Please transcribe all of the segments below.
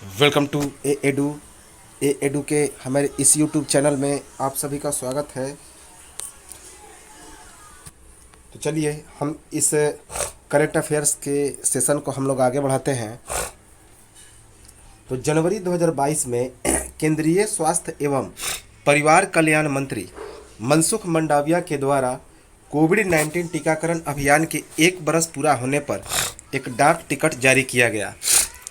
Welcome to A edu के हमारे इस यूट्यूब चैनल में आप सभी का स्वागत है। तो चलिए हम इस करेंट अफेयर्स के सेशन को हम लोग आगे बढ़ाते हैं। तो जनवरी 2022 में केंद्रीय स्वास्थ्य एवं परिवार कल्याण मंत्री मनसुख मंडाविया के द्वारा कोविड-19 टीकाकरण अभियान के 1 बरस पूरा होने पर एक डाक टिकट जारी किया गया।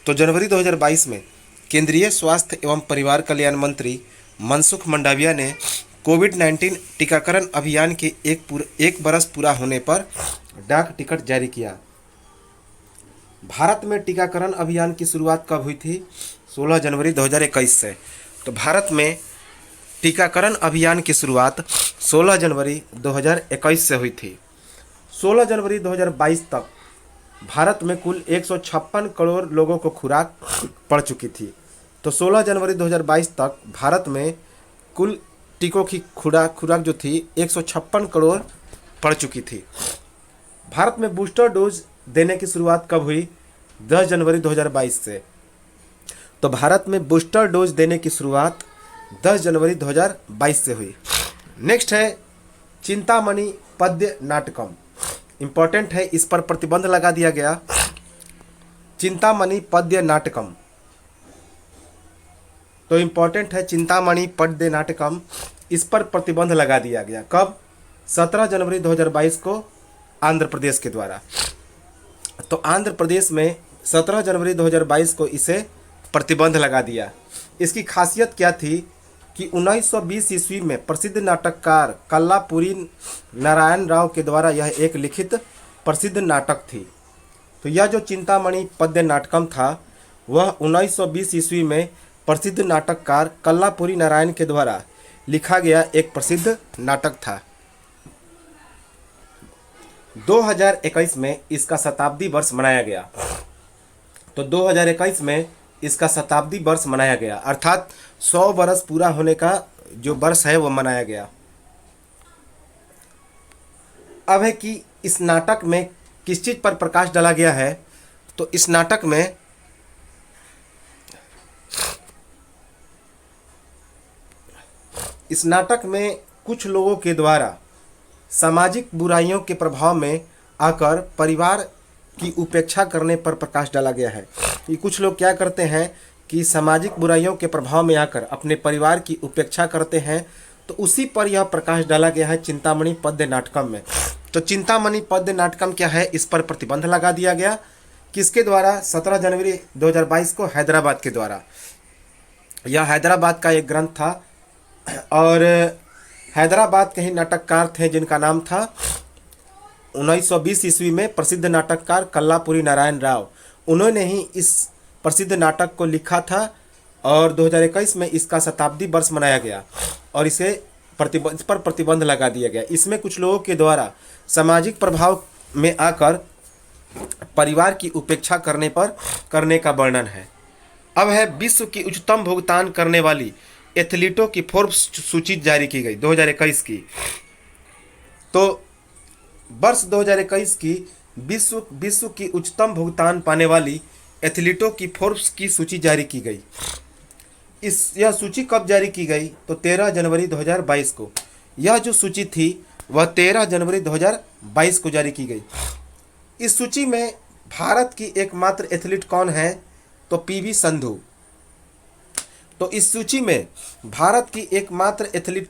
तो जनवरी 2022 में केंद्रीय स्वास्थ्य एवं परिवार कल्याण मंत्री मनसुख मंडाविया ने कोविड-19 टीकाकरण अभियान के एक बरस पूरा होने पर डाक टिकट जारी किया। भारत में टीकाकरण अभियान की शुरुआत कब हुई थी? 16 जनवरी 2021 से। तो भारत में टीकाकरण अभियान की शुरुआत 16 जनवरी 2021 से हुई थी। 16 जनवरी 2022 तक भारत में कुल 156 करोड़ लोगों को खुराक पड़ चुकी थी। तो 16 जनवरी 2022 तक भारत में कुल टीकों की खुराक जो थी 156 करोड़ पड़ चुकी थी। भारत में बूस्टर डोज देने की शुरुआत कब हुई? 10 जनवरी 2022 से। तो भारत में बूस्टर डोज देने की शुरुआत 10 जनवरी 2022 से हुई। नेक्स्ट है चिंतामणि पद्य नाटकम। इम्पॉर्टेंट है, इस पर प्रतिबंध लगा दिया गया। चिंतामणि पद्य नाटकम, तो इम्पॉर्टेंट है चिंतामणि पद्य नाटकम, इस पर प्रतिबंध लगा दिया गया। कब? 17 जनवरी 2022 को आंध्र प्रदेश के द्वारा। तो आंध्र प्रदेश में 17 जनवरी 2022 को इसे प्रतिबंध लगा दिया। इसकी खासियत क्या थी कि 1920 ईस्वी में प्रसिद्ध नाटककार कल्लापुरी नारायण राव के द्वारा यह एक लिखित प्रसिद्ध नाटक थी। तो यह जो चिंतामणि पद्य नाटकम था वह 1920 ईस्वी में प्रसिद्ध नाटककार कल्लापुरी नारायण के द्वारा लिखा गया एक प्रसिद्ध नाटक था। 2021 में इसका शताब्दी वर्ष मनाया गया। तो 2021 में इसका शताब्दी वर्ष मनाया गया, अर्थात 100 वर्ष पूरा होने का जो वर्ष है वह मनाया गया। अब है कि इस नाटक में किस चीज़ पर प्रकाश डाला गया है? तो इस नाटक में कुछ लोगों के द्वारा सामाजिक बुराइयों के प्रभाव में आकर परिवार की उपेक्षा करने पर प्रकाश डाला गया है। कि कुछ लोग क्या करते हैं कि सामाजिक बुराइयों के प्रभाव में आकर अपने परिवार की उपेक्षा करते हैं। तो उसी पर यह प्रकाश डाला गया है चिंतामणि पद्य नाटकम में। तो चिंतामणि पद्य नाटकम क्या है? इस पर प्रतिबंध लगा दिया गया। किसके द्वारा? 17 जनवरी 2022 को हैदराबाद के द्वारा। यह हैदराबाद का एक ग्रंथ था और हैदराबाद के ही नाटककार थे जिनका नाम था 1920 ईस्वी में प्रसिद्ध नाटककार कल्लापुरी नारायण राव। उन्होंने ही इस प्रसिद्ध नाटक को लिखा था और 2021 में इसका शताब्दी वर्ष मनाया गया और इस पर प्रतिबंध लगा दिया गया। इसमें कुछ लोगों के द्वारा सामाजिक प्रभाव में आकर परिवार की उपेक्षा करने का वर्णन है। अब है विश्व की उच्चतम भुगतान करने वाली एथलीटों की फोर्ब्स सूची जारी की गई 2021 की। तो वर्ष 2021 की विश्व की उच्चतम भुगतान पाने वाली एथलीटों की फोर्ब्स की सूची जारी की गई। यह सूची कब जारी की गई? तो 13 जनवरी 2022 को। यह जो सूची थी वह 13 जनवरी 2022 को जारी की गई। इस सूची में भारत की एकमात्र एथलीट कौन है? तो पीवी संधू। तो इस सूची में भारत की एकमात्र एथलीट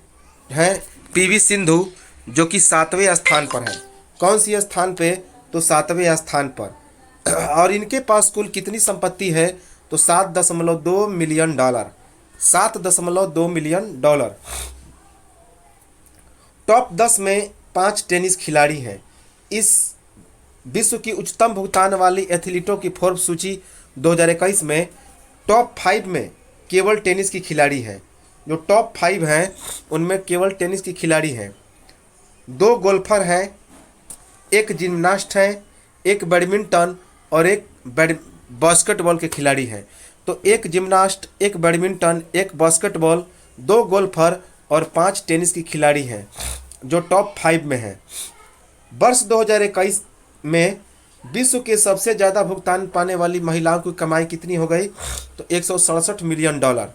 है पीवी सिंधु, जो कि 7वें स्थान पर है। कौन सी स्थान पे? तो 7वें स्थान पर। और इनके पास कुल कितनी संपत्ति है? तो $7.2 मिलियन। 7.2 million dollar. टॉप 10 में 5 टेनिस खिलाड़ी हैं। इस विश्व की उच्चतम भुगतान वाली एथलीटों की फोर्ब्स सूची 2021 में टॉप 5 में केवल टेनिस की खिलाड़ी हैं। जो टॉप 5 हैं उनमें केवल टेनिस की खिलाड़ी हैं। 2 गोल्फर हैं, एक जिम्नास्ट है, एक बैडमिंटन और एक बास्केटबॉल के खिलाड़ी हैं। तो एक जिम्नास्ट, एक बैडमिंटन, एक बास्केटबॉल, 2 गोल्फर और 5 टेनिस की खिलाड़ी हैं जो टॉप 5 में हैं। वर्ष 2021 में विश्व के सबसे ज़्यादा भुगतान पाने वाली महिलाओं की कमाई कितनी हो गई? तो 167 मिलियन डॉलर।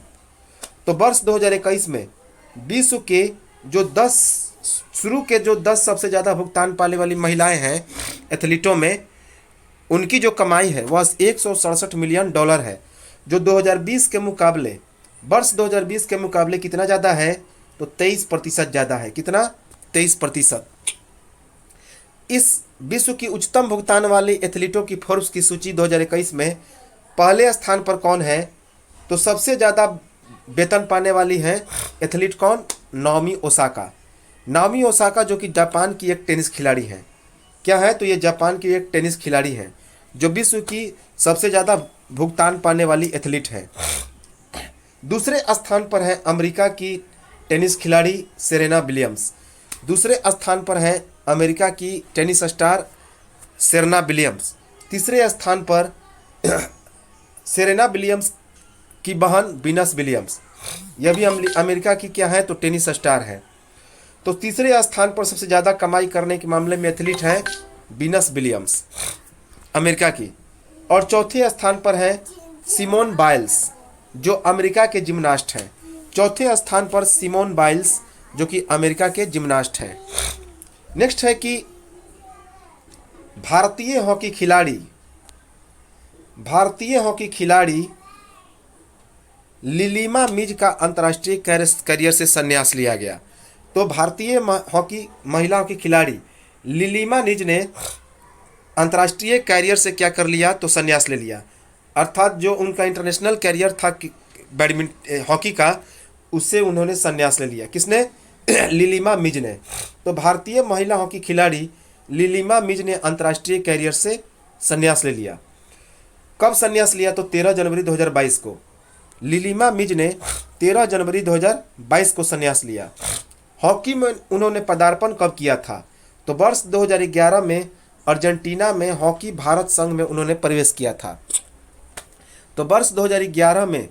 तो वर्ष 2021 में विश्व के जो 10 शुरू के जो 10 सबसे ज़्यादा भुगतान पाने वाली महिलाएं हैं एथलीटों में, उनकी जो कमाई है वह 167 मिलियन डॉलर है, जो 2020 के मुकाबले वर्ष 2020 के मुकाबले कितना ज़्यादा है? तो 23% ज़्यादा है। कितना? 23%। इस विश्व की उच्चतम भुगतान वाली एथलीटों की फोर्ब्स की सूची 2021 में पहले स्थान पर कौन है? तो सबसे ज़्यादा वेतन पाने वाली है एथलीट कौन? Naomi Osaka. नाओमी ओसाका जो कि जापान की एक टेनिस खिलाड़ी है। क्या है? तो ये जापान की एक टेनिस खिलाड़ी है जो विश्व की सबसे ज़्यादा भुगतान पाने वाली एथलीट है। दूसरे स्थान पर है अमेरिका की टेनिस खिलाड़ी सेरेना विलियम्स। दूसरे स्थान पर है अमेरिका की टेनिस स्टार सेरेना विलियम्स। तीसरे स्थान पर सेरेना विलियम्स की बहन वीनस विलियम्स, यह भी अमेरिका की क्या है? तो टेनिस स्टार है। तो तीसरे स्थान पर सबसे ज़्यादा कमाई करने के मामले में एथलीट है वीनस विलियम्स अमेरिका की। और चौथे स्थान पर है सिमोन बाइल्स जो अमेरिका के जिम्नास्ट हैं। चौथे स्थान पर सिमोन बाइल्स जो कि अमेरिका के जिम्नास्ट हैं। नेक्स्ट है कि भारतीय हॉकी खिलाड़ी लिलिमा मिज का अंतर्राष्ट्रीय करियर से संन्यास लिया गया। तो भारतीय महिला हॉकी खिलाड़ी लिलिमा मिज ने अंतर्राष्ट्रीय कैरियर से क्या कर लिया? तो संन्यास ले लिया। अर्थात जो उनका इंटरनेशनल कैरियर था बैडमिंटन हॉकी का, उससे उन्होंने संन्यास ले लिया। किसने? लिलिमा मिज ने। तो भारतीय महिला हॉकी खिलाड़ी लिलिमा मिज ने अंतर्राष्ट्रीय कैरियर से संन्यास ले लिया। कब संन्यास लिया? तो 13 जनवरी 2022 को। लिलिमा मिज ने 13 जनवरी 2022 को संन्यास लिया। हॉकी में उन्होंने पदार्पण कब किया था? तो वर्ष 2011 में अर्जेंटीना में हॉकी भारत संघ में उन्होंने प्रवेश किया था। तो वर्ष 2011 में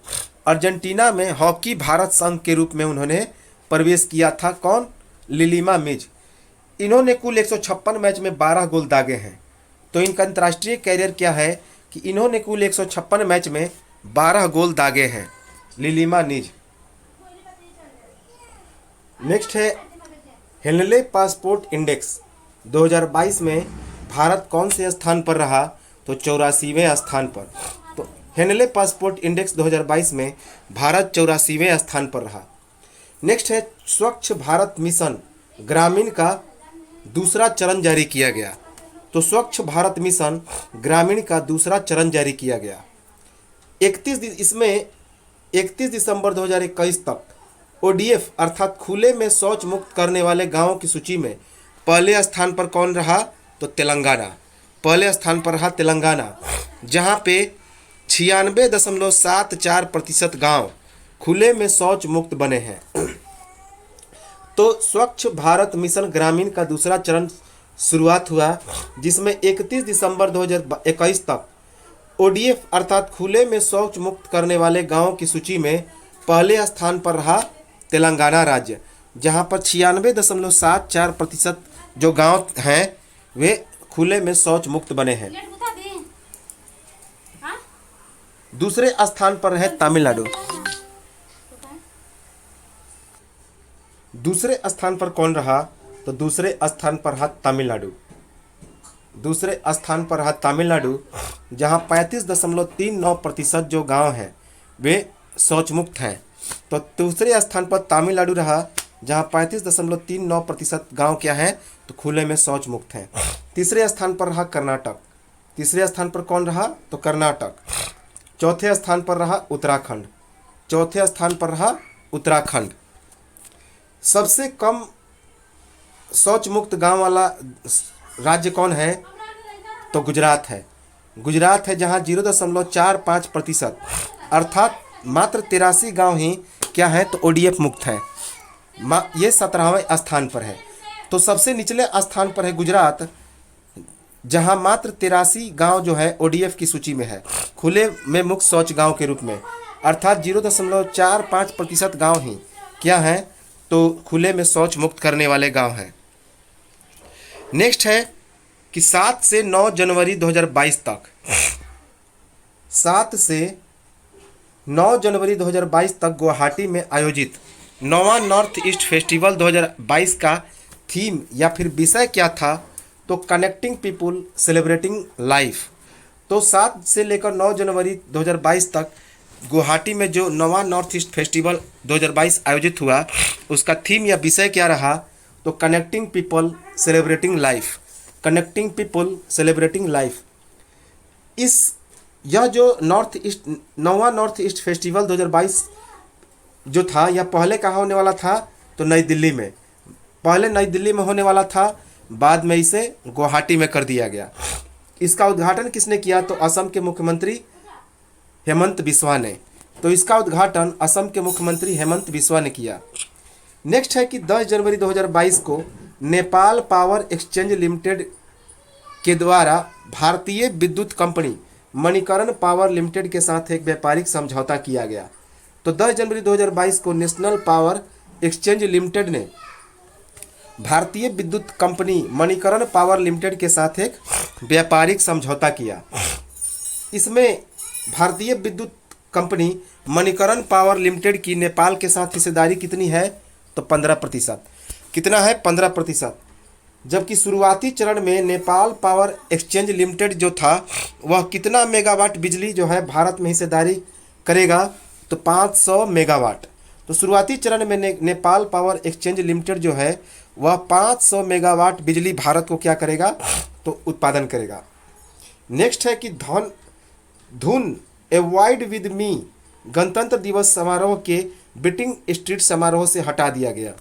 अर्जेंटीना में हॉकी भारत संघ के रूप में उन्होंने प्रवेश किया था। कौन? लिलिमा मिज। इन्होंने कुल 156 मैच में 12 गोल दागे हैं। तो इनका अंतर्राष्ट्रीय कैरियर क्या है कि इन्होंने कुल 156 मैच में 12 गोल दागे हैं, लिलिमा मिज। नेक्स्ट है हेनले पासपोर्ट इंडेक्स 2022 में भारत कौन से स्थान पर रहा? तो 84वें स्थान पर। तो हेनले पासपोर्ट इंडेक्स 2022 में भारत 84वें स्थान पर रहा। नेक्स्ट है स्वच्छ भारत मिशन ग्रामीण का दूसरा चरण जारी किया गया। तो स्वच्छ भारत मिशन ग्रामीण का दूसरा चरण जारी किया गया। 31 दिसंबर 2021 तक ODF अर्थात खुले में शौच मुक्त करने वाले गांवों की सूची में पहले स्थान पर कौन रहा? तो तेलंगाना। पहले स्थान पर रहा तेलंगाना, जहां पे 96.74% गांव खुले में शौच मुक्त बने हैं। तो स्वच्छ भारत मिशन ग्रामीण का दूसरा चरण शुरुआत हुआ, जिसमें 31 दिसंबर 2021 तक ODF अर्थात खुले में शौच मुक्त करने वाले गांवों की सूची में पहले स्थान पर रहा तेलंगाना राज्य, जहां पर 96.74% जो गांव हैं वे खुले में शौच मुक्त बने हैं। दूसरे स्थान पर है तमिलनाडु। दूसरे स्थान पर कौन रहा? तो दूसरे स्थान पर रहा तमिलनाडु। दूसरे स्थान पर रहा तमिलनाडु, जहां 35.39% जो गांव हैं वे शौच मुक्त हैं। तो दूसरे स्थान पर तमिलनाडु रहा, जहां 35.39% गांव क्या हैं? तो खुले में शौच मुक्त हैं। तीसरे स्थान पर रहा कर्नाटक। तीसरे स्थान पर कौन रहा? तो कर्नाटक। चौथे स्थान पर रहा उत्तराखंड। चौथे स्थान पर रहा उत्तराखंड। सबसे कम शौच मुक्त गांव वाला राज्य कौन है? तो गुजरात है। गुजरात है, जहां 0.45% अर्थात मात्र 83 गांव ही क्या है? तो ODF मुक्त हैं। ये 17वें स्थान पर है। तो सबसे निचले स्थान पर है गुजरात, जहां मात्र 83 गांव जो है ODF की सूची में है, खुले में मुक्त शौच गांव के रूप में, अर्थात 0.45% गांव ही क्या है? तो खुले में शौच मुक्त करने वाले गांव हैं। नेक्स्ट है कि 7 से 9 जनवरी 2022 तक 7 से 9 जनवरी 2022 तक गुवाहाटी में आयोजित 9वां नॉर्थ ईस्ट फेस्टिवल 2022 का थीम या फिर विषय क्या था? तो कनेक्टिंग पीपुल सेलिब्रेटिंग लाइफ। तो 7 से लेकर 9 जनवरी 2022 तक गुवाहाटी में जो 9वां नॉर्थ ईस्ट फेस्टिवल 2022 आयोजित हुआ, उसका थीम या विषय क्या रहा? तो connecting people celebrating life. Connecting people celebrating life. यह जो नॉर्थ ईस्ट 9वां नॉर्थ ईस्ट फेस्टिवल 2022 जो था, यह पहले कहाँ होने वाला था? तो नई दिल्ली में। पहले नई दिल्ली में होने वाला था, बाद में इसे गुवाहाटी में कर दिया गया। इसका उद्घाटन किसने किया? तो असम के मुख्यमंत्री हेमंत बिस्वा ने। तो इसका उद्घाटन असम के मुख्यमंत्री हेमंत बिस्वा ने किया। नेक्स्ट है कि 10 जनवरी 2022 को नेपाल पावर एक्सचेंज लिमिटेड के द्वारा भारतीय विद्युत कंपनी मणिकरण पावर लिमिटेड के साथ एक व्यापारिक समझौता किया गया। तो 10 जनवरी 2022 को नेशनल पावर एक्सचेंज लिमिटेड ने भारतीय विद्युत कंपनी मणिकरण पावर लिमिटेड के साथ एक व्यापारिक समझौता किया। इसमें भारतीय विद्युत कंपनी मणिकरण पावर लिमिटेड की नेपाल के साथ हिस्सेदारी कितनी है? तो 15%। कितना है? 15%। जबकि शुरुआती चरण में नेपाल पावर एक्सचेंज लिमिटेड जो था, वह कितना मेगावाट बिजली जो है भारत में हिस्सेदारी करेगा? तो 500 मेगावाट। तो शुरुआती चरण में नेपाल पावर एक्सचेंज लिमिटेड जो है वह 500 मेगावाट बिजली भारत को क्या करेगा? तो उत्पादन करेगा। नेक्स्ट है कि धुन अवॉइड विद मी गणतंत्र दिवस समारोह के बीटिंग स्ट्रीट समारोह से हटा दिया गया।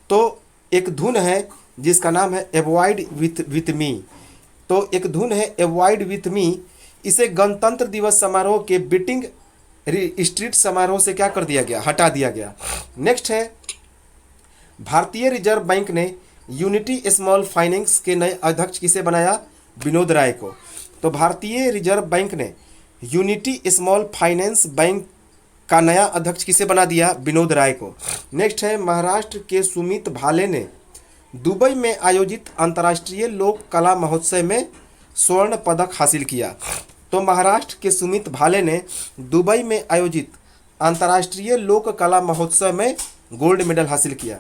तो एक धुन है जिसका नाम है अवॉइड विथ मी। तो एक धुन है अवॉइड विथ मी, इसे गणतंत्र दिवस समारोह के बीटिंग स्ट्रीट समारोह से क्या कर दिया गया? हटा दिया गया। नेक्स्ट है भारतीय रिजर्व बैंक ने यूनिटी स्मॉल फाइनेंस के नए अध्यक्ष किसे बनाया? विनोद राय को। तो भारतीय रिजर्व बैंक ने यूनिटी स्मॉल फाइनेंस बैंक का नया अध्यक्ष किसे बना दिया? विनोद राय को। नेक्स्ट है महाराष्ट्र के सुमित भाले ने दुबई में आयोजित अंतर्राष्ट्रीय लोक कला महोत्सव में स्वर्ण पदक हासिल किया। तो महाराष्ट्र के सुमित भाले ने दुबई में आयोजित अंतर्राष्ट्रीय लोक कला महोत्सव में गोल्ड मेडल हासिल किया।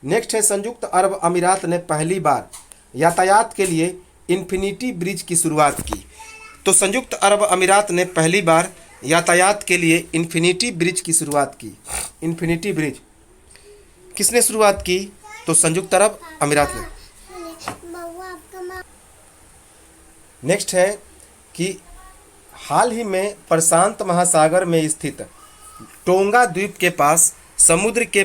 नेक्स्ट है संयुक्त अरब अमीरात ने पहली बार यातायात के लिए इन्फिनिटी ब्रिज की शुरुआत की। तो संयुक्त अरब अमीरात ने पहली बार यातायात के लिए इन्फिनिटी ब्रिज की शुरुआत की। इन्फिनिटी ब्रिज किसने शुरुआत की? तो संयुक्त अरब अमीरात ने। नेक्स्ट है कि हाल ही में प्रशांत महासागर में स्थित टोंगा द्वीप के पास समुद्र के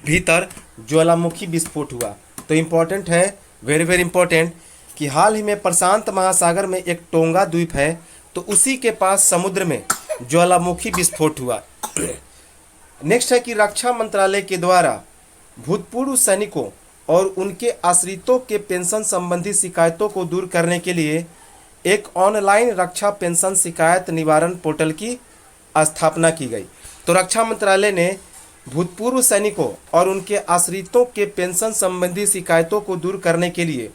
भीतर ज्वालामुखी विस्फोट हुआ। तो इम्पोर्टेंट है, वेरी वेरी इंपॉर्टेंट, कि हाल ही में प्रशांत महासागर में एक टोंगा द्वीप है, तो उसी के पास समुद्र में ज्वालामुखी विस्फोट हुआ। नेक्स्ट है कि रक्षा मंत्रालय के द्वारा भूतपूर्व सैनिकों और उनके आश्रितों के पेंशन संबंधी शिकायतों को दूर करने के लिए एक ऑनलाइन रक्षा पेंशन शिकायत निवारण पोर्टल की स्थापना की गई। तो रक्षा मंत्रालय ने भूतपूर्व सैनिकों और उनके आश्रितों के पेंशन संबंधी शिकायतों को दूर करने के लिए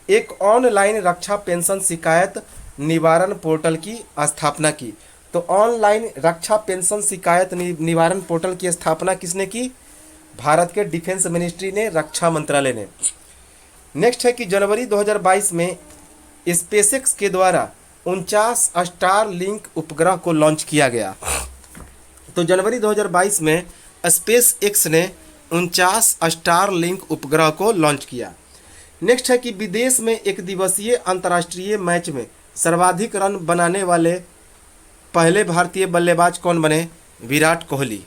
एक ऑनलाइन रक्षा पेंशन शिकायत निवारण पोर्टल की स्थापना की। तो ऑनलाइन रक्षा पेंशन शिकायत निवारण पोर्टल की स्थापना किसने की? भारत के डिफेंस मिनिस्ट्री ने, रक्षा मंत्रालय ने। नेक्स्ट है कि जनवरी 2022 में स्पेसएक्स के द्वारा 49 स्टार लिंक उपग्रह को लॉन्च किया गया। तो जनवरी 2022 में स्पेस एक्स ने 49 स्टार लिंक उपग्रह को लॉन्च किया। नेक्स्ट है कि विदेश में एक दिवसीय अंतर्राष्ट्रीय मैच में सर्वाधिक रन बनाने वाले पहले भारतीय बल्लेबाज कौन बने? विराट कोहली।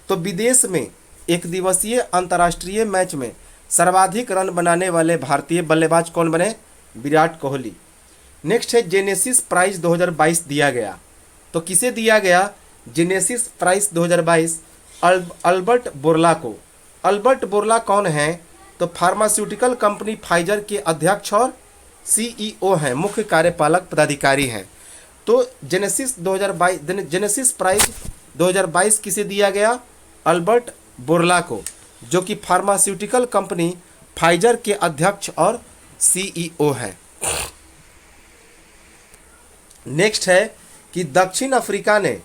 तो विदेश में एक दिवसीय अंतर्राष्ट्रीय मैच में सर्वाधिक रन बनाने वाले भारतीय बल्लेबाज कौन बने? विराट कोहली। नेक्स्ट है जेनेसिस प्राइज 2022 दिया गया। तो किसे दिया गया? जेनेसिस प्राइज 2022 अल्बर्ट बोर्ला को। अल्बर्ट बोर्ला कौन है? तो फार्मास्यूटिकल कंपनी फाइजर के अध्यक्ष और सीईओ हैं, मुख्य कार्यपालक पदाधिकारी हैं। तो जेनेसिस प्राइज 2022 किसे दिया गया? अल्बर्ट बोर्ला को, जो कि फार्मास्यूटिकल कंपनी फाइजर के अध्यक्ष और सीईओ हैं। नेक्स्ट है कि दक्षिण अफ्रीका ने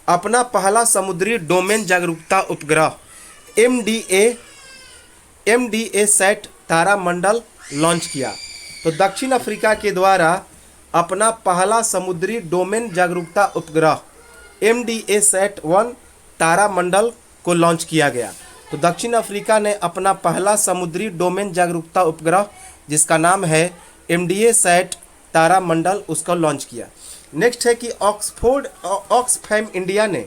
अपना पहला समुद्री डोमेन जागरूकता उपग्रह एमडीए सैट तारामंडल लॉन्च किया। तो दक्षिण अफ्रीका के द्वारा अपना पहला समुद्री डोमेन जागरूकता उपग्रह एमडीए सैट 1 तारामंडल को लॉन्च किया गया। तो दक्षिण अफ्रीका ने अपना पहला समुद्री डोमेन जागरूकता उपग्रह जिसका नाम है एमडीए सैट तारामंडल उसका लॉन्च किया। नेक्स्ट है कि ऑक्सफैम इंडिया ने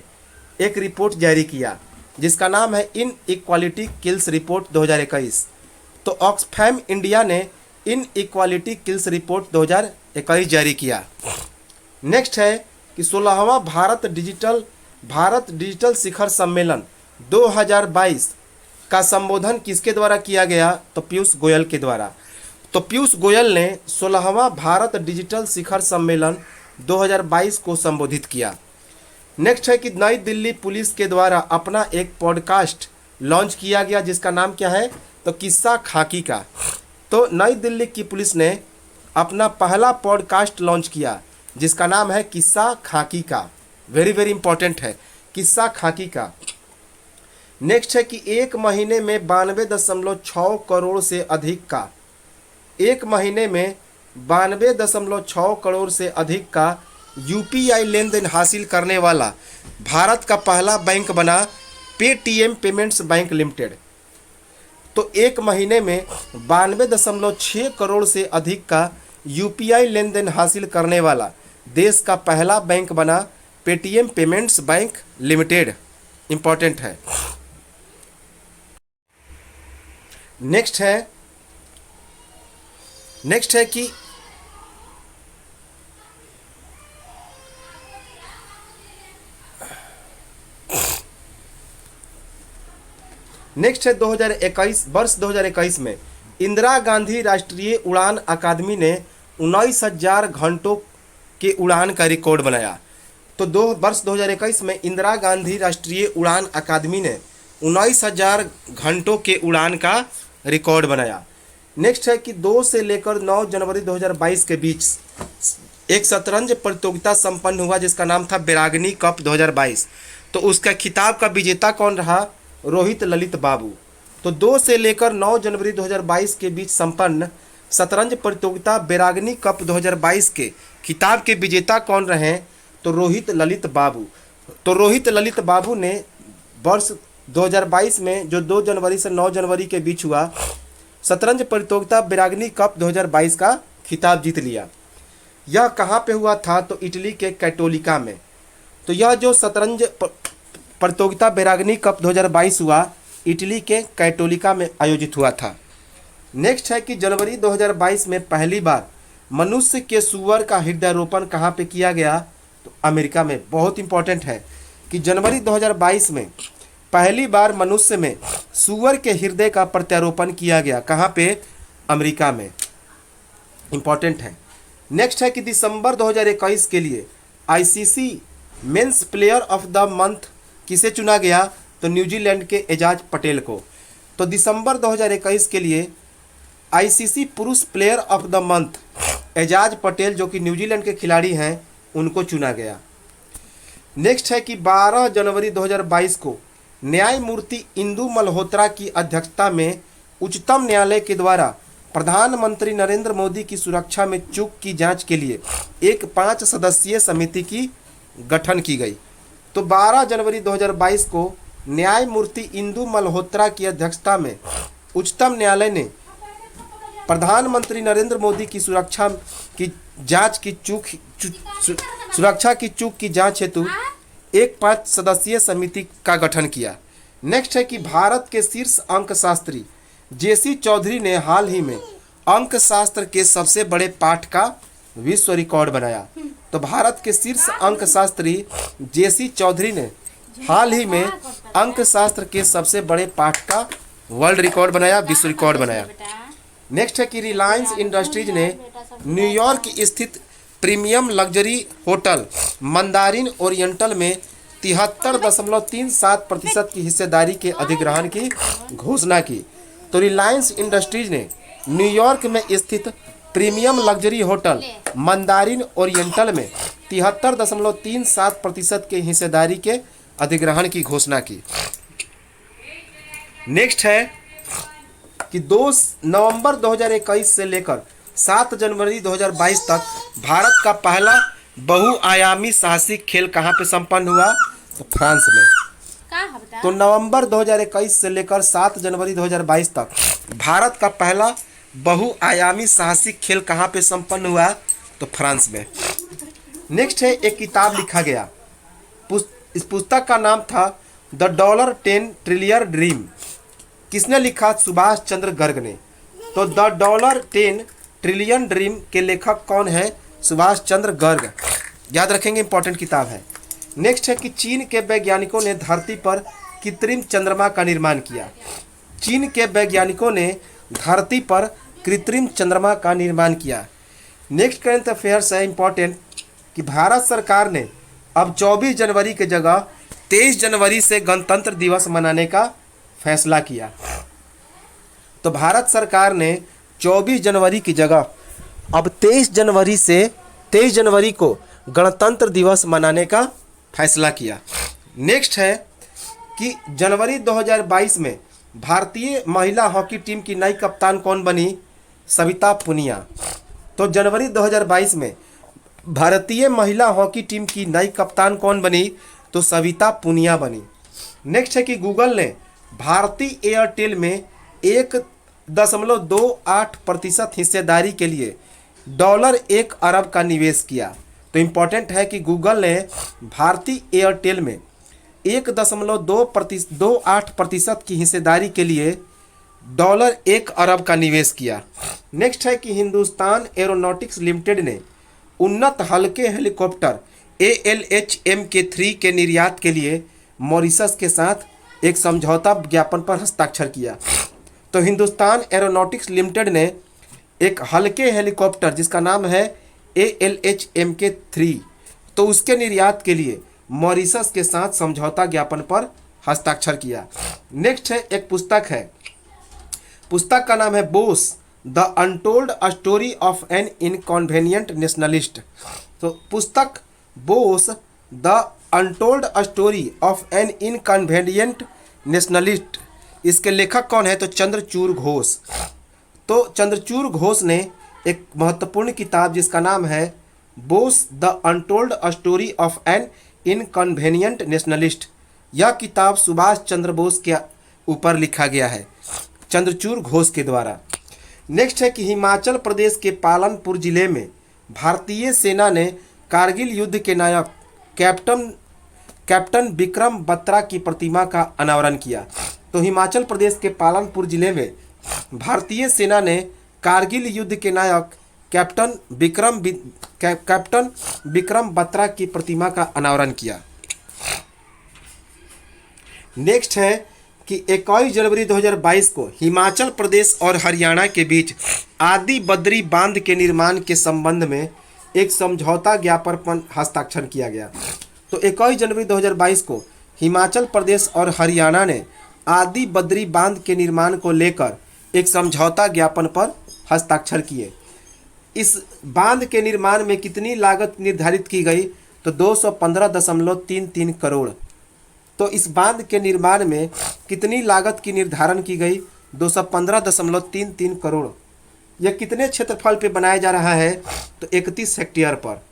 एक रिपोर्ट जारी किया जिसका नाम है इन इक्वालिटी किल्स रिपोर्ट 2021। तो ऑक्सफैम इंडिया ने इन इक्वालिटी किल्स रिपोर्ट 2021 जारी किया। नेक्स्ट है कि 16वां भारत डिजिटल शिखर सम्मेलन 2022 का संबोधन किसके द्वारा किया गया? तो पीयूष गोयल के द्वारा। तो पीयूष गोयल ने 16वां भारत डिजिटल शिखर सम्मेलन 2022 को संबोधित किया। नेक्स्ट है कि नई दिल्ली पुलिस के द्वारा अपना एक पॉडकास्ट लॉन्च किया गया जिसका नाम क्या है? तो किस्सा खाकी का। तो नई दिल्ली की पुलिस ने अपना पहला पॉडकास्ट लॉन्च किया जिसका नाम है किस्सा खाकी का। वेरी वेरी इंपॉर्टेंट है किस्सा खाकी का। नेक्स्ट है कि एक महीने में 92.6 करोड़ से अधिक का यूपीआई लेन देन हासिल करने वाला भारत का पहला बैंक बना पेटीएम पेमेंट्स बैंक लिमिटेड। तो एक महीने में 92.6 करोड़ से अधिक का यूपीआई लेन देन हासिल करने वाला देश का पहला बैंक बना Paytm payments bank limited. Important है। नेक्स्ट है कि नेक्स्ट है 2021 में इंदिरा गांधी राष्ट्रीय उड़ान अकादमी ने 19,000 घंटों के उड़ान का रिकॉर्ड बनाया। तो 2021 में इंदिरा गांधी राष्ट्रीय उड़ान अकादमी ने 19,000 घंटों के उड़ान का रिकॉर्ड बनाया। नेक्स्ट है कि 2 से लेकर 9 जनवरी 2022 के बीच एक शतरंज प्रतियोगिता संपन्न हुआ जिसका नाम था बैरागनी कप 2022। तो उसका खिताब का विजेता कौन रहा? रोहित ललित बाबू। तो 2 से लेकर 9 जनवरी 2022 के बीच संपन्न शतरंज प्रतियोगिता बैरागनी कप 2022 के खिताब के विजेता कौन रहे? तो रोहित ललित बाबू। तो रोहित ललित बाबू ने वर्ष 2022 में जो 2 जनवरी से 9 जनवरी के बीच हुआ शतरंज प्रतियोगिता बैरागनी कप 2022 का खिताब जीत लिया। यह कहाँ पे हुआ था? तो इटली के कैटोलिका में। तो यह जो शतरंज प्रतियोगिता बैरागनी कप 2022 हुआ इटली के कैटोलिका में आयोजित हुआ था। नेक्स्ट है कि जनवरी 2022 में पहली बार मनुष्य के सूअर का हृदयारोपण कहाँ पे किया गया? तो अमेरिका में। बहुत इंपॉर्टेंट है कि जनवरी 2022 में पहली बार मनुष्य में सूअर के हृदय का प्रत्यारोपण किया गया। कहाँ पे? अमेरिका में। इंपॉर्टेंट है। नेक्स्ट है कि दिसंबर 2021 के लिए ICC men's player of the month किसे चुना गया? तो न्यूजीलैंड के एजाज पटेल को। तो दिसंबर 2021 के लिए आईसीसी पुरुष player of the month Ajaz Patel जो कि न्यूजीलैंड के खिलाड़ी हैं उनको चुना गया। नेक्स्ट है कि 12 जनवरी 2022 को न्यायमूर्ति इंदु मल्होत्रा की अध्यक्षता में उच्चतम न्यायालय के द्वारा प्रधानमंत्री नरेंद्र मोदी की सुरक्षा में चूक की जांच के लिए एक 5 सदस्यीय समिति की गठन की गई। तो 12 जनवरी 2022 को न्यायमूर्ति इंदु मल्होत्रा की अध्यक्षता में उच्चतम न्यायालय ने प्रधानमंत्री नरेंद्र मोदी की सुरक्षा की चूक की जांच हेतु एक 5 सदस्यीय समिति का गठन किया। नेक्स्ट है कि भारत के शीर्ष अंकशास्त्री जेसी चौधरी ने हाल ही में अंकशास्त्र के सबसे बड़े पाठ का विश्व रिकॉर्ड बनाया। तो भारत के शीर्ष अंकशास्त्री जेसी चौधरी ने हाल ही में अंकशास्त्र के सबसे बड़े पाठ का वर्ल्ड रिकॉर्ड बनाया, विश्व रिकॉर्ड बनाया। नेक्स्ट है कि रिलायंस इंडस्ट्रीज ने न्यूयॉर्क स्थित premium luxury hotel Mandarin oriental में 73.37% की हिस्सेदारी के अधिग्रहण की घोषणा की। तो रिलायंस इंडस्ट्रीज ने न्यूयॉर्क में स्थित premium luxury hotel Mandarin oriental में 73.37% के हिस्सेदारी के अधिग्रहण की घोषणा की। नेक्स्ट है कि 2 नवंबर 2021 से लेकर 7 जनवरी 2022 तक भारत का पहला बहुआयामी साहसिक खेल कहाँ पे संपन्न हुआ? तो फ्रांस में। तो नवंबर 2021 से लेकर 7 जनवरी 2022 तक भारत का पहला बहुआयामी साहसिक खेल कहाँ पे संपन्न हुआ? तो फ्रांस में। नेक्स्ट है एक किताब लिखा गया, इस पुस्तक का नाम था द $10 ट्रिलियन ड्रीम। किसने लिखा? सुभाष चंद्र गर्ग ने। तो द $10 ट्रिलियन ड्रीम के लेखक कौन है? सुभाष चंद्र गर्ग। याद रखेंगे, इंपॉर्टेंट किताब है। नेक्स्ट है कि चीन के वैज्ञानिकों ने धरती पर कृत्रिम चंद्रमा का निर्माण किया। चीन के वैज्ञानिकों ने धरती पर कृत्रिम चंद्रमा का निर्माण किया। नेक्स्ट करंट अफेयर्स है इंपॉर्टेंट कि भारत सरकार ने अब 24 जनवरी के जगह 23 जनवरी से गणतंत्र दिवस मनाने का फैसला किया। तो भारत सरकार ने 24 जनवरी की जगह अब 23 जनवरी को गणतंत्र दिवस मनाने का फैसला किया। नेक्स्ट है कि जनवरी 2022 में भारतीय महिला हॉकी टीम की नई कप्तान कौन बनी? सविता पुनिया। तो जनवरी 2022 में भारतीय महिला हॉकी टीम की नई कप्तान कौन बनी? तो सविता पुनिया बनी। नेक्स्ट है कि गूगल ने भारतीय एयरटेल में 1.28% हिस्सेदारी के लिए $1 अरब का निवेश किया। तो इम्पॉर्टेंट है कि गूगल ने भारतीय एयरटेल में 1.28% की हिस्सेदारी के लिए $1 अरब का निवेश किया। नेक्स्ट है कि हिंदुस्तान एरोनॉटिक्स लिमिटेड ने उन्नत हल्के हेलीकॉप्टर ALH Mk3 के निर्यात के लिए मॉरिशस के साथ एक समझौता ज्ञापन पर हस्ताक्षर किया। तो हिंदुस्तान एरोनॉटिक्स लिमिटेड ने एक हल्के हेलीकॉप्टर जिसका नाम है ALH Mk3, तो उसके निर्यात के लिए मॉरिशस के साथ समझौता ज्ञापन पर हस्ताक्षर किया। नेक्स्ट है एक पुस्तक है, पुस्तक का नाम है Bose the untold story of an inconvenient nationalist. तो पुस्तक Bose the untold story of an inconvenient nationalist, इसके लेखक कौन है? तो चंद्रचूड़ घोष। तो चंद्रचूड़ घोष ने एक महत्वपूर्ण किताब जिसका नाम है Bose the untold story of an inconvenient nationalist, यह किताब सुभाष चंद्र बोस के ऊपर लिखा गया है चंद्रचूड़ घोष के द्वारा। नेक्स्ट है कि हिमाचल प्रदेश के पालनपुर जिले में भारतीय सेना ने कारगिल युद्ध के नायक कैप्टन विक्रम बत्रा की प्रतिमा का अनावरण किया। तो हिमाचल प्रदेश के पालनपुर जिले में भारतीय सेना ने कारगिल युद्ध के नायक कैप्टन विक्रम बत्रा की प्रतिमा का अनावरण किया। नेक्स्ट है कि 21 जनवरी 2022 को हिमाचल प्रदेश और हरियाणा के बीच आदि बद्री बांध के निर्माण के संबंध में एक समझौता ज्ञापन पर हस्ताक्षर किया गया। तो 21 जनवरी 2022 को हिमाचल प्रदेश और हरियाणा ने आदि बद्री बांध के निर्माण को लेकर एक समझौता ज्ञापन पर हस्ताक्षर किए। इस बांध के निर्माण में कितनी लागत निर्धारित की गई? तो 215.33 करोड़। तो इस बांध के निर्माण में कितनी लागत की निर्धारण की गई? 215.33 करोड़। यह कितने क्षेत्रफल पे बनाया जा रहा है? तो 31 हेक्टेयर पर।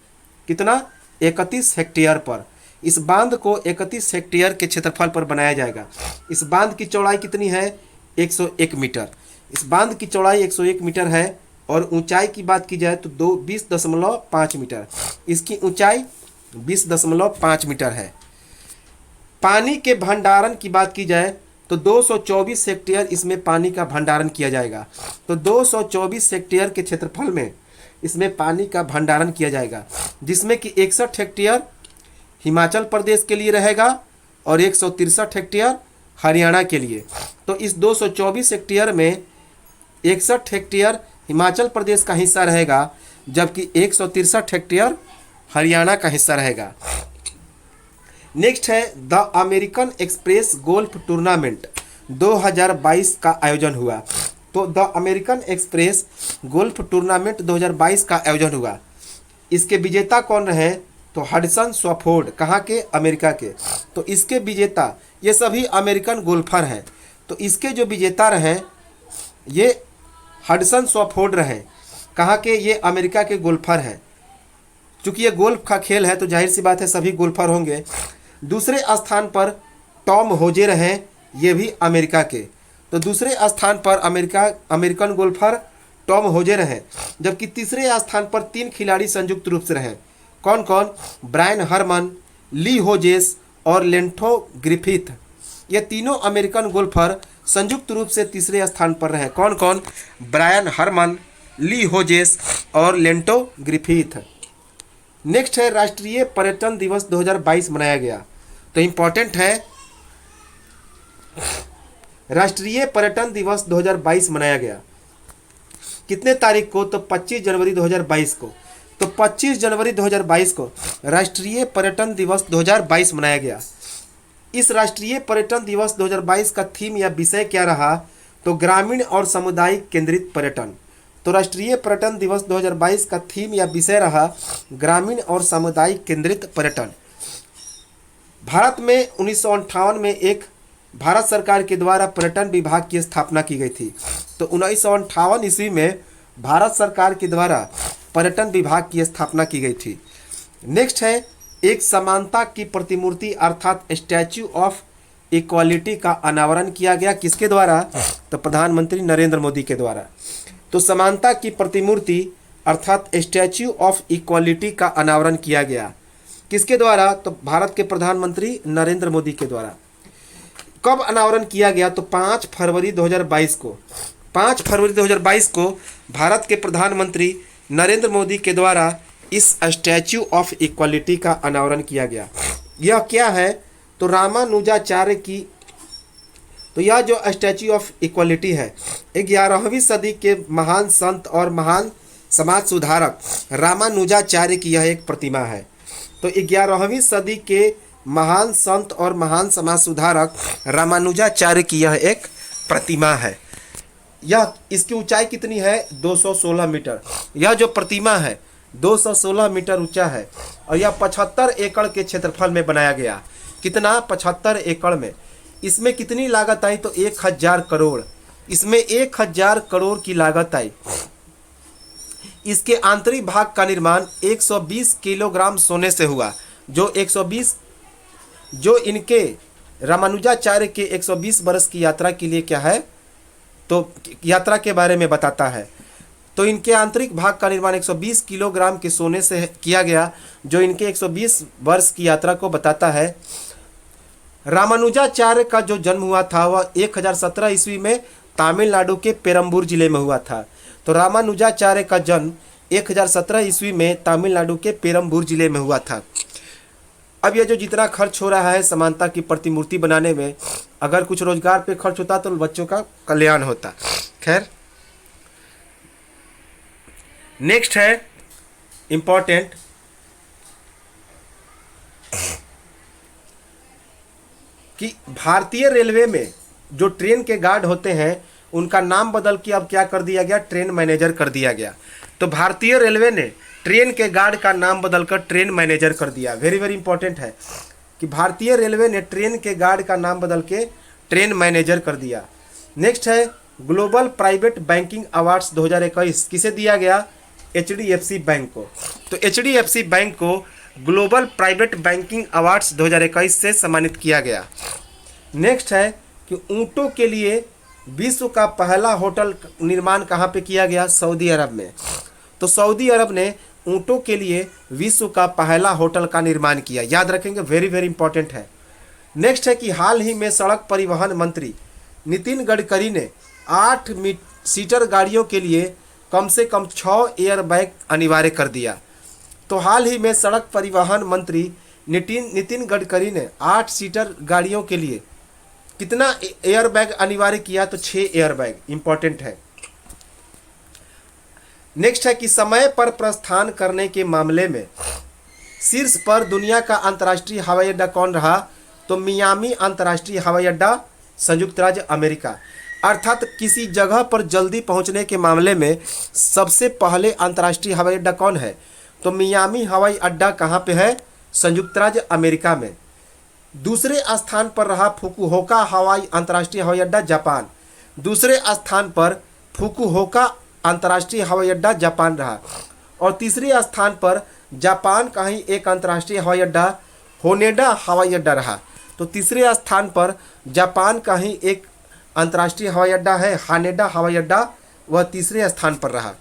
कितना? 31 हेक्टेयर पर। इस बांध को 31 हेक्टेयर के क्षेत्रफल पर बनाया जाएगा। इस बांध की चौड़ाई कितनी है? 101 मीटर। इस बांध की चौड़ाई 101 मीटर है और ऊंचाई की बात की जाए तो 20.5 मीटर। इसकी ऊंचाई 20.5 मीटर है। पानी के भंडारण की बात की जाए तो 224 हेक्टेयर इसमें पानी का भंडारण किया जाएगा। तो 224 हेक्टेयर के क्षेत्रफल में इसमें पानी का भंडारण किया जाएगा, जिसमें कि 61 हेक्टेयर हिमाचल प्रदेश के लिए रहेगा और 163 हेक्टेयर हरियाणा के लिए। तो इस 224 हेक्टेयर में 61 हेक्टेयर हिमाचल प्रदेश का हिस्सा रहेगा, जबकि 163 हेक्टेयर हरियाणा का हिस्सा रहेगा। नेक्स्ट है the American express golf tournament 2022 का आयोजन हुआ। तो the American express golf tournament 2022 का आयोजन हुआ। इसके विजेता कौन रहे? तो हडसन स्वॉफोर्ड, कहाँ के? अमेरिका के। तो इसके विजेता, ये सभी अमेरिकन गोल्फर हैं, तो इसके जो विजेता रहे ये हडसन स्वॉफोर्ड रहे, कहाँ के? ये अमेरिका के गोल्फर हैं। चूँकि ये गोल्फ का खेल है तो जाहिर सी बात है सभी गोल्फर होंगे। दूसरे स्थान पर टॉम होजे रहे, ये भी अमेरिका के। तो दूसरे स्थान पर अमेरिकन गोल्फर टॉम होजे रहे, जबकि तीसरे स्थान पर 3 खिलाड़ी संयुक्त रूप से रहे। कौन कौन? ब्रायन हरमन, ली होजेस और लेंटो ग्रिफिथ। ये तीनों अमेरिकन गोल्फर संयुक्त रूप से तीसरे स्थान पर रहे। कौन कौन? ब्रायन हरमन, ली होजेस और लेंटो ग्रिफिथ। नेक्स्ट है राष्ट्रीय पर्यटन दिवस 2022 मनाया गया। तो इम्पोर्टेंट है, राष्ट्रीय पर्यटन दिवस 2022 मनाया गया। कितने तारीख को? तो 25 जनवरी 2022 को। तो 25 जनवरी 2022 को राष्ट्रीय पर्यटन दिवस 2022 मनाया गया। इस राष्ट्रीय पर्यटन दिवस 2022 का थीम या विषय क्या रहा? तो ग्रामीण और सामुदायिक केंद्रित पर्यटन। तो राष्ट्रीय पर्यटन दिवस 2022 का थीम या विषय रहा ग्रामीण और सामुदायिक केंद्रित पर्यटन। भारत में 1958 में एक भारत सरकार के द्वारा पर्यटन विभाग की स्थापना की गई थी। तो 1958 ईस्वी में भारत सरकार के द्वारा पर्यटन विभाग की स्थापना की गई थी। नेक्स्ट है, एक समानता की प्रतिमूर्ति अर्थात स्टैच्यू ऑफ इक्वालिटी का अनावरण किया गया। किसके द्वारा? तो प्रधानमंत्री नरेंद्र मोदी के द्वारा। तो समानता की प्रतिमूर्ति अर्थात स्टैच्यू ऑफ इक्वालिटी का अनावरण किया गया। किसके द्वारा? तो भारत के प्रधानमंत्री नरेंद्र मोदी के द्वारा। कब अनावरण किया गया? तो 5 फरवरी 2022 को। 5 फरवरी 2022 को भारत के प्रधानमंत्री नरेंद्र मोदी के द्वारा इस स्टैच्यू ऑफ इक्वालिटी का अनावरण किया गया। यह क्या है? तो रामानुजाचार्य की, तो यह जो स्टैच्यू ऑफ इक्वालिटी है 11वीं सदी के महान संत और महान समाज सुधारक रामानुजाचार्य की यह एक प्रतिमा है। तो 11वीं सदी के महान संत और महान समाज सुधारक रामानुजाचार्य की यह एक प्रतिमा है। यह, इसकी ऊंचाई कितनी है? 216 मीटर। यह जो प्रतिमा है 216 मीटर ऊंचा है और यह 75 एकड़ के क्षेत्रफल में बनाया गया। कितना? 75 एकड़ में। इसमें कितनी लागत आई? तो 1000 करोड़। इसमें 1000 करोड़ की लागत आई। इसके आंतरिक भाग का निर्माण 120 किलोग्राम सोने से हुआ, जो इनके रामानुजाचार्य के 120 वर्ष की यात्रा के लिए क्या है? तो यात्रा के बारे में बताता है। तो इनके आंतरिक भाग का निर्माण 120 किलोग्राम के सोने से किया गया, जो इनके 120 वर्ष की यात्रा को बताता है। रामानुजाचार्य का जो जन्म हुआ था वह 1017 ईस्वी में तमिलनाडु के पेरम्बूर जिले में हुआ था। तो रामानुजाचार्य का जन्म 1017 ईस्वी में तमिलनाडु के पेरम्बूर जिले में हुआ था। अब ये जो जितना खर्च हो रहा है समानता की प्रतिमूर्ति बनाने में, अगर कुछ रोजगार पे खर्च होता तो बच्चों का कल्याण होता। खैर, नेक्स्ट है इंपॉर्टेंट, कि भारतीय रेलवे में जो ट्रेन के गार्ड होते हैं उनका नाम बदल के अब क्या कर दिया गया? ट्रेन मैनेजर कर दिया गया। तो भारतीय रेलवे ने ट्रेन के गार्ड का नाम बदलकर ट्रेन मैनेजर कर दिया। वेरी वेरी इंपॉर्टेंट है कि भारतीय रेलवे ने ट्रेन के गार्ड का नाम बदल के ट्रेन मैनेजर कर दिया। नेक्स्ट है ग्लोबल प्राइवेट बैंकिंग अवार्ड्स 2021 किसे दिया गया? HDFC बैंक को। तो HDFC बैंक को ग्लोबल प्राइवेट बैंकिंग अवार्ड्स 2021 से सम्मानित किया गया। नेक्स्ट है कि ऊँटों के लिए विश्व का पहला होटल निर्माण कहाँ पे किया गया? सऊदी अरब में। तो सऊदी अरब ने ऊँटों के लिए विश्व का पहला होटल का निर्माण किया। याद रखेंगे, वेरी वेरी इंपॉर्टेंट है। नेक्स्ट है कि हाल ही में सड़क परिवहन मंत्री नितिन गडकरी ने 8 सीटर गाड़ियों के लिए कम से कम 6 एयरबैग अनिवार्य कर दिया। तो हाल ही में सड़क परिवहन मंत्री नितिन गडकरी ने 8 सीटर गाड़ियों के लिए कितना एयरबैग अनिवार्य किया? तो 6 एयरबैग। इंपॉर्टेंट है। नेक्स्ट है कि समय पर प्रस्थान करने के मामले में शीर्ष पर दुनिया का अंतर्राष्ट्रीय हवाई अड्डा कौन रहा? तो मियामी अंतर्राष्ट्रीय हवाई अड्डा, संयुक्त राज्य अमेरिका। अर्थात किसी जगह पर जल्दी पहुंचने के मामले में सबसे पहले अंतर्राष्ट्रीय हवाई अड्डा कौन है? तो मियामी हवाई अड्डा कहाँ पे है? संयुक्त राज्य अमेरिका में। दूसरे स्थान पर रहा फुकुओका हवाई अंतर्राष्ट्रीय हवाई अड्डा जापान। दूसरे स्थान पर फुकुओका अंतर्राष्ट्रीय हवाई अड्डा जापान रहा। और तीसरे स्थान पर जापान का ही एक अंतर्राष्ट्रीय हवाई अड्डा होनेडा हवाई अड्डा रहा। तो तीसरे स्थान पर जापान का ही एक अंतर्राष्ट्रीय हवाई अड्डा है हानेडा हवाई अड्डा, वह तीसरे स्थान पर रहा।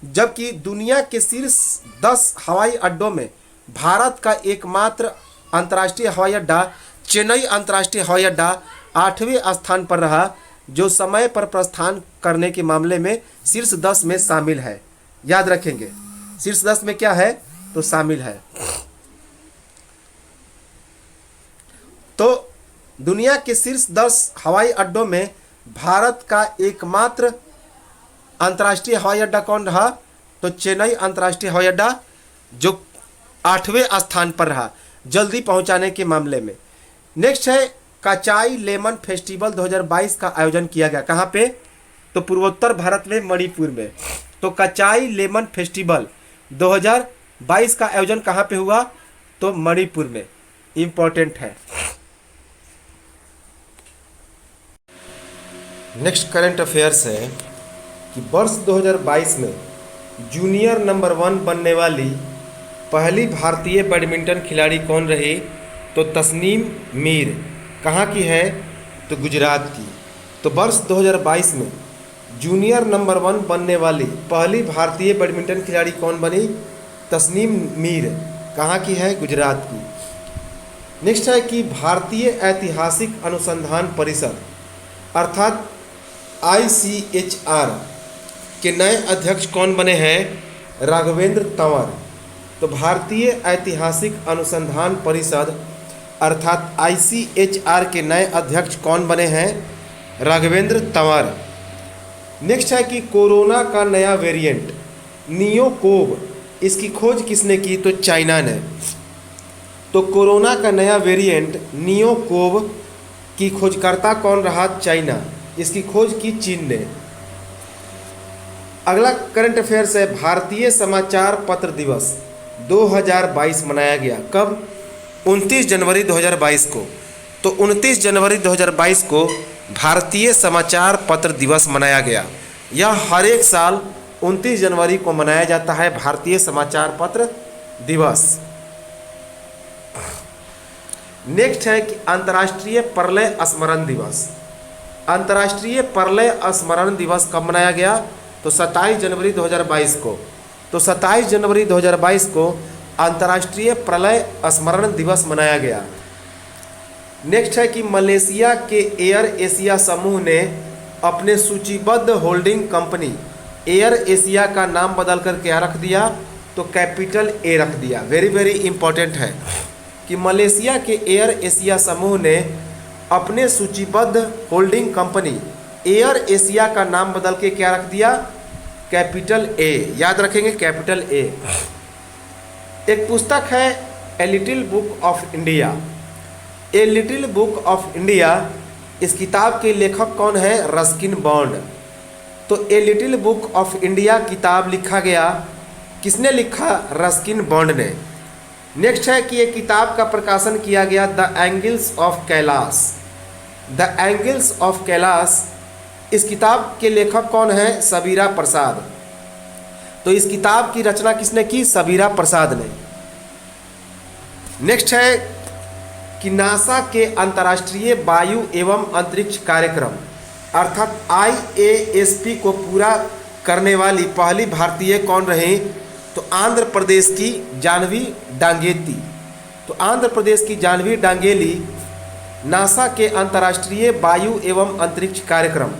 जबकि दुनिया के शीर्ष 10 हवाई अड्डों में भारत का एकमात्र अंतर्राष्ट्रीय हवाई अड्डा चेन्नई अंतर्राष्ट्रीय हवाई अड्डा 8वें स्थान पर रहा, जो समय पर प्रस्थान करने के मामले में शीर्ष 10 में शामिल है। याद रखेंगे शीर्ष 10 में क्या है तो शामिल है। तो दुनिया के शीर्ष 10 हवाई अड्डों में भारत का एकमात्र अंतर्राष्ट्रीय हवाई अड्डा कौन रहा? तो चेन्नई अंतर्राष्ट्रीय हवाई अड्डा, जो 8वें स्थान पर रहा जल्दी पहुंचाने के मामले में। नेक्स्ट है कचाई लेमन फेस्टिवल 2022 का आयोजन किया गया। कहाँ पे? तो पूर्वोत्तर भारत में मणिपुर में। तो कचाई लेमन फेस्टिवल 2022 का आयोजन कहाँ पे हुआ? तो मणिपुर में। इंपॉर्टेंट है। नेक्स्ट करंट अफेयर्स है कि वर्ष 2022 में जूनियर नंबर 1 बनने वाली पहली भारतीय बैडमिंटन खिलाड़ी कौन रही? तो तस्नीम मीर। कहाँ की है? तो गुजरात की। तो वर्ष 2022 में जूनियर नंबर 1 बनने वाली पहली भारतीय बैडमिंटन खिलाड़ी कौन बनी? तस्नीम मीर। कहाँ की है? गुजरात की। नेक्स्ट है कि भारतीय ऐतिहासिक अनुसंधान परिषद अर्थात ICHR के नए अध्यक्ष कौन बने हैं? राघवेंद्र तंवर। तो भारतीय ऐतिहासिक अनुसंधान परिषद अर्थात ICHR के नए अध्यक्ष कौन बने हैं? राघवेंद्र तंवर। नेक्स्ट है कि कोरोना का नया वेरिएंट नियोकोव, इसकी खोज किसने की? तो चाइना ने। तो कोरोना का नया वेरिएंट नियोकोव की खोजकर्ता कौन रहा? चाइना। इसकी खोज की चीन ने। अगला करंट अफेयर्स है भारतीय समाचार पत्र दिवस 2022 मनाया गया। कब? 29 जनवरी 2022 को। तो 29 जनवरी 2022 को भारतीय समाचार पत्र दिवस मनाया गया। यह हर एक साल 29 जनवरी को मनाया जाता है भारतीय समाचार पत्र दिवस। नेक्स्ट है कि अंतर्राष्ट्रीय प्रलय स्मरण दिवस। अंतर्राष्ट्रीय प्रलय स्मरण दिवस कब मनाया गया? तो 27 जनवरी 2022 को। तो 27 जनवरी 2022 को अंतर्राष्ट्रीय प्रलय स्मरण दिवस मनाया गया। नेक्स्ट है कि मलेशिया के एयर एशिया समूह ने अपने सूचीबद्ध होल्डिंग कंपनी एयर एशिया का नाम बदल कर क्या रख दिया? तो कैपिटल ए रख दिया। वेरी वेरी इंपॉर्टेंट है कि मलेशिया के एयर एशिया समूह ने अपने सूचीबद्ध होल्डिंग कंपनी एयर एशिया का नाम बदल के क्या रख दिया? Capital A. याद रखेंगे कैपिटल ए। एक पुस्तक है a little book of India. A little book of India, इस किताब के लेखक कौन है? Ruskin Bond. तो a little book of India किताब लिखा गया, किसने लिखा? रस्किन बॉन्ड ने। नेक्स्ट है कि ये किताब का प्रकाशन किया गया the angles of Kailash. The angles of Kailash, इस किताब के लेखक कौन है? सबीरा प्रसाद। तो इस किताब की रचना किसने की? सबीरा प्रसाद ने। नेक्स्ट है कि नासा के अंतर्राष्ट्रीय वायु एवं अंतरिक्ष कार्यक्रम अर्थात IASP को पूरा करने वाली पहली भारतीय कौन रही? तो आंध्र प्रदेश की जानवी डांगेती। तो आंध्र प्रदेश की जानवी डांगेली नासा के अंतर्राष्ट्रीय वायु एवं अंतरिक्ष कार्यक्रम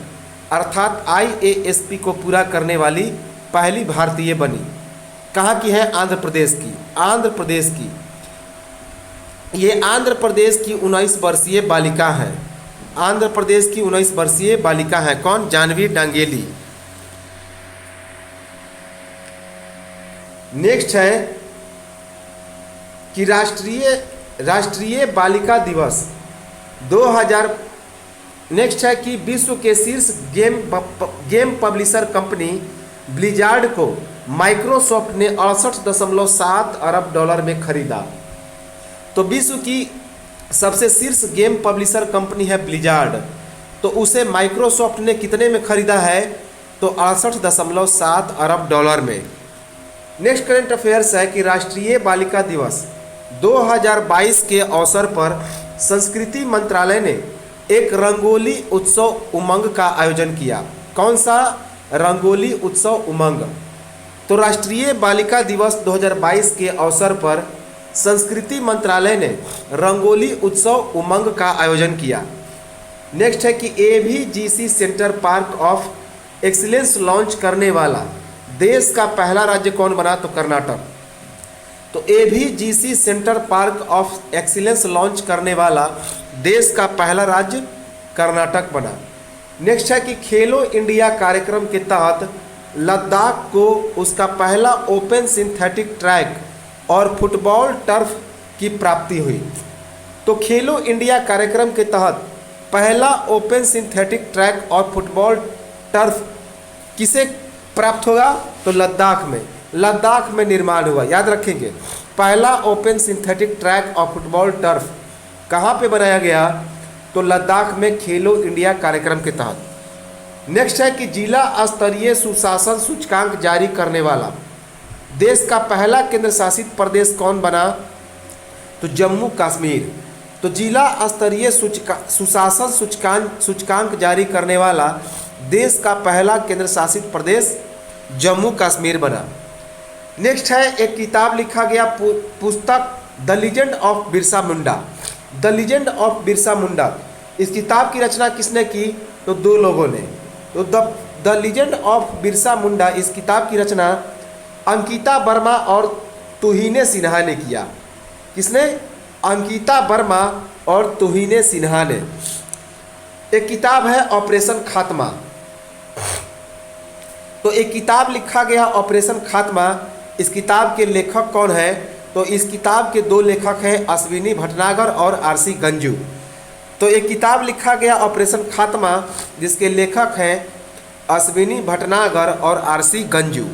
अर्थात IASP को पूरा करने वाली पहली भारतीय बनी। कहाँ की है? आंध्र प्रदेश की। आंध्र प्रदेश की। ये आंध्र प्रदेश की 19 वर्षीय बालिका है। आंध्र प्रदेश की 19 वर्षीय बालिका है। कौन? जानवी डांगेली। नेक्स्ट है कि राष्ट्रीय बालिका दिवस नेक्स्ट है कि विश्व के शीर्ष गेम पब्लिशर कंपनी ब्लिजार्ड को माइक्रोसॉफ्ट ने 68.7 अरब डॉलर में खरीदा। तो विश्व की सबसे शीर्ष गेम पब्लिशर कंपनी है ब्लिजार्ड, तो उसे माइक्रोसॉफ्ट ने कितने में खरीदा है? तो 68.7 अरब डॉलर में। नेक्स्ट करंट अफेयर्स है कि राष्ट्रीय बालिका दिवस 2022 के अवसर पर संस्कृति मंत्रालय ने एक रंगोली उत्सव उमंग का आयोजन किया। कौन सा रंगोली उत्सव उमंग? तो राष्ट्रीय बालिका दिवस 2022 के अवसर पर संस्कृति मंत्रालय ने रंगोली उत्सव उमंग का आयोजन किया। नेक्स्ट है कि AVGC centre park of excellence launch करने वाला देश का पहला राज्य कौन बना? तो कर्नाटक। तो AVGC centre park of excellence launch करने वाला देश का पहला राज्य कर्नाटक बना। नेक्स्ट है कि खेलो इंडिया कार्यक्रम के तहत लद्दाख को उसका पहला ओपन सिंथेटिक ट्रैक और फुटबॉल टर्फ की प्राप्ति हुई। तो खेलो इंडिया कार्यक्रम के तहत पहला ओपन सिंथेटिक ट्रैक और फुटबॉल टर्फ किसे प्राप्त होगा? तो लद्दाख में निर्माण हुआ। याद रखेंगे, पहला ओपन सिंथेटिक ट्रैक और फुटबॉल टर्फ कहाँ पे बनाया गया? तो लद्दाख में खेलो इंडिया कार्यक्रम के तहत। नेक्स्ट है कि जिला स्तरीय सुशासन सूचकांक जारी करने वाला देश का पहला केंद्र शासित प्रदेश कौन बना? तो जम्मू कश्मीर। तो जिला स्तरीय सुशासन सूचकांक जारी करने वाला देश का पहला केंद्र शासित प्रदेश जम्मू कश्मीर बना। नेक्स्ट है एक किताब लिखा गया पुस्तक the legend of Birsa Munda. The legend of Birsa Munda, इस किताब की रचना किसने की? तो दो लोगों ने। तो the legend of Birsa Munda, इस किताब की रचना अंकिता वर्मा और तुहिने सिन्हा ने किया। किसने? अंकिता वर्मा और तुहिने सिन्हा ने। एक किताब है ऑपरेशन खात्मा। तो एक किताब लिखा गया ऑपरेशन खात्मा, इस किताब के लेखक कौन है? तो इस किताब के दो लेखक हैं अश्विनी भटनागर और आरसी गंजू। तो एक किताब लिखा गया ऑपरेशन खात्मा जिसके लेखक हैं अश्विनी भटनागर और आरसी गंजू।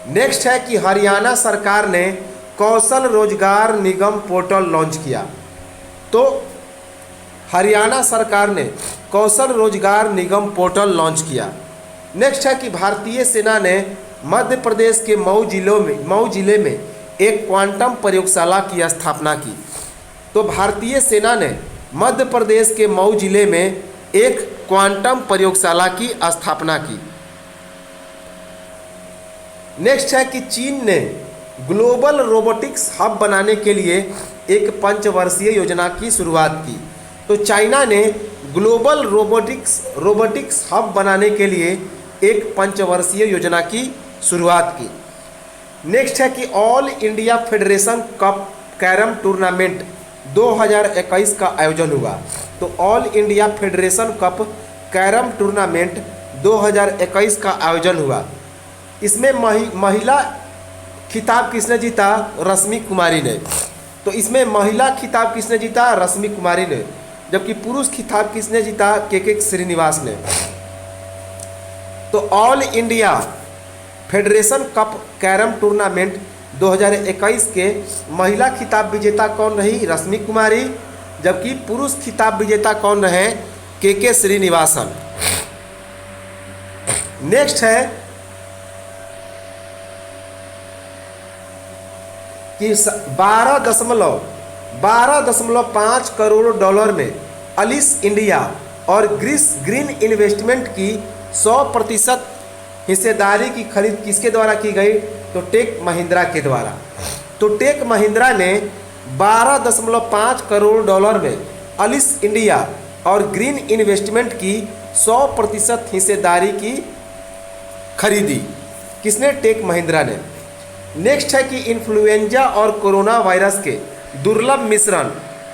नेक्स्ट है कि हरियाणा सरकार ने कौशल रोजगार निगम पोर्टल लॉन्च किया। तो हरियाणा सरकार ने कौशल रोजगार निगम पोर्टल लॉन्च किया। नेक्स्ट है कि भारतीय सेना ने मध्य प्रदेश के मऊ जिले में एक क्वांटम प्रयोगशाला की स्थापना की। तो भारतीय सेना ने मध्य प्रदेश के मऊ जिले में एक क्वांटम प्रयोगशाला की स्थापना की। नेक्स्ट है कि चीन ने ग्लोबल रोबोटिक्स हब बनाने के लिए एक 5 वर्षीय योजना की शुरुआत की। तो चाइना ने ग्लोबल रोबोटिक्स हब बनाने के लिए एक 5 वर्षीय योजना की शुरुआत की। नेक्स्ट है कि all India federation cup carrom tournament 2021 का आयोजन हुआ। तो all India federation cup carrom tournament 2021 का आयोजन हुआ। इसमें महिला खिताब किसने जीता? रश्मि कुमारी ने। तो इसमें महिला खिताब किसने जीता? रश्मि कुमारी ने। जबकि पुरुष खिताब किसने जीता? के श्रीनिवास ने। तो all India federation cup carrom tournament 2021 के महिला खिताब विजेता कौन रही? रश्मि कुमारी। जबकि पुरुष खिताब विजेता कौन रहे? के श्रीनिवासन। नेक्स्ट है कि 12.5 करोड़ डॉलर में अलिस इंडिया और ग्रीन इन्वेस्टमेंट की 100% हिस्सेदारी की खरीद किसके द्वारा की गई? तो टेक महिंद्रा के द्वारा। तो टेक महिंद्रा ने 12.5 करोड़ डॉलर में अलिस इंडिया और ग्रीन इन्वेस्टमेंट की 100% हिस्सेदारी की खरीदी। किसने? टेक महिंद्रा ने। नेक्स्ट है कि इन्फ्लुएंजा और कोरोना वायरस के दुर्लभ मिश्रण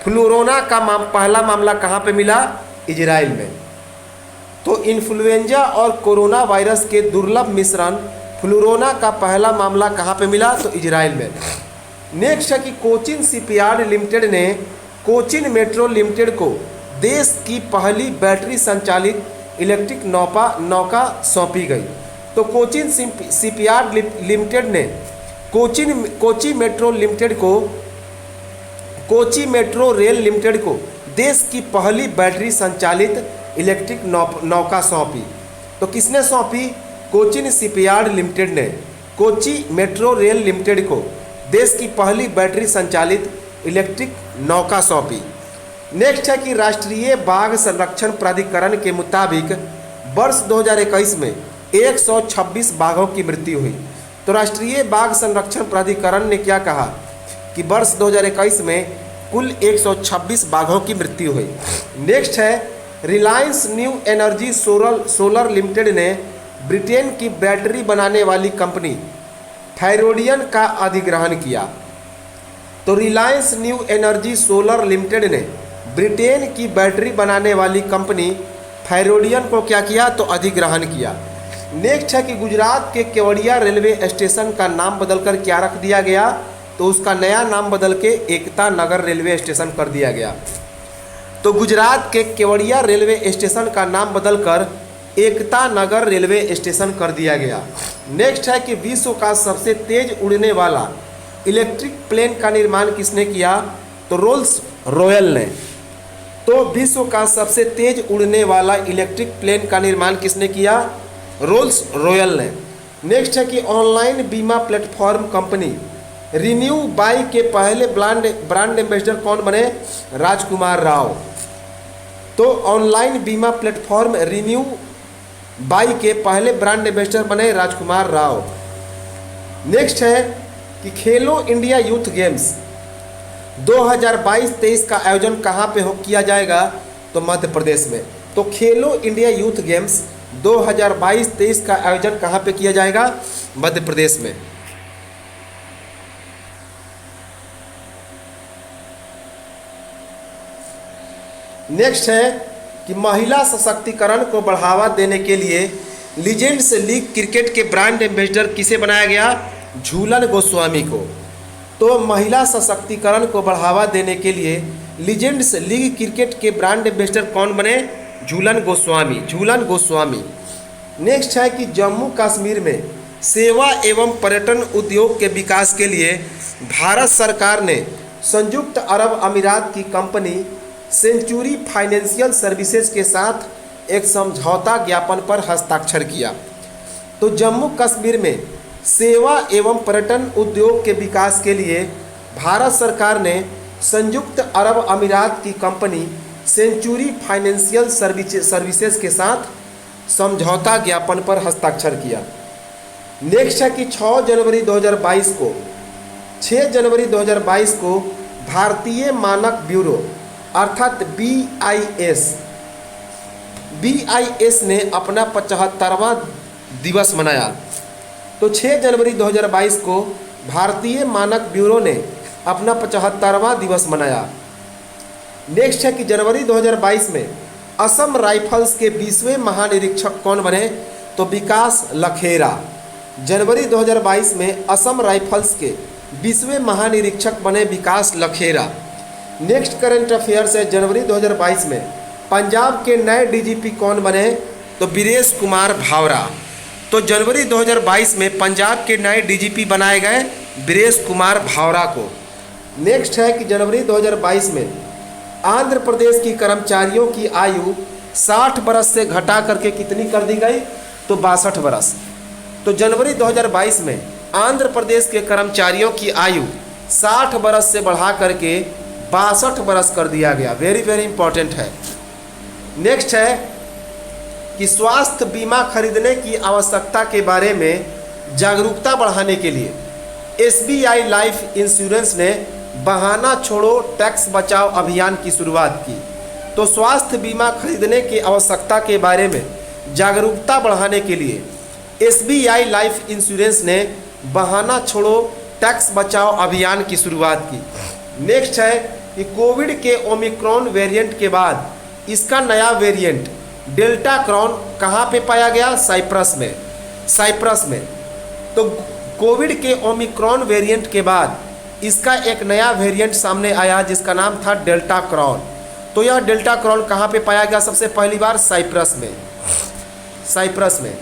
फ्लोरोना का पहला मामला कहाँ पे मिला? इजराइल में। तो इन्फ्लुएंजा और कोरोना वायरस के दुर्लभ मिश्रण फ्लोरोना का पहला मामला कहाँ पे मिला? तो इजराइल में। नेक्स्ट है कि कोचिन शिपयार्ड लिमिटेड ने कोचिन मेट्रो लिमिटेड को देश की पहली बैटरी संचालित इलेक्ट्रिक नौका सौंपी गई। तो कोचिन शिपयार्ड लिमिटेड ने कोची मेट्रो रेल लिमिटेड को देश की पहली बैटरी संचालित इलेक्ट्रिक नौका सौंपी। तो किसने सौंपी? कोचिन शिपयार्ड लिमिटेड ने कोची मेट्रो रेल लिमिटेड को देश की पहली बैटरी संचालित इलेक्ट्रिक नौका सौंपी। नेक्स्ट है कि राष्ट्रीय बाघ संरक्षण प्राधिकरण के मुताबिक वर्ष 2021 में 126 बाघों की मृत्यु हुई। तो राष्ट्रीय बाघ संरक्षण प्राधिकरण ने क्या कहा कि वर्ष 2021 में कुल 126 बाघों की मृत्यु हुई। नेक्स्ट है Reliance new energy solar limited ने ब्रिटेन की बैटरी बनाने वाली कंपनी थायरोडियन का अधिग्रहण किया। तो Reliance new energy solar limited ने ब्रिटेन की बैटरी बनाने वाली कंपनी थायरोडियन को क्या किया? तो अधिग्रहण किया। नेक्स्ट है कि गुजरात के केवड़िया रेलवे स्टेशन का नाम बदलकर क्या रख दिया गया? तो उसका नया नाम बदल के एकता नगर रेलवे स्टेशन कर दिया गया। तो गुजरात के केवड़िया रेलवे स्टेशन का नाम बदलकर एकता नगर रेलवे स्टेशन कर दिया गया। नेक्स्ट है कि विश्व का सबसे तेज उड़ने वाला इलेक्ट्रिक प्लेन का निर्माण किसने किया? तो रोल्स रॉयल ने। तो विश्व का सबसे तेज उड़ने वाला इलेक्ट्रिक प्लेन का निर्माण किसने किया? रोल्स रॉयल ने। नेक्स्ट है कि ऑनलाइन बीमा प्लेटफॉर्म कंपनी रिन्यू बाई के पहले ब्रांड एम्बेसडर कौन बने? राजकुमार राव। तो ऑनलाइन बीमा प्लेटफॉर्म रिन्यू बाई के पहले ब्रांड एम्बेसडर बने राजकुमार राव। नेक्स्ट है कि खेलो इंडिया यूथ गेम्स 2022-23 का आयोजन कहाँ पे किया जाएगा? तो मध्य प्रदेश में। तो खेलो इंडिया यूथ गेम्स 2022-23 का आयोजन कहाँ पे किया जाएगा? मध्य प्रदेश में। नेक्स्ट है कि महिला सशक्तिकरण को बढ़ावा देने के लिए लीजेंड्स लीग क्रिकेट के ब्रांड एम्बेसडर किसे बनाया गया? झूलन गोस्वामी को। तो महिला सशक्तिकरण को बढ़ावा देने के लिए लीजेंड्स लीग क्रिकेट के ब्रांड एम्बेसडर कौन बने? झूलन गोस्वामी। नेक्स्ट है कि जम्मू कश्मीर में सेवा एवं पर्यटन उद्योग के विकास के लिए भारत सरकार ने संयुक्त अरब अमीरात की कंपनी सेंचुरी फाइनेंशियल सर्विसेज के साथ एक समझौता ज्ञापन पर हस्ताक्षर किया। तो जम्मू कश्मीर में सेवा एवं पर्यटन उद्योग के विकास के लिए भारत सरकार ने संयुक्त अरब अमीरात की कंपनी सेंचुरी फाइनेंशियल सर्विसेज के साथ समझौता ज्ञापन पर हस्ताक्षर किया। नेक्स्ट है कि 6 जनवरी 2022 को भारतीय मानक ब्यूरो अर्थात BIS ने अपना 75वां दिवस मनाया। तो 6 जनवरी 2022 को भारतीय मानक ब्यूरो ने अपना 75वां दिवस मनाया। नेक्स्ट है कि जनवरी 2022 में असम राइफल्स के 20वें महानिरीक्षक कौन बने? तो विकास लखेरा। जनवरी 2022 में असम राइफल्स के 20वें महानिरीक्षक बने विकास लखेरा। नेक्स्ट करंट अफेयर्स है जनवरी 2022 में पंजाब के नए डीजीपी कौन बने? तो बीरेश कुमार भावरा। तो जनवरी 2022 में पंजाब के नए डीजीपी बनाए गए बीरेश कुमार भावरा को। नेक्स्ट है कि जनवरी 2022 में आंध्र प्रदेश की कर्मचारियों की आयु 60 बरस से घटा करके कितनी कर दी गई? तो 62 बरस। तो जनवरी 2022 में आंध्र प्रदेश के कर्मचारियों की आयु 60 बरस से बढ़ा करके 62 बरस कर दिया गया। वेरी वेरी इंपॉर्टेंट है। नेक्स्ट है कि स्वास्थ्य बीमा खरीदने की आवश्यकता के बारे में जागरूकता बढ़ाने के लिए SBI लाइफ इंश्योरेंस ने बहाना छोड़ो टैक्स बचाओ अभियान की शुरुआत की। तो स्वास्थ्य बीमा खरीदने की आवश्यकता के बारे में जागरूकता बढ़ाने के लिए SBI लाइफ इंश्योरेंस ने बहाना छोड़ो टैक्स बचाओ अभियान की शुरुआत की। नेक्स्ट है कि कोविड के ओमिक्रॉन वेरिएंट के बाद इसका नया वेरिएंट डेल्टा क्रॉन कहाँ पे पाया गया? साइप्रस में। तो कोविड के ओमिक्रॉन वेरिएंट के बाद इसका एक नया वेरिएंट सामने आया जिसका नाम था डेल्टा क्रॉन। तो यह डेल्टा क्रॉन कहाँ पे पाया गया? सबसे पहली बार साइप्रस में।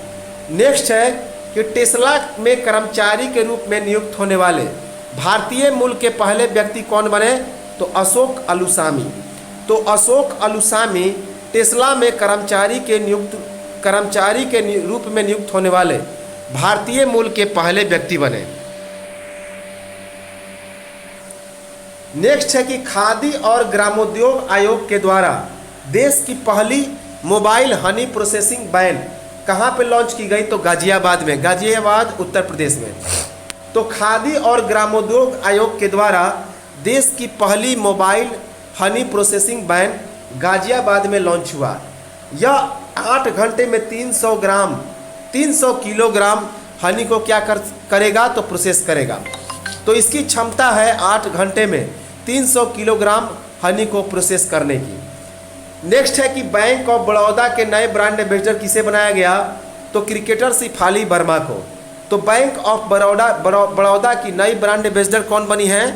नेक्स्ट है कि टेस्ला में कर्मचारी के रूप में नियुक्त होने वाले भारतीय मूल के पहले व्यक्ति कौन बने? तो अशोक अलुसामी। तो अशोक अलुसामी टेस्ला में कर्मचारी के रूप में नियुक्त होने वाले भारतीय मूल के पहले व्यक्ति बने। नेक्स्ट है कि खादी और ग्रामोद्योग आयोग के द्वारा देश की पहली मोबाइल हनी प्रोसेसिंग वैन कहाँ पे लॉन्च की गई? तो गाजियाबाद उत्तर प्रदेश में। तो खादी और ग्रामोद्योग आयोग के द्वारा देश की पहली mobile honey processing van Ghaziabad में लॉन्च हुआ। यह 8 घंटे में 300 किलोग्राम हनी को क्या करेगा? तो प्रोसेस करेगा। तो इसकी क्षमता है 8 घंटे में 300 किलोग्राम हनी को प्रोसेस करने की। नेक्स्ट है कि बैंक ऑफ बड़ौदा के नए ब्रांड एम्बेसडर किसे बनाया गया? तो क्रिकेटर शेफाली वर्मा को। तो बैंक ऑफ बड़ौदा की नई ब्रांड एम्बेसडर कौन बनी है?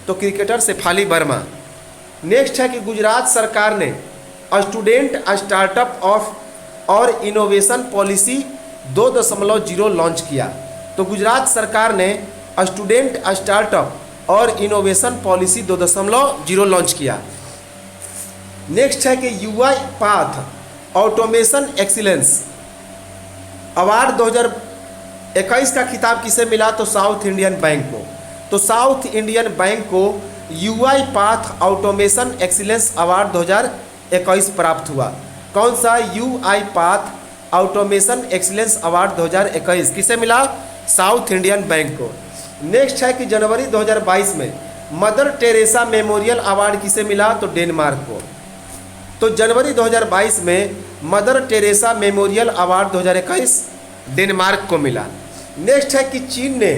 तो क्रिकेटर शेफाली वर्मा। नेक्स्ट है कि गुजरात सरकार ने स्टूडेंट स्टार्टअप और इनोवेशन पॉलिसी 2.0 लॉन्च किया। तो गुजरात सरकार ने स्टूडेंट स्टार्टअप और इनोवेशन पॉलिसी 2.0 लॉन्च किया। नेक्स्ट है कि UI path automation excellence award 2021 का खिताब किसे मिला? तो साउथ इंडियन बैंक को। तो साउथ इंडियन बैंक को UI path automation excellence award 2021 प्राप्त हुआ। कौन सा? UI path automation excellence award 2021 किसे मिला? साउथ इंडियन बैंक को। नेक्स्ट है कि जनवरी 2022 में मदर टेरेसा मेमोरियल अवार्ड किसे मिला? तो डेनमार्क को। तो जनवरी 2022 में mother Teresa memorial award 2021 Denmark को मिला। नेक्स्ट है कि चीन ने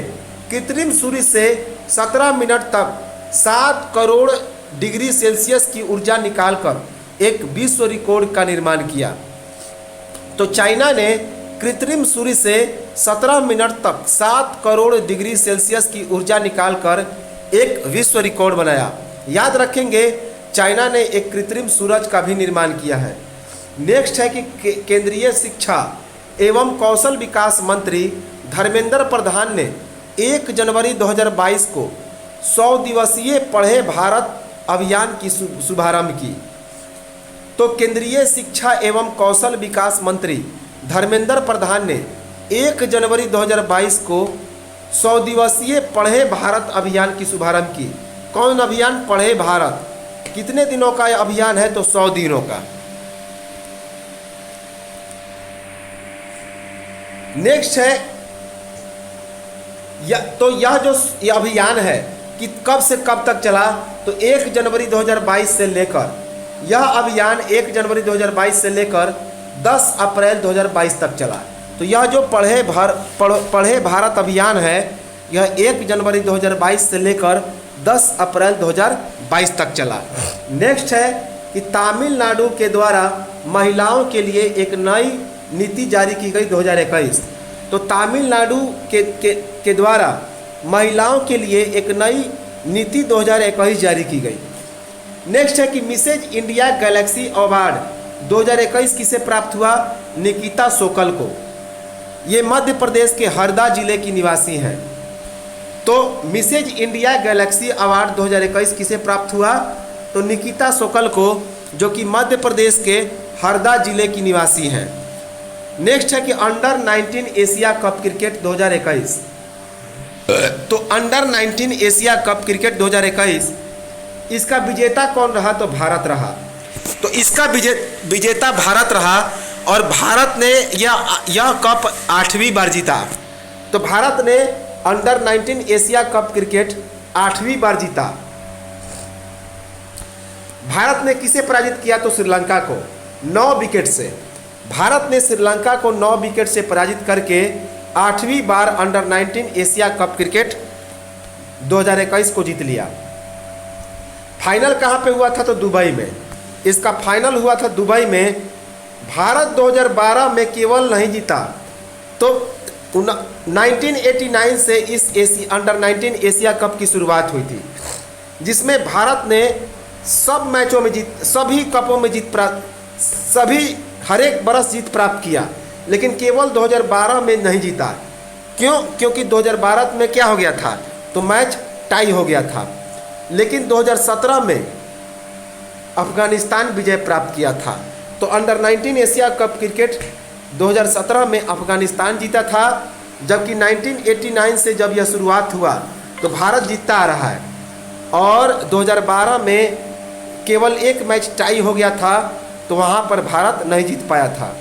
कृत्रिम सूर्य से 17 मिनट तक 7 करोड़ डिग्री सेल्सियस की ऊर्जा निकालकर एक विश्व रिकॉर्ड का निर्माण किया। तो चाइना ने कृत्रिम सूर्य से 17 मिनट तक 7 करोड़ डिग्री सेल्सियस की ऊर्जा निकालकर एक विश्व रिकॉर्ड बनाया। याद रखेंगे, चाइना ने एक कृत्रिम सूरज का भी निर्माण किया है। नेक्स्ट है कि केंद्रीय शिक्षा एवं कौशल विकास मंत्री धर्मेंद्र प्रधान ने 1 जनवरी 2022 को 100 दिवसीय पढ़े भारत अभियान की शुभारंभ की। तो केंद्रीय शिक्षा एवं कौशल विकास मंत्री धर्मेंद्र प्रधान ने 1 जनवरी 2022 को 100 दिवसीय पढ़े भारत अभियान की शुभारंभ की। कौन अभियान? पढ़े भारत। कितने दिनों का यह अभियान है? तो 100 दिनों का। नेक्स्ट है यह अभियान है कि कब से कब तक चला? तो 1 जनवरी 2022 से लेकर यह अभियान 1 जनवरी 2022 से लेकर 10 अप्रैल 2022 तक चला। तो यह जो पढ़े भारत अभियान है यह 1 जनवरी 2022 से लेकर 10 अप्रैल 2022 तक चला। नेक्स्ट है कि तमिलनाडु के द्वारा महिलाओं के लिए एक नई नीति जारी की गई 2021। तो तमिलनाडु के द्वारा महिलाओं के लिए एक नई नीति 2021 जारी की गई। नेक्स्ट है कि मिसेज इंडिया गैलेक्सी अवार्ड 2021 किसे प्राप्त हुआ? निकिता सोकल को। ये मध्य प्रदेश के हरदा जिले की निवासी हैं। तो मिसेज इंडिया गैलेक्सी अवार्ड 2021 किसे प्राप्त हुआ? तो निकिता सोकल को, जो कि मध्य प्रदेश के हरदा जिले की निवासी हैं। नेक्स्ट है कि अंडर 19 एशिया कप क्रिकेट 2021। तो अंडर 19 एशिया कप क्रिकेट 2021 इसका विजेता कौन रहा? तो भारत रहा। तो इसका विजेता भारत रहा और भारत ने यह कप 8वीं बार जीता। तो भारत ने अंडर 19 एशिया कप क्रिकेट 8वीं बार जीता। भारत ने किसे पराजित किया? तो श्रीलंका को 9 विकेट से। भारत ने श्रीलंका को 9 विकेट से पराजित करके 8वीं बार अंडर 19 एशिया कप क्रिकेट 2021 को जीत लिया। फाइनल कहाँ पे हुआ था? तो दुबई में। इसका फाइनल हुआ था दुबई में। भारत 2012 में केवल नहीं जीता, तो 1989 से इस अंडर 19 एशिया कप की शुरुआत हुई थी, जिसमें भारत ने सब मैचों में सभी कपों में हर एक बरस जीत प्राप्त किया, लेकिन केवल 2012 में नहीं जीता। क्यों? क्योंकि 2012 में क्या हो गया था, तो मैच टाई हो गया था। लेकिन 2017 में अफगानिस्तान विजय प्राप्त किया था। तो अंडर 19 एशिया कप क्रिकेट 2017 में अफगानिस्तान जीता था, जबकि 1989 से जब यह शुरुआत हुआ तो भारत जीतता आ रहा है, और 2012 में केवल एक मैच टाई हो गया था, तो वहाँ पर भारत नहीं जीत पाया था।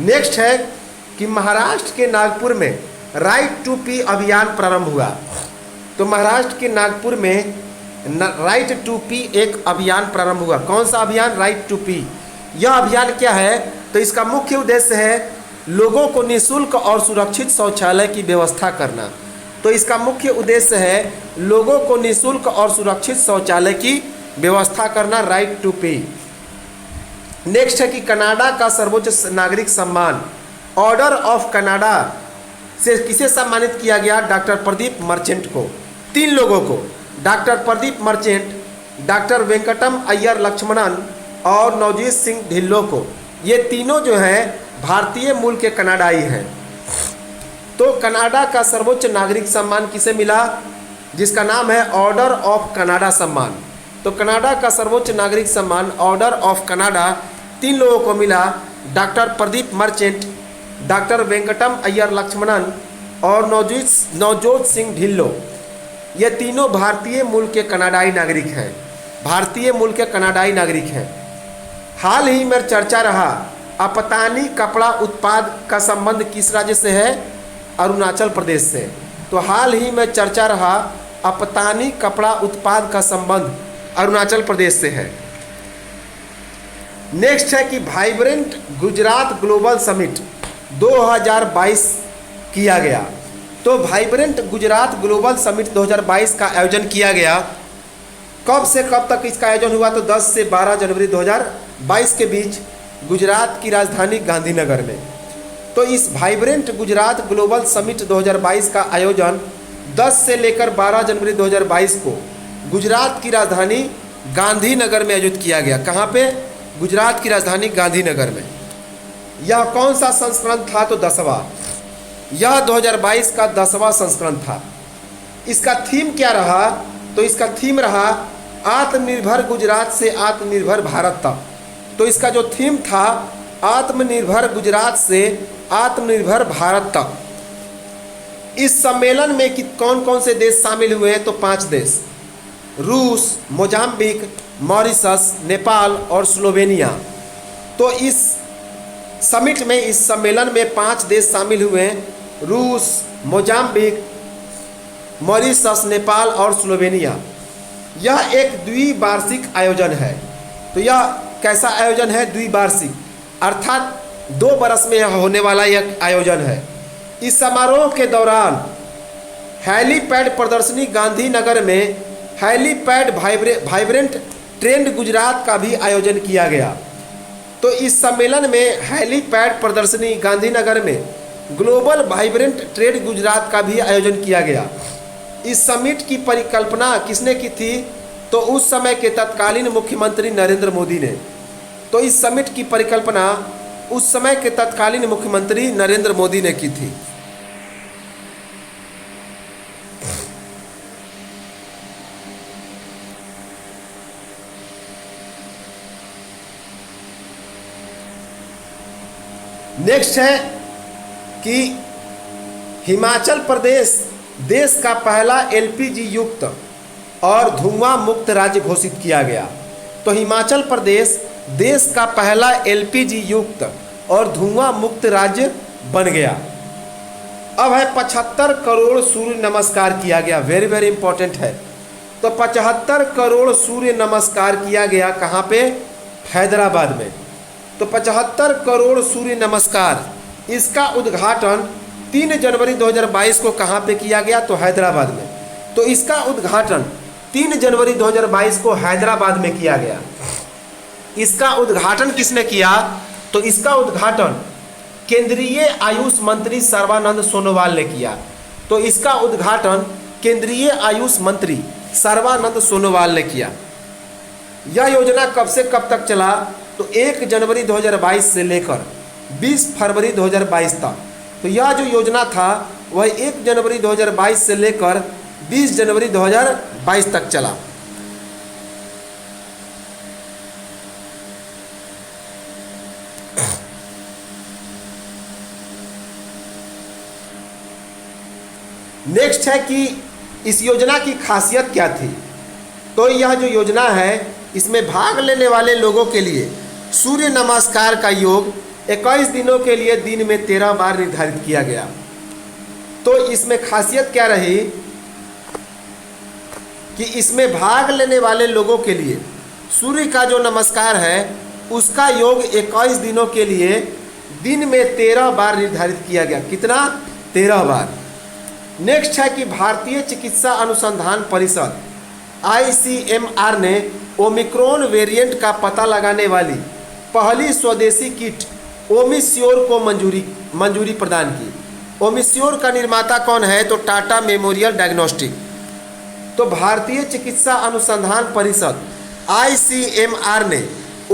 नेक्स्ट है कि महाराष्ट्र के नागपुर में राइट टू पी अभियान प्रारंभ हुआ। तो महाराष्ट्र के नागपुर में राइट टू पी एक अभियान प्रारंभ हुआ। कौन सा अभियान? Right to pee. यह अभियान क्या है? तो इसका मुख्य उद्देश्य है लोगों को निःशुल्क और सुरक्षित शौचालय की व्यवस्था करना। तो इसका मुख्य उद्देश्य है लोगों को निःशुल्क और सुरक्षित शौचालय की व्यवस्था करना, राइट टू पी। नेक्स्ट है कि कनाडा का सर्वोच्च नागरिक सम्मान ऑर्डर ऑफ कनाडा से किसे सम्मानित किया गया? डॉक्टर प्रदीप मर्चेंट को। 3 लोगों को, डॉक्टर प्रदीप मर्चेंट, डॉक्टर वेंकटम अय्यर लक्ष्मणन और नवजीत सिंह ढिल्लो को। ये तीनों जो हैं भारतीय मूल के कनाडाई हैं। तो कनाडा का सर्वोच्च नागरिक सम्मान किसे मिला? जिसका नाम है ऑर्डर ऑफ कनाडा सम्मान। तो कनाडा का सर्वोच्च नागरिक सम्मान ऑर्डर ऑफ कनाडा 3 लोगों को मिला, डॉक्टर प्रदीप मर्चेंट, डॉक्टर वेंकटम अय्यर लक्ष्मणन और नवजोत सिंह ढिल्लो। ये तीनों भारतीय मूल के कनाडाई नागरिक हैं, भारतीय मूल के कनाडाई नागरिक हैं। हाल ही में चर्चा रहा अपतानी कपड़ा उत्पाद का संबंध किस राज्य से है? अरुणाचल प्रदेश से। तो हाल ही में चर्चा रहा अपतानी कपड़ा उत्पाद का संबंध अरुणाचल प्रदेश से है। नेक्स्ट है कि वाइब्रेंट गुजरात ग्लोबल समिट 2022 किया गया। तो वाइब्रेंट गुजरात ग्लोबल समिट 2022 का आयोजन किया गया। कब से कब तक इसका आयोजन हुआ? तो 10 से 12 जनवरी 2022 के बीच गुजरात की राजधानी गांधीनगर में। तो इस वाइब्रेंट गुजरात ग्लोबल समिट 2022 का आयोजन 10 से लेकर 12 जनवरी 2022 को गुजरात की राजधानी गांधीनगर में आयोजित किया गया। कहाँ पे? गुजरात की राजधानी गांधीनगर में। यह कौन सा संस्करण था? तो 10वां। यह 2022 का 10वां संस्करण था। इसका थीम क्या रहा? तो इसका थीम रहा आत्मनिर्भर गुजरात से आत्मनिर्भर भारत तक। तो इसका जो थीम था आत्मनिर्भर गुजरात से आत्मनिर्भर भारत तक। इस सम्मेलन में कि कौन कौन से देश शामिल हुए हैं? तो 5 देश, रूस, मोजाम्बिक, मॉरिशस, नेपाल और स्लोवेनिया। तो इस समिट में, इस सम्मेलन में 5 देश शामिल हुए हैं, रूस, मोजाम्बिक, मॉरिशस, नेपाल और स्लोवेनिया। यह एक द्विवार्षिक आयोजन है। तो यह कैसा आयोजन है? द्विवार्षिक, अर्थात 2 बरस में यह होने वाला यह आयोजन है। इस समारोह के दौरान हेलीपैड प्रदर्शनी गांधीनगर में हेलीपैड वाइब्रेंट ट्रेंड गुजरात का भी आयोजन किया गया। तो इस सम्मेलन में हेलीपैड प्रदर्शनी गांधीनगर में ग्लोबल वाइब्रेंट ट्रेड गुजरात का भी आयोजन किया गया। इस समिट की परिकल्पना किसने की थी? तो उस समय के तत्कालीन मुख्यमंत्री नरेंद्र मोदी ने। तो इस समिट की परिकल्पना उस समय के तत्कालीन मुख्यमंत्री नरेंद्र मोदी ने की थी। नेक्स्ट है कि हिमाचल प्रदेश देश का पहला एलपीजी युक्त और धुआं मुक्त राज्य घोषित किया गया। तो हिमाचल प्रदेश देश का पहला एलपीजी युक्त और धुआं मुक्त राज्य बन गया। अब है 75 करोड़ सूर्य नमस्कार किया गया। वेरी वेरी इंपॉर्टेंट है। तो 75 करोड़ सूर्य नमस्कार किया गया। कहाँ पे? हैदराबाद में। तो 75 करोड़ सूर्य नमस्कार, इसका उद्घाटन 3 जनवरी 2022 को कहाँ पे किया गया? तो हैदराबाद में। तो इसका उद्घाटन 3 जनवरी 2022 को हैदराबाद में किया गया। इसका उद्घाटन किसने किया? तो इसका उद्घाटन केंद्रीय आयुष मंत्री सर्बानंद सोनोवाल ने किया। तो इसका उद्घाटन केंद्रीय आयुष मंत्री सर्बानंद सोनोवाल ने किया। यह योजना कब से कब तक चला? तो 1 जनवरी 2022 से लेकर 20 फरवरी 2022 तक। तो यह जो योजना था वह 1 जनवरी 2022 से लेकर 20 जनवरी 2022 तक चला। नेक्स्ट है कि इस योजना की खासियत क्या थी? तो यह जो योजना है इसमें भाग लेने वाले लोगों के लिए सूर्य नमस्कार का योग 21 दिनों के लिए दिन में 13 बार निर्धारित किया गया। तो इसमें खासियत क्या रही कि इसमें भाग लेने वाले लोगों के लिए सूर्य का जो नमस्कार है उसका योग 21 दिनों के लिए दिन में 13 बार निर्धारित किया गया। कितना? 13 बार। नेक्स्ट है कि भारतीय चिकित्सा अनुसंधान परिषद ICMR ने ओमिक्रॉन वेरिएंट का पता लगाने वाली पहली स्वदेशी किट ओमिस्योर को मंजूरी प्रदान की। ओमिस्योर का निर्माता कौन है? तो टाटा मेमोरियल डायग्नोस्टिक। तो भारतीय चिकित्सा अनुसंधान परिषद ICMR ने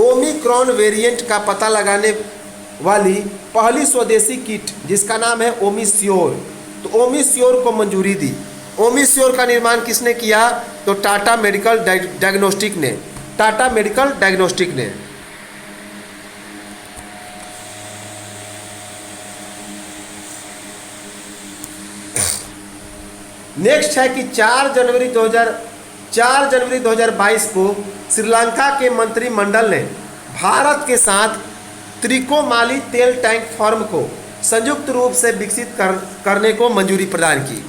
ओमिक्रॉन वेरिएंट का पता लगाने वाली पहली स्वदेशी किट जिसका नाम है ओमिस्योर, तो ओमिस्योर को मंजूरी दी। ओमिस्योर का निर्माण किसने किया? तो टाटा मेडिकल डायग्नोस्टिक ने। टाटा मेडिकल डायग्नोस्टिक ने। नेक्स्ट है कि 4 जनवरी 2022 को श्रीलंका के मंत्रिमंडल ने भारत के साथ त्रिकोमाली तेल टैंक फार्म को संयुक्त रूप से विकसित करने को मंजूरी प्रदान की।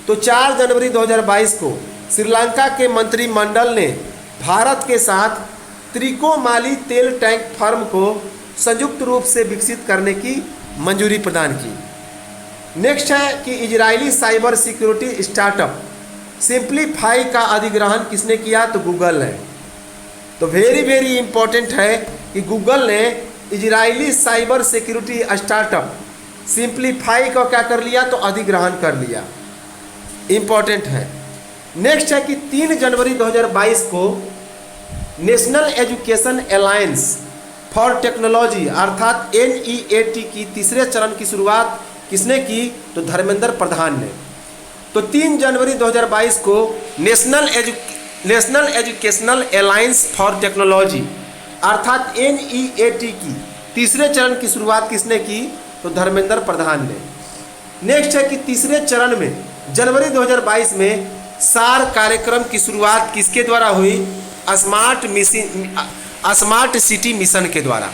तो 4 जनवरी 2022 को श्रीलंका के मंत्रिमंडल ने भारत के साथ त्रिकोमाली तेल टैंक फार्म को संयुक्त रूप से विकसित करने की मंजूरी प्रदान की। नेक्स्ट है कि Israeli cyber security startup simplify का अधिग्रहण किसने किया? तो गूगल ने। तो वेरी इंपॉर्टेंट है कि गूगल ने Israeli cyber security startup simplify का क्या कर लिया? तो अधिग्रहण कर लिया। इंपॉर्टेंट है। नेक्स्ट है कि 3 जनवरी 2022 को national education alliance for technology अर्थात NEAT की तीसरे चरण की शुरुआत किसने की? तो धर्मेंद्र प्रधान ने। तो 3 जनवरी 2022 को national educational alliance for technology अर्थात NEAT की तीसरे चरण की शुरुआत किसने की? तो धर्मेंद्र प्रधान ने। नेक्स्ट है कि तीसरे चरण में जनवरी 2022 में सार कार्यक्रम की शुरुआत किसके द्वारा हुई? स्मार्ट सिटी मिशन के द्वारा।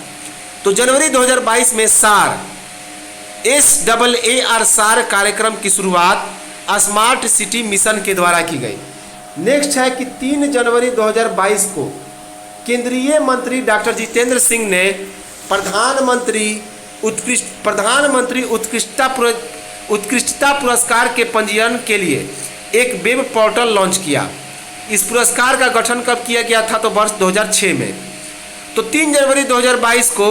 तो जनवरी 2022 में सार SAAR कार्यक्रम की शुरुआत स्मार्ट सिटी मिशन के द्वारा की गई। नेक्स्ट है कि 3 जनवरी 2022 को केंद्रीय मंत्री डॉक्टर जितेंद्र सिंह ने प्रधानमंत्री उत्कृष्टता पुरस्कार के पंजीयन के लिए एक वेब पोर्टल लॉन्च किया। इस पुरस्कार का गठन कब किया गया था? तो वर्ष 2006 में। तो 3 जनवरी 2022 को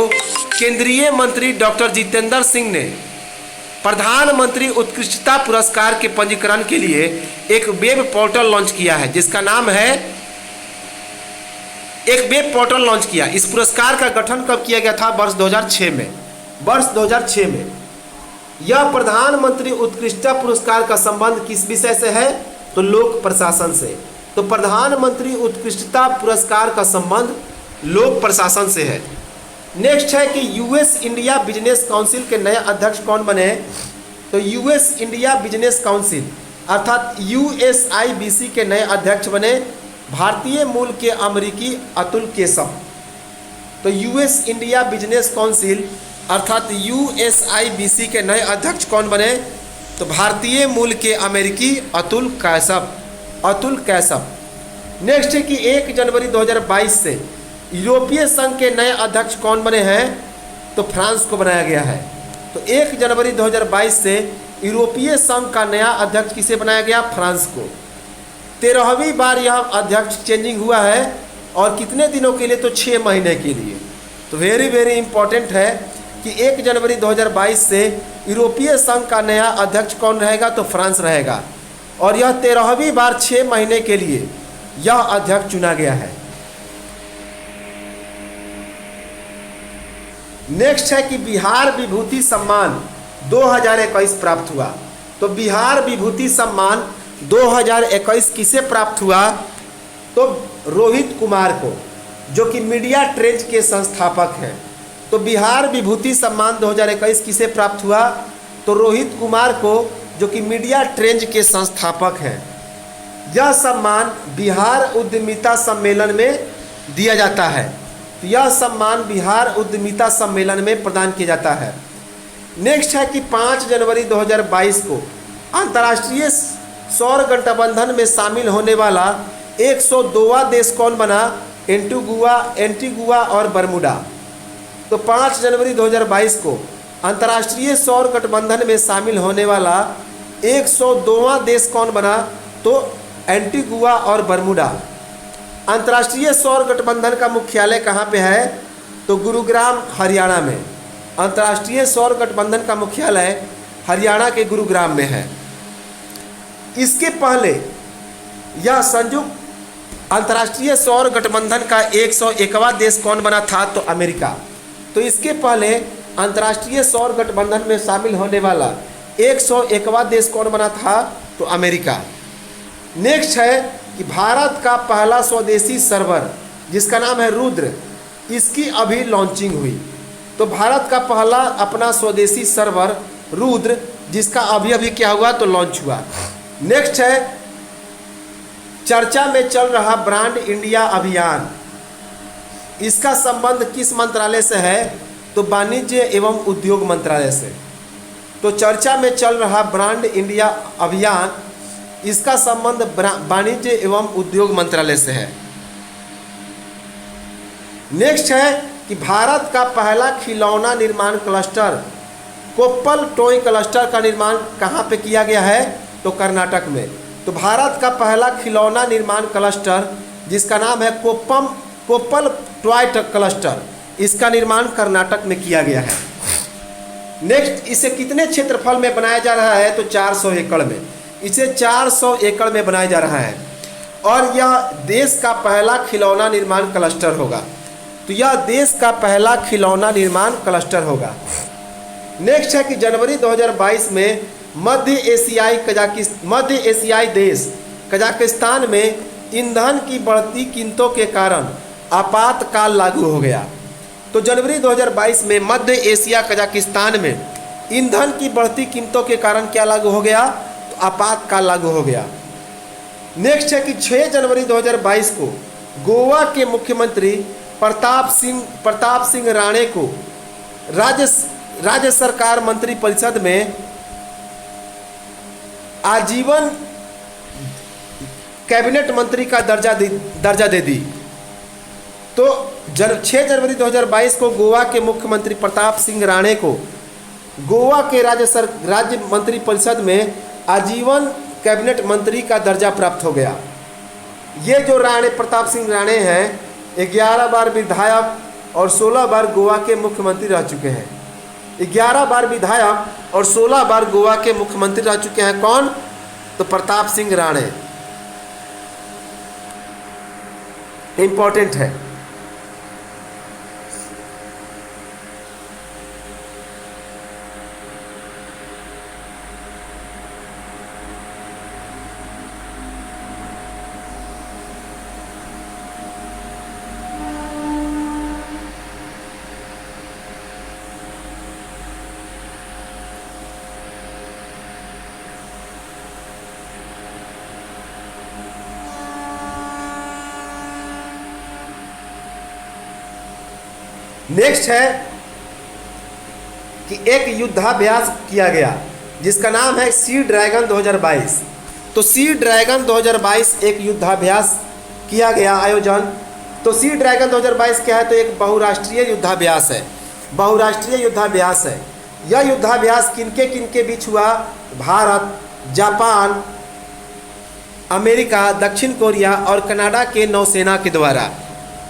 केंद्रीय मंत्री डॉक्टर जितेंद्र सिंह ने प्रधानमंत्री उत्कृष्टता पुरस्कार के पंजीकरण के लिए एक वेब पोर्टल लॉन्च किया है जिसका नाम है एक वेब पोर्टल लॉन्च किया। इस पुरस्कार का गठन कब किया गया था? वर्ष 2006 में। वर्ष 2006 में। यह प्रधानमंत्री उत्कृष्टता पुरस्कार का संबंध किस विषय से है? तो लोक प्रशासन से। तो प्रधानमंत्री उत्कृष्टता पुरस्कार का संबंध लोक प्रशासन से है। नेक्स्ट है कि US इंडिया बिजनेस काउंसिल के नए अध्यक्ष कौन बने? तो US इंडिया बिजनेस काउंसिल अर्थात USIBC के नए अध्यक्ष बने भारतीय मूल के अमेरिकी अतुल केशव। तो US इंडिया बिजनेस काउंसिल अर्थात USIBC के नए अध्यक्ष कौन बने? तो भारतीय मूल के अमेरिकी अतुल कैशव। नेक्स्ट है कि 1 जनवरी 2022 से यूरोपीय संघ के नए अध्यक्ष कौन बने हैं? तो फ्रांस को बनाया गया है। तो 1 जनवरी 2022 से यूरोपीय संघ का नया अध्यक्ष किसे बनाया गया? फ्रांस को। 13वीं बार यह अध्यक्ष चेंजिंग हुआ है और कितने दिनों के लिए? तो 6 महीने के लिए। तो वेरी वेरी इंपॉर्टेंट है कि 1 जनवरी 2022 से यूरोपीय संघ का नया अध्यक्ष कौन रहेगा? तो फ्रांस रहेगा और यह 13वीं बार 6 महीने के लिए यह अध्यक्ष चुना गया है। नेक्स्ट है कि बिहार विभूति सम्मान 2021 प्राप्त हुआ। तो बिहार विभूति सम्मान 2021 किसे प्राप्त हुआ? तो रोहित कुमार को, जो कि मीडिया ट्रेंच के संस्थापक हैं। तो बिहार विभूति सम्मान 2021 किसे प्राप्त हुआ? तो रोहित कुमार को, जो कि मीडिया ट्रेंच के संस्थापक हैं। यह सम्मान बिहार उद्यमिता सम्मेलन में दिया जाता है। तो यह सम्मान बिहार उद्यमिता सम्मेलन में प्रदान किया जाता है। नेक्स्ट है कि 5 जनवरी 2022 को अंतर्राष्ट्रीय सौर गठबंधन में शामिल होने वाला 102वां देश कौन बना? एंटीगुआ और बरमूडा। तो 5 जनवरी 2022 को अंतर्राष्ट्रीय सौर गठबंधन में शामिल होने वाला 102वां देश कौन बना? तो एंटीगुआ और बरमूडा। अंतर्राष्ट्रीय सौर गठबंधन का मुख्यालय कहाँ पे है? तो गुरुग्राम, हरियाणा में। अंतर्राष्ट्रीय सौर गठबंधन का मुख्यालय हरियाणा के गुरुग्राम में है। इसके पहले यह संयुक्त अंतर्राष्ट्रीय सौर गठबंधन का 101वां देश कौन बना था? तो अमेरिका। तो इसके पहले अंतर्राष्ट्रीय सौर गठबंधन में शामिल होने वाला 101वां देश कौन बना था? तो अमेरिका। नेक्स्ट है कि भारत का पहला स्वदेशी सर्वर जिसका नाम है रुद्र, इसकी अभी लॉन्चिंग हुई। तो भारत का पहला अपना स्वदेशी सर्वर रुद्र, जिसका अभी क्या हुआ? तो लॉन्च हुआ। नेक्स्ट है चर्चा में चल रहा ब्रांड इंडिया अभियान, इसका संबंध किस मंत्रालय से है? तो वाणिज्य एवं उद्योग मंत्रालय से। तो चर्चा में चल रहा ब्रांड इंडिया अभियान, इसका संबंध वाणिज्य एवं उद्योग मंत्रालय से है। नेक्स्ट है कि भारत का पहला खिलौना निर्माण क्लस्टर कोप्पल टॉय क्लस्टर का निर्माण कहाँ पे किया गया है? तो कर्नाटक में। तो भारत का पहला खिलौना निर्माण क्लस्टर जिसका नाम है कोप्पल टॉय क्लस्टर, इसका निर्माण कर्नाटक में किया गया है। नेक्स्ट, इसे कितने क्षेत्रफल में बनाया जा रहा है? तो 400 एकड़ में। इसे 400 एकड़ में बनाया जा रहा है और यह देश का पहला खिलौना निर्माण क्लस्टर होगा। तो यह देश का पहला खिलौना निर्माण क्लस्टर होगा। नेक्स्ट है कि जनवरी 2022 में मध्य एशियाई देश कजाकिस्तान में ईंधन की बढ़ती कीमतों के कारण आपातकाल लागू हो गया। तो जनवरी 2022 में मध्य एशिया कजाकिस्तान में ईंधन की बढ़ती कीमतों के कारण क्या लागू हो गया? तो आपातकाल लागू हो गया। नेक्स्ट है कि 6 जनवरी 2022 को गोवा के मुख्यमंत्री प्रताप सिंह राणे को राज्य सरकार मंत्रिपरिषद में आजीवन कैबिनेट मंत्री का दर्जा दे दी। तो 6 जनवरी 2022 को गोवा के मुख्यमंत्री प्रताप सिंह राणे को गोवा के राज्य मंत्रिपरिषद में आजीवन कैबिनेट मंत्री का दर्जा प्राप्त हो गया। ये जो प्रताप सिंह राणे हैं 11 बार विधायक और 16 बार गोवा के मुख्यमंत्री रह चुके हैं। 11 बार विधायक और 16 बार गोवा के मुख्यमंत्री रह चुके हैं। कौन? तो प्रताप सिंह राणे। इंपॉर्टेंट है। नेक्स्ट है कि एक युद्धाभ्यास किया गया जिसका नाम है सी ड्रैगन 2022। तो सी ड्रैगन 2022 एक युद्धाभ्यास किया गया आयोजन तो सी ड्रैगन 2022 क्या है? तो एक बहुराष्ट्रीय युद्धाभ्यास है, बहुराष्ट्रीय युद्धाभ्यास है। यह युद्धाभ्यास किनके किनके बीच हुआ? भारत, जापान, अमेरिका, दक्षिण कोरिया और कनाडा के नौसेना के द्वारा।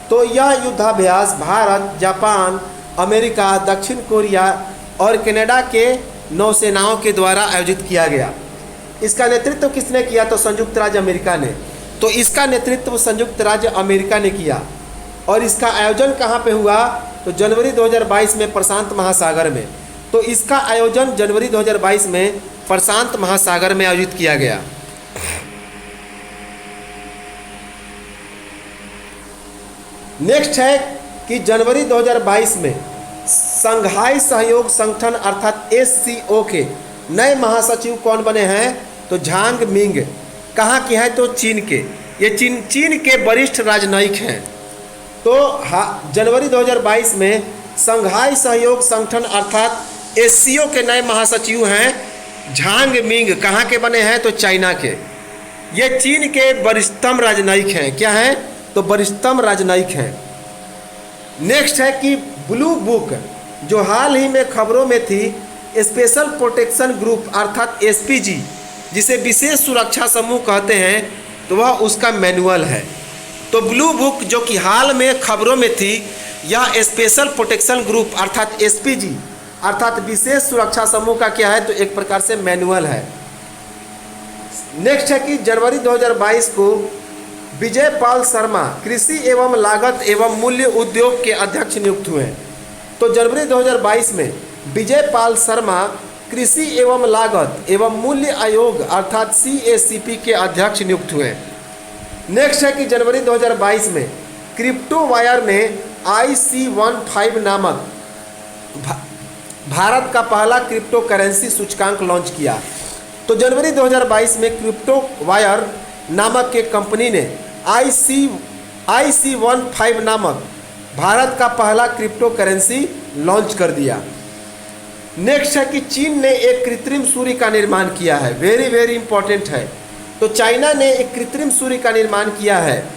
तो यह युद्धाभ्यास भारत, जापान, अमेरिका, दक्षिण कोरिया और कनाडा के नौसेनाओं के द्वारा आयोजित किया गया। इसका नेतृत्व किसने किया? तो संयुक्त राज्य अमेरिका ने। तो इसका नेतृत्व संयुक्त राज्य अमेरिका ने किया। और इसका आयोजन कहाँ पे हुआ? तो जनवरी 2022 में प्रशांत महासागर में। तो इसका आयोजन जनवरी 2022 में प्रशांत महासागर में आयोजित किया गया। नेक्स्ट है कि जनवरी 2022 में संघाई सहयोग संगठन अर्थात SCO के नए महासचिव कौन बने हैं? तो झांग मिंग। कहाँ के हैं? तो चीन के। ये चीन के वरिष्ठ राजनयिक हैं। तो जनवरी 2022 में संघाई सहयोग संगठन अर्थात SCO के नए महासचिव हैं झांग मिंग। कहाँ के बने हैं? तो चाइना के। ये चीन के वरिष्ठतम राजनयिक हैं। क्या हैं? तो वरिष्ठतम राजनयिक हैं। नेक्स्ट है कि ब्लू बुक जो हाल ही में खबरों में थी, स्पेशल प्रोटेक्शन ग्रुप अर्थात SPG, जिसे विशेष सुरक्षा समूह कहते हैं, तो वह उसका मैनुअल है। तो ब्लू बुक जो कि हाल में खबरों में थी, यह स्पेशल प्रोटेक्शन ग्रुप अर्थात SPG अर्थात विशेष सुरक्षा समूह का क्या है? तो एक प्रकार से मैनुअल है। नेक्स्ट है कि जनवरी 2022 को विजय पाल शर्मा कृषि एवं लागत एवं मूल्य उद्योग के अध्यक्ष नियुक्त हुए। तो जनवरी 2022 में विजय पाल शर्मा कृषि एवं लागत एवं मूल्य आयोग अर्थात CACP के अध्यक्ष नियुक्त हुए। नेक्स्ट है कि जनवरी 2022 में क्रिप्टो वायर ने IC15 नामक भारत का पहला क्रिप्टो करेंसी सूचकांक लॉन्च किया। तो जनवरी 2022 में क्रिप्टो वायर नामक एक कंपनी ने IC15 नामक भारत का पहला क्रिप्टो करेंसी लॉन्च कर दिया। नेक्स्ट है कि चीन ने एक कृत्रिम सूर्य का निर्माण किया है। वेरी वेरी इंपॉर्टेंट है। तो चाइना ने एक कृत्रिम सूर्य का निर्माण किया है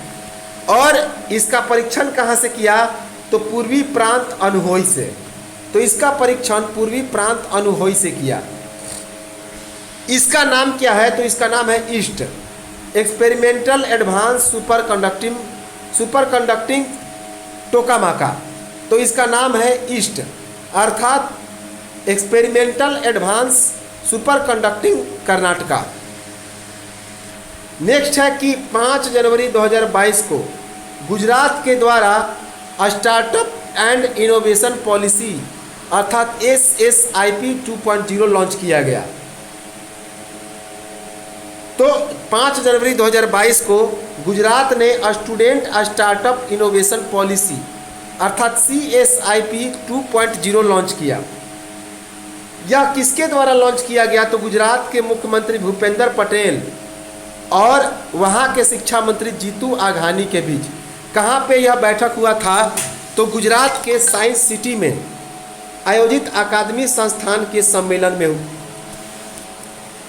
और इसका परीक्षण कहाँ से किया? तो पूर्वी प्रांत अनहोई से। तो इसका परीक्षण पूर्वी प्रांत अनहोई से किया। इसका नाम क्या है? तो इसका नाम है EAST experimental advance super conducting tokamak. तो इसका नाम है ईस्ट अर्थात experimental advance super conducting Karnataka. Next है कि 5 जनवरी 2022 को गुजरात के द्वारा स्टार्टअप एंड इनोवेशन पॉलिसी अर्थात SSIP 2.0 लॉन्च किया गया। तो 5 जनवरी 2022 को गुजरात ने स्टूडेंट स्टार्टअप इनोवेशन पॉलिसी अर्थात CSIP 2.0 लॉन्च किया। यह किसके द्वारा लॉन्च किया गया? तो गुजरात के मुख्यमंत्री भूपेंद्र पटेल और वहाँ के शिक्षा मंत्री जीतू आघानी के बीच। कहाँ पे यह बैठक हुआ था? तो गुजरात के साइंस सिटी में आयोजित अकादमी संस्थान के सम्मेलन में हुआ।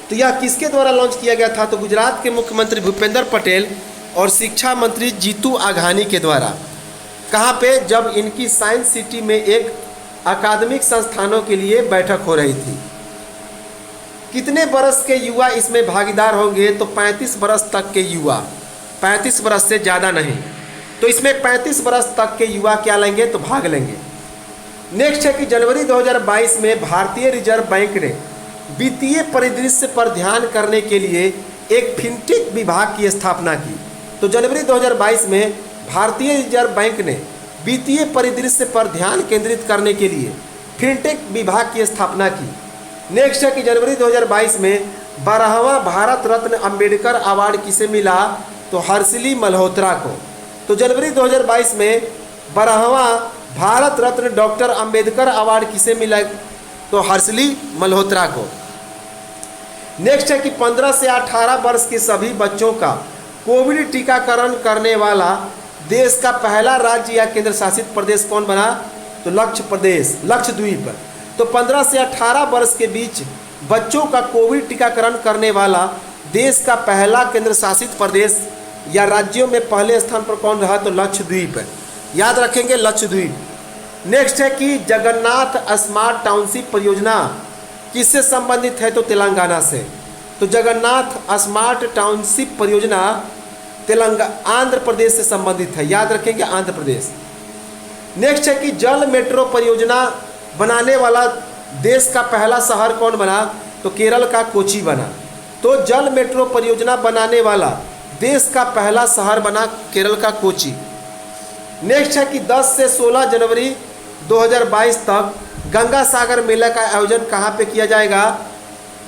तो यह किसके द्वारा लॉन्च किया गया था? तो गुजरात के मुख्यमंत्री भूपेंद्र पटेल और शिक्षा मंत्री जीतू आघानी के द्वारा। कहाँ पे? जब इनकी साइंस सिटी में एक अकादमिक संस्थानों के लिए बैठक हो रही थी। कितने बरस के युवा इसमें भागीदार होंगे? तो 35 बरस तक के युवा, 35 बरस से ज़्यादा नहीं। तो इसमें 35 बरस तक के युवा क्या लेंगे? तो भाग लेंगे। नेक्स्ट है कि जनवरी 2022 में भारतीय रिजर्व बैंक ने वित्तीय परिदृश्य पर ध्यान करने के लिए एक फिनटेक विभाग की स्थापना की। तो जनवरी 2022 में भारतीय रिजर्व बैंक ने वित्तीय परिदृश्य पर ध्यान केंद्रित करने के लिए फिनटेक विभाग की स्थापना की। नेक्स्ट है कि जनवरी 2022 में 12वां भारत रत्न अंबेडकर अवार्ड किसे मिला? तो हर्षिली मल्होत्रा को। तो जनवरी 2022 में 12वां भारत रत्न डॉक्टर अंबेडकर अवार्ड किसे मिला? तो हर्षिली मल्होत्रा को। नेक्स्ट है कि 15 से 18 वर्ष के सभी बच्चों का कोविड टीकाकरण करने वाला देश का पहला राज्य या केंद्र शासित प्रदेश कौन बना? तो लक्षद्वीप। तो 15 से 18 वर्ष के बीच बच्चों का कोविड टीकाकरण करने वाला देश का पहला केंद्र शासित प्रदेश या राज्यों में पहले स्थान पर कौन रहा? तो लक्षद्वीप। याद रखेंगे लक्षद्वीप। नेक्स्ट है कि जगन्नाथ स्मार्ट टाउनशिप परियोजना किससे संबंधित है? तो तेलंगाना से। तो जगन्नाथ स्मार्ट टाउनशिप परियोजना आंध्र प्रदेश से संबंधित है। याद रखेंगे आंध्र प्रदेश। नेक्स्ट है कि जल मेट्रो परियोजना बनाने वाला देश का पहला शहर कौन बना? तो केरल का कोची बना। तो जल मेट्रो परियोजना बनाने वाला देश का पहला शहर बना केरल का कोची। नेक्स्ट है कि 10 से 16 जनवरी 2022 तक गंगा सागर मेला का आयोजन कहाँ पे किया जाएगा?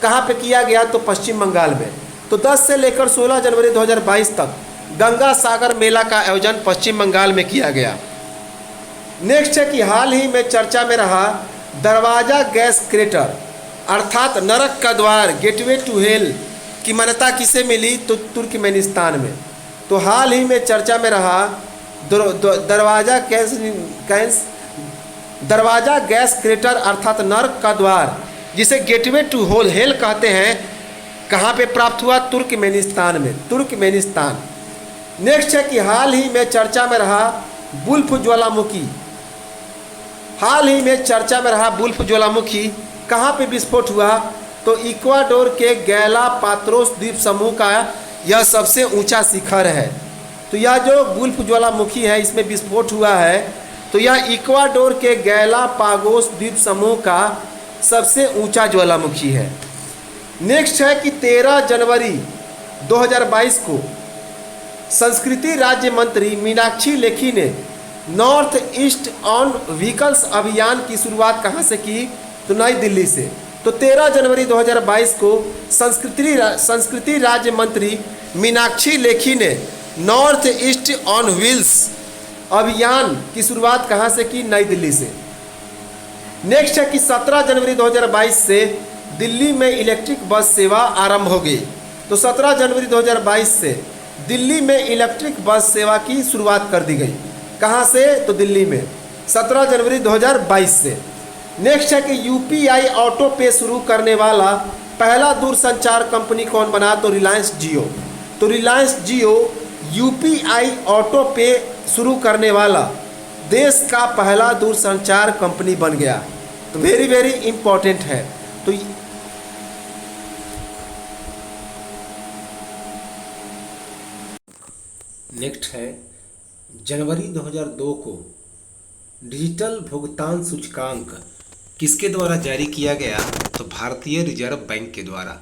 कहाँ पे किया गया? तो पश्चिम बंगाल में। तो 10 से लेकर 16 जनवरी 2022 तक गंगा सागर मेला का आयोजन पश्चिम बंगाल में किया गया। नेक्स्ट है कि हाल ही में चर्चा में रहा दरवाजा गैस क्रेटर अर्थात नरक का द्वार गेटवे टू हेल की मान्यता किसे मिली? तो तुर्कमेनिस्तान में। तो हाल ही में चर्चा में रहा दरवाजा गैस क्रेटर अर्थात नरक का द्वार जिसे गेटवे टू हेल कहते हैं, कहाँ पे प्राप्त हुआ? तुर्कमेनिस्तान में। तुर्कमेनिस्तान। नेक्स्ट है कि हाल ही में चर्चा में रहा वुल्फ ज्वालामुखी। हाल ही में चर्चा में रहा वुल्फ ज्वालामुखी कहाँ पे विस्फोट हुआ? तो इक्वाडोर के गैलापात्रोस द्वीप समूह का यह सबसे ऊंचा शिखर है। तो यह जो वुल्फ ज्वालामुखी है इसमें विस्फोट हुआ है, तो यह इक्वाडोर के गैलापागोस द्वीप समूह का सबसे ऊंचा ज्वालामुखी है। नेक्स्ट है कि 13 जनवरी 2022 को संस्कृति राज्य मंत्री मीनाक्षी लेखी ने नॉर्थ ईस्ट ऑन व्हीकल्स अभियान की शुरुआत कहाँ से की? तो नई दिल्ली से। तो 13 जनवरी 2022 को संस्कृति राज्य मंत्री मीनाक्षी लेखी ने नॉर्थ ईस्ट ऑन व्हील्स अभियान की शुरुआत कहाँ से की? नई दिल्ली से। नेक्स्ट है कि 17 जनवरी 2022 से दिल्ली में इलेक्ट्रिक बस सेवा आरंभ हो गई। तो 17 जनवरी 2022 से दिल्ली में इलेक्ट्रिक बस सेवा की शुरुआत कर दी गई। कहाँ से? तो दिल्ली में 17 जनवरी 2022 से। नेक्स्ट है कि यूपीआई ऑटो पे शुरू करने वाला पहला दूरसंचार कंपनी कौन बना? तो रिलायंस जियो। तो रिलायंस जियो यूपीआई ऑटो पे शुरू करने वाला देश का पहला दूरसंचार कंपनी बन गया। तो वेरी वेरी इंपॉर्टेंट है। तो नेक्स्ट है जनवरी 2002 को डिजिटल भुगतान सूचकांक किसके द्वारा जारी किया गया? तो भारतीय रिजर्व बैंक के द्वारा।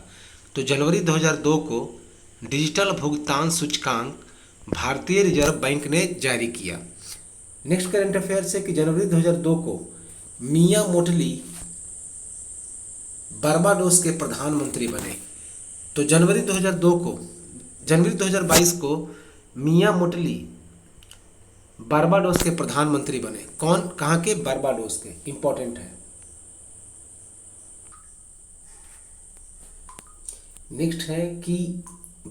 तो जनवरी 2002 को डिजिटल भुगतान सूचकांक भारतीय रिजर्व बैंक ने जारी किया। नेक्स्ट करंट अफेयर्स है कि जनवरी 2002 को मिया मोटली बारबाडोस के प्रधानमंत्री बने। तो जनवरी 2022 को मिया मोटली बारबाडोस के प्रधानमंत्री बने। कौन? कहाँ के? बारबाडोस के। इंपॉर्टेंट है। नेक्स्ट है कि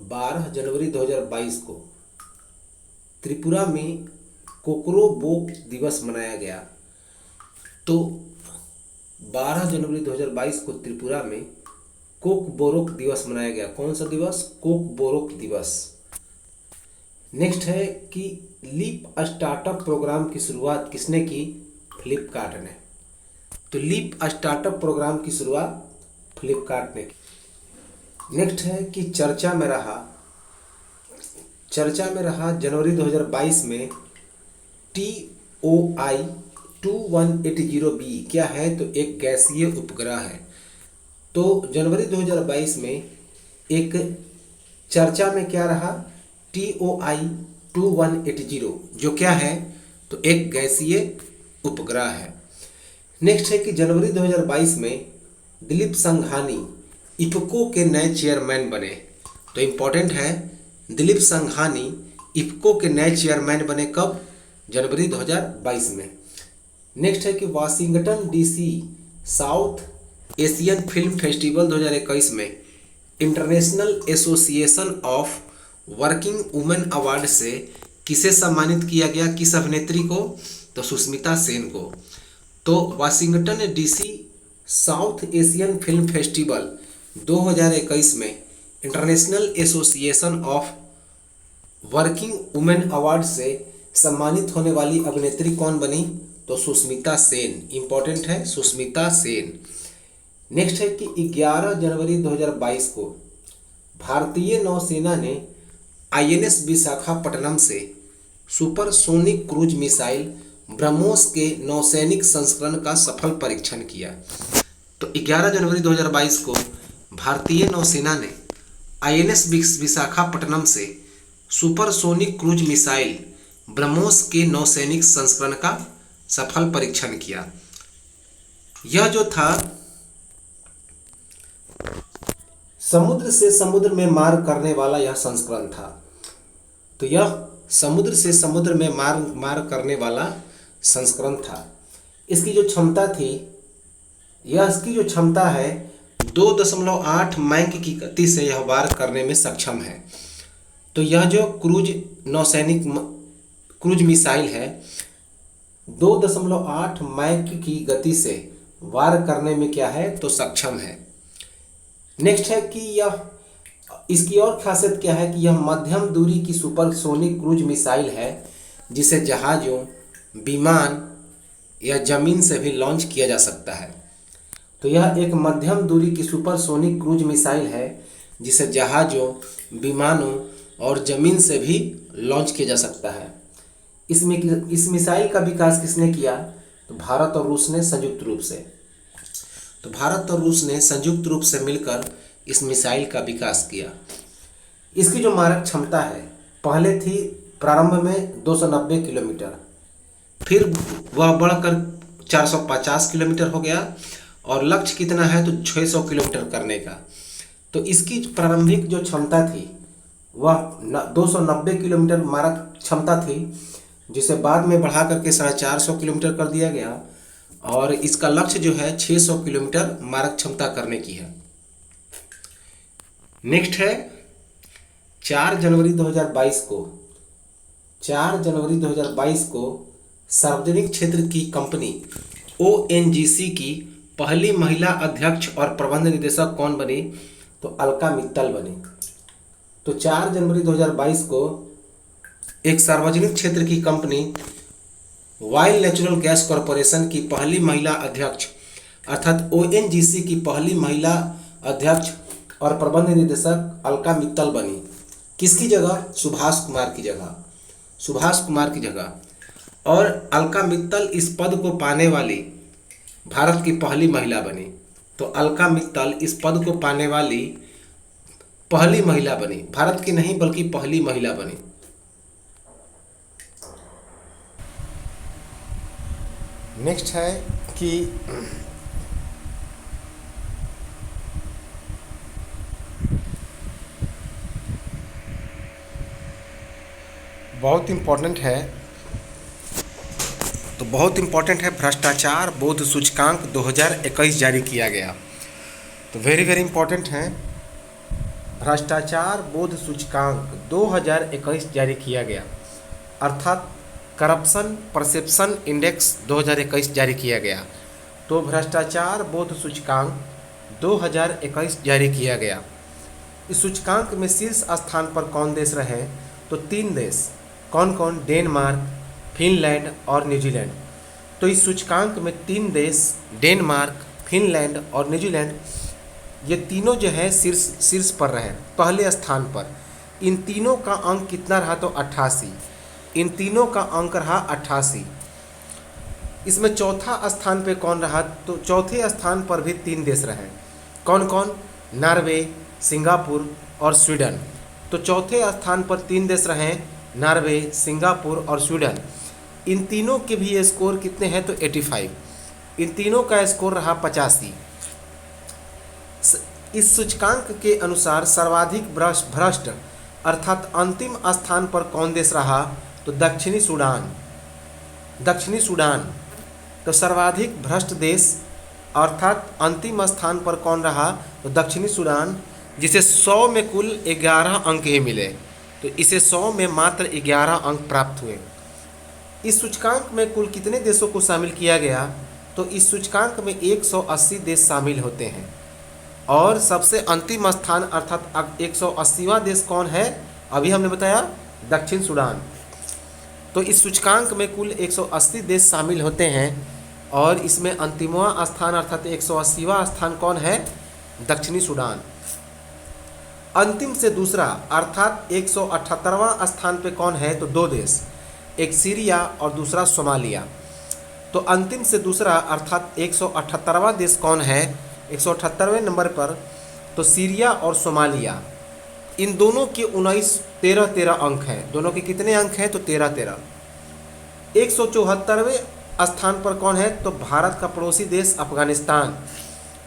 12 जनवरी 2022 को त्रिपुरा में कोकरोबोक दिवस मनाया गया। तो 12 जनवरी 2022 को त्रिपुरा में कोकबोरोक दिवस मनाया गया। कौन सा दिवस? कोकबोरोक दिवस। नेक्स्ट है कि लीप स्टार्टअप प्रोग्राम की शुरुआत किसने की? फ्लिपकार्ट ने। तो लीप स्टार्टअप प्रोग्राम की शुरुआत फ्लिपकार्ट ने की। नेक्स्ट है कि चर्चा में रहा जनवरी 2022 में TOI 2180B क्या है? तो एक गैसीय उपग्रह है। तो जनवरी 2022 में एक चर्चा में क्या रहा? TOI 2180 जो क्या है? तो एक गैसीय उपग्रह है। नेक्स्ट है कि जनवरी 2022 में दिलीप संघानी इफ्को के नए चेयरमैन बने। तो इम्पोर्टेंट है, दिलीप संघानी इफ्को के नए चेयरमैन बने। कब? जनवरी 2022 में। नेक्स्ट है कि Washington DC south Asian film festival 2021 में international association of working women award से किसे सम्मानित किया गया? किस अभिनेत्री को? तो सुष्मिता सेन को। तो Washington DC south Asian film festival 2021 में international association of working women award से सम्मानित होने वाली अभिनेत्री कौन बनी? तो सुष्मिता सेन। इंपॉर्टेंट है, सुष्मिता सेन। नेक्स्ट है कि 11 जनवरी 2022 को भारतीय नौसेना ने आईएनएस विशाखापट्टनम से सुपरसोनिक क्रूज मिसाइल ब्रह्मोस के नौसैनिक संस्करण का सफल परीक्षण किया। तो 11 जनवरी 2022 को भारतीय नौसेना ने आईएनएस विशाखापट्टनम से सुपरसोनिक क्रूज मिसाइल ब्रह्मोस के नौसैनिक संस्करण का सफल परीक्षण किया। यह जो था समुद्र से समुद्र में मार करने वाला यह संस्करण था। तो यह समुद्र से समुद्र में मार करने वाला संस्करण था। इसकी जो क्षमता थी, इसकी जो क्षमता है 2.8 मैक की गति से यह वार करने में सक्षम है। तो यह जो क्रूज मिसाइल है 2.8 मैक की गति से वार करने में क्या है? तो सक्षम है। नेक्स्ट है कि यह इसकी और खासियत क्या है कि यह मध्यम दूरी की सुपरसोनिक क्रूज मिसाइल है जिसे जहाज़ों, विमान या जमीन से भी लॉन्च किया जा सकता है। तो यह एक मध्यम दूरी की सुपरसोनिक क्रूज मिसाइल है जिसे जहाज़ों, विमानों और जमीन से भी लॉन्च किया जा सकता है। इस मिसाइल का विकास किसने किया? तो भारत और रूस ने संयुक्त रूप से। तो भारत और रूस ने संयुक्त रूप से मिलकर इस मिसाइल का विकास किया। इसकी जो मारक क्षमता है, पहले थी प्रारंभ में 290 किलोमीटर, फिर वह बढ़कर 450 किलोमीटर हो गया और लक्ष्य कितना है? तो 600 किलोमीटर करने का। तो इसकी प्रारंभिक जो क्षमता थी वह 290 किलोमीटर मारक क्षमता थी, जिसे बाद में बढ़ा करके 450 किलोमीटर कर दिया गया और इसका लक्ष्य जो है 600 किलोमीटर मारक क्षमता करने की है। नेक्स्ट है 4 जनवरी 2022 को सार्वजनिक क्षेत्र की कंपनी ओएनजीसी की पहली महिला अध्यक्ष और प्रबंध निदेशक कौन बनी? तो अलका मित्तल बनी। तो 4 जनवरी 2022 को एक सार्वजनिक क्षेत्र की company wild natural gas corporation की पहली महिला अध्यक्ष अर्थात ओएनजीसी की पहली महिला अध्यक्ष और प्रबंध निदेशक अलका मित्तल बनी। किसकी जगह? सुभाष कुमार की जगह। और अलका मित्तल इस पद को पाने वाली भारत की पहली महिला बनी। तो अलका मित्तल इस पद को पाने वाली पहली महिला बनी, भारत की नहीं बल्कि पहली महिला बनी। नेक्स्ट है कि बहुत इम्पोर्टेंट है, तो बहुत इम्पोर्टेंट है, भ्रष्टाचार बोध सूचकांक 2021 जारी किया गया। तो वेरी वेरी इम्पोर्टेंट है, भ्रष्टाचार बोध सूचकांक 2021 जारी किया गया, अर्थात करप्शन परसेप्शन इंडेक्स 2021 जारी किया गया। तो भ्रष्टाचार बोध सूचकांक 2021 जारी किया गया। इस सूचकांक में शीर्ष स्थान पर कौन देश रहे? तो 3 देश। कौन कौन? डेनमार्क, फिनलैंड और न्यूजीलैंड। तो इस सूचकांक में 3 देश डेनमार्क, फिनलैंड और न्यूजीलैंड, ये तीनों जो है शीर्ष पर रहे, पहले स्थान पर। इन तीनों का अंक कितना रहा? तो 88। इन तीनों का अंक रहा 88। इसमें चौथा स्थान पे कौन रहा? तो चौथे स्थान पर भी 3 देश रहे। कौन कौन? नॉर्वे, सिंगापुर और स्वीडन। तो चौथे स्थान पर 3 देश रहे, नॉर्वे, सिंगापुर और स्वीडन। इन तीनों के भी स्कोर कितने हैं? तो 85। इन तीनों का स्कोर रहा 85। इस सूचकांक के अनुसार सर्वाधिक भ्रष्ट अर्थात अंतिम स्थान पर कौन देश रहा? तो दक्षिणी सूडान। तो सर्वाधिक भ्रष्ट देश अर्थात अंतिम स्थान पर कौन रहा? तो दक्षिणी सूडान, जिसे 100 में कुल 11 अंक ही मिले। तो इसे 100 में मात्र 11 अंक प्राप्त हुए। इस सूचकांक में कुल कितने देशों को शामिल किया गया? तो इस सूचकांक में 180 देश शामिल होते हैं। और सबसे अंतिम स्थान अर्थात 180वां देश कौन है? अभी हमने बताया दक्षिण सूडान। तो इस सूचकांक में कुल 180 देश शामिल होते हैं और इसमें अंतिमवां स्थान अर्थात 180वां स्थान कौन है? दक्षिणी सूडान। अंतिम से दूसरा अर्थात 178वां स्थान पे कौन है? तो दो देश, एक सीरिया और दूसरा सोमालिया। तो अंतिम से दूसरा अर्थात 178वां देश कौन है? 178वें नंबर पर तो सीरिया और सोमालिया। इन दोनों के 13 अंक हैं। दोनों के कितने अंक हैं? तो 13। 174वें स्थान पर कौन है? तो भारत का पड़ोसी देश अफगानिस्तान,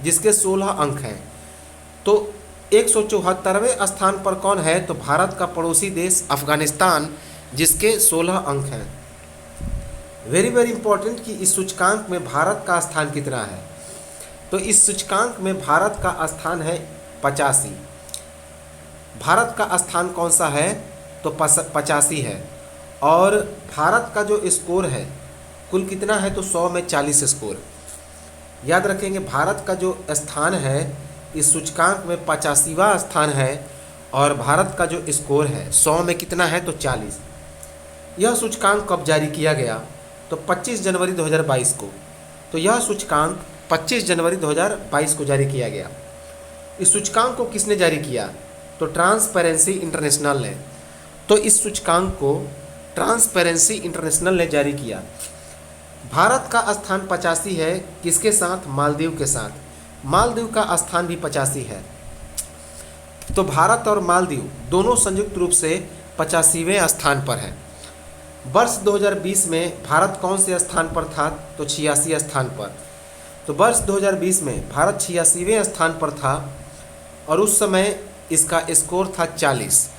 जिसके 16 अंक हैं। तो 174वें स्थान पर कौन है? तो भारत का पड़ोसी देश अफगानिस्तान, जिसके 16 अंक हैं। वेरी वेरी इंपॉर्टेंट कि इस सूचकांक में भारत का स्थान कितना है? तो इस सूचकांक में भारत का स्थान है 85। भारत का स्थान कौन सा है? तो 85 है। और भारत का जो स्कोर है कुल कितना है? तो 100 में 40 स्कोर। याद रखेंगे, भारत का जो स्थान है इस सूचकांक में 85वां स्थान है और भारत का जो स्कोर है 100 में कितना है? तो 40। यह सूचकांक कब जारी किया गया? तो 25 जनवरी 2022 को। तो यह सूचकांक 25 जनवरी 2022 को जारी किया गया। इस सूचकांक को किसने जारी किया? तो ट्रांसपेरेंसी इंटरनेशनल ने। तो इस सूचकांक को ट्रांसपेरेंसी इंटरनेशनल ने जारी किया। भारत का स्थान 85 है, किसके साथ? मालदीव के साथ। मालदीव का स्थान भी 85 है। तो भारत और मालदीव दोनों संयुक्त रूप से 85वें स्थान पर है। वर्ष 2020 में भारत कौन से स्थान पर था? तो 86 स्थान पर। तो वर्ष 2020 में भारत 86वें स्थान पर था और उस समय इसका स्कोर था 40।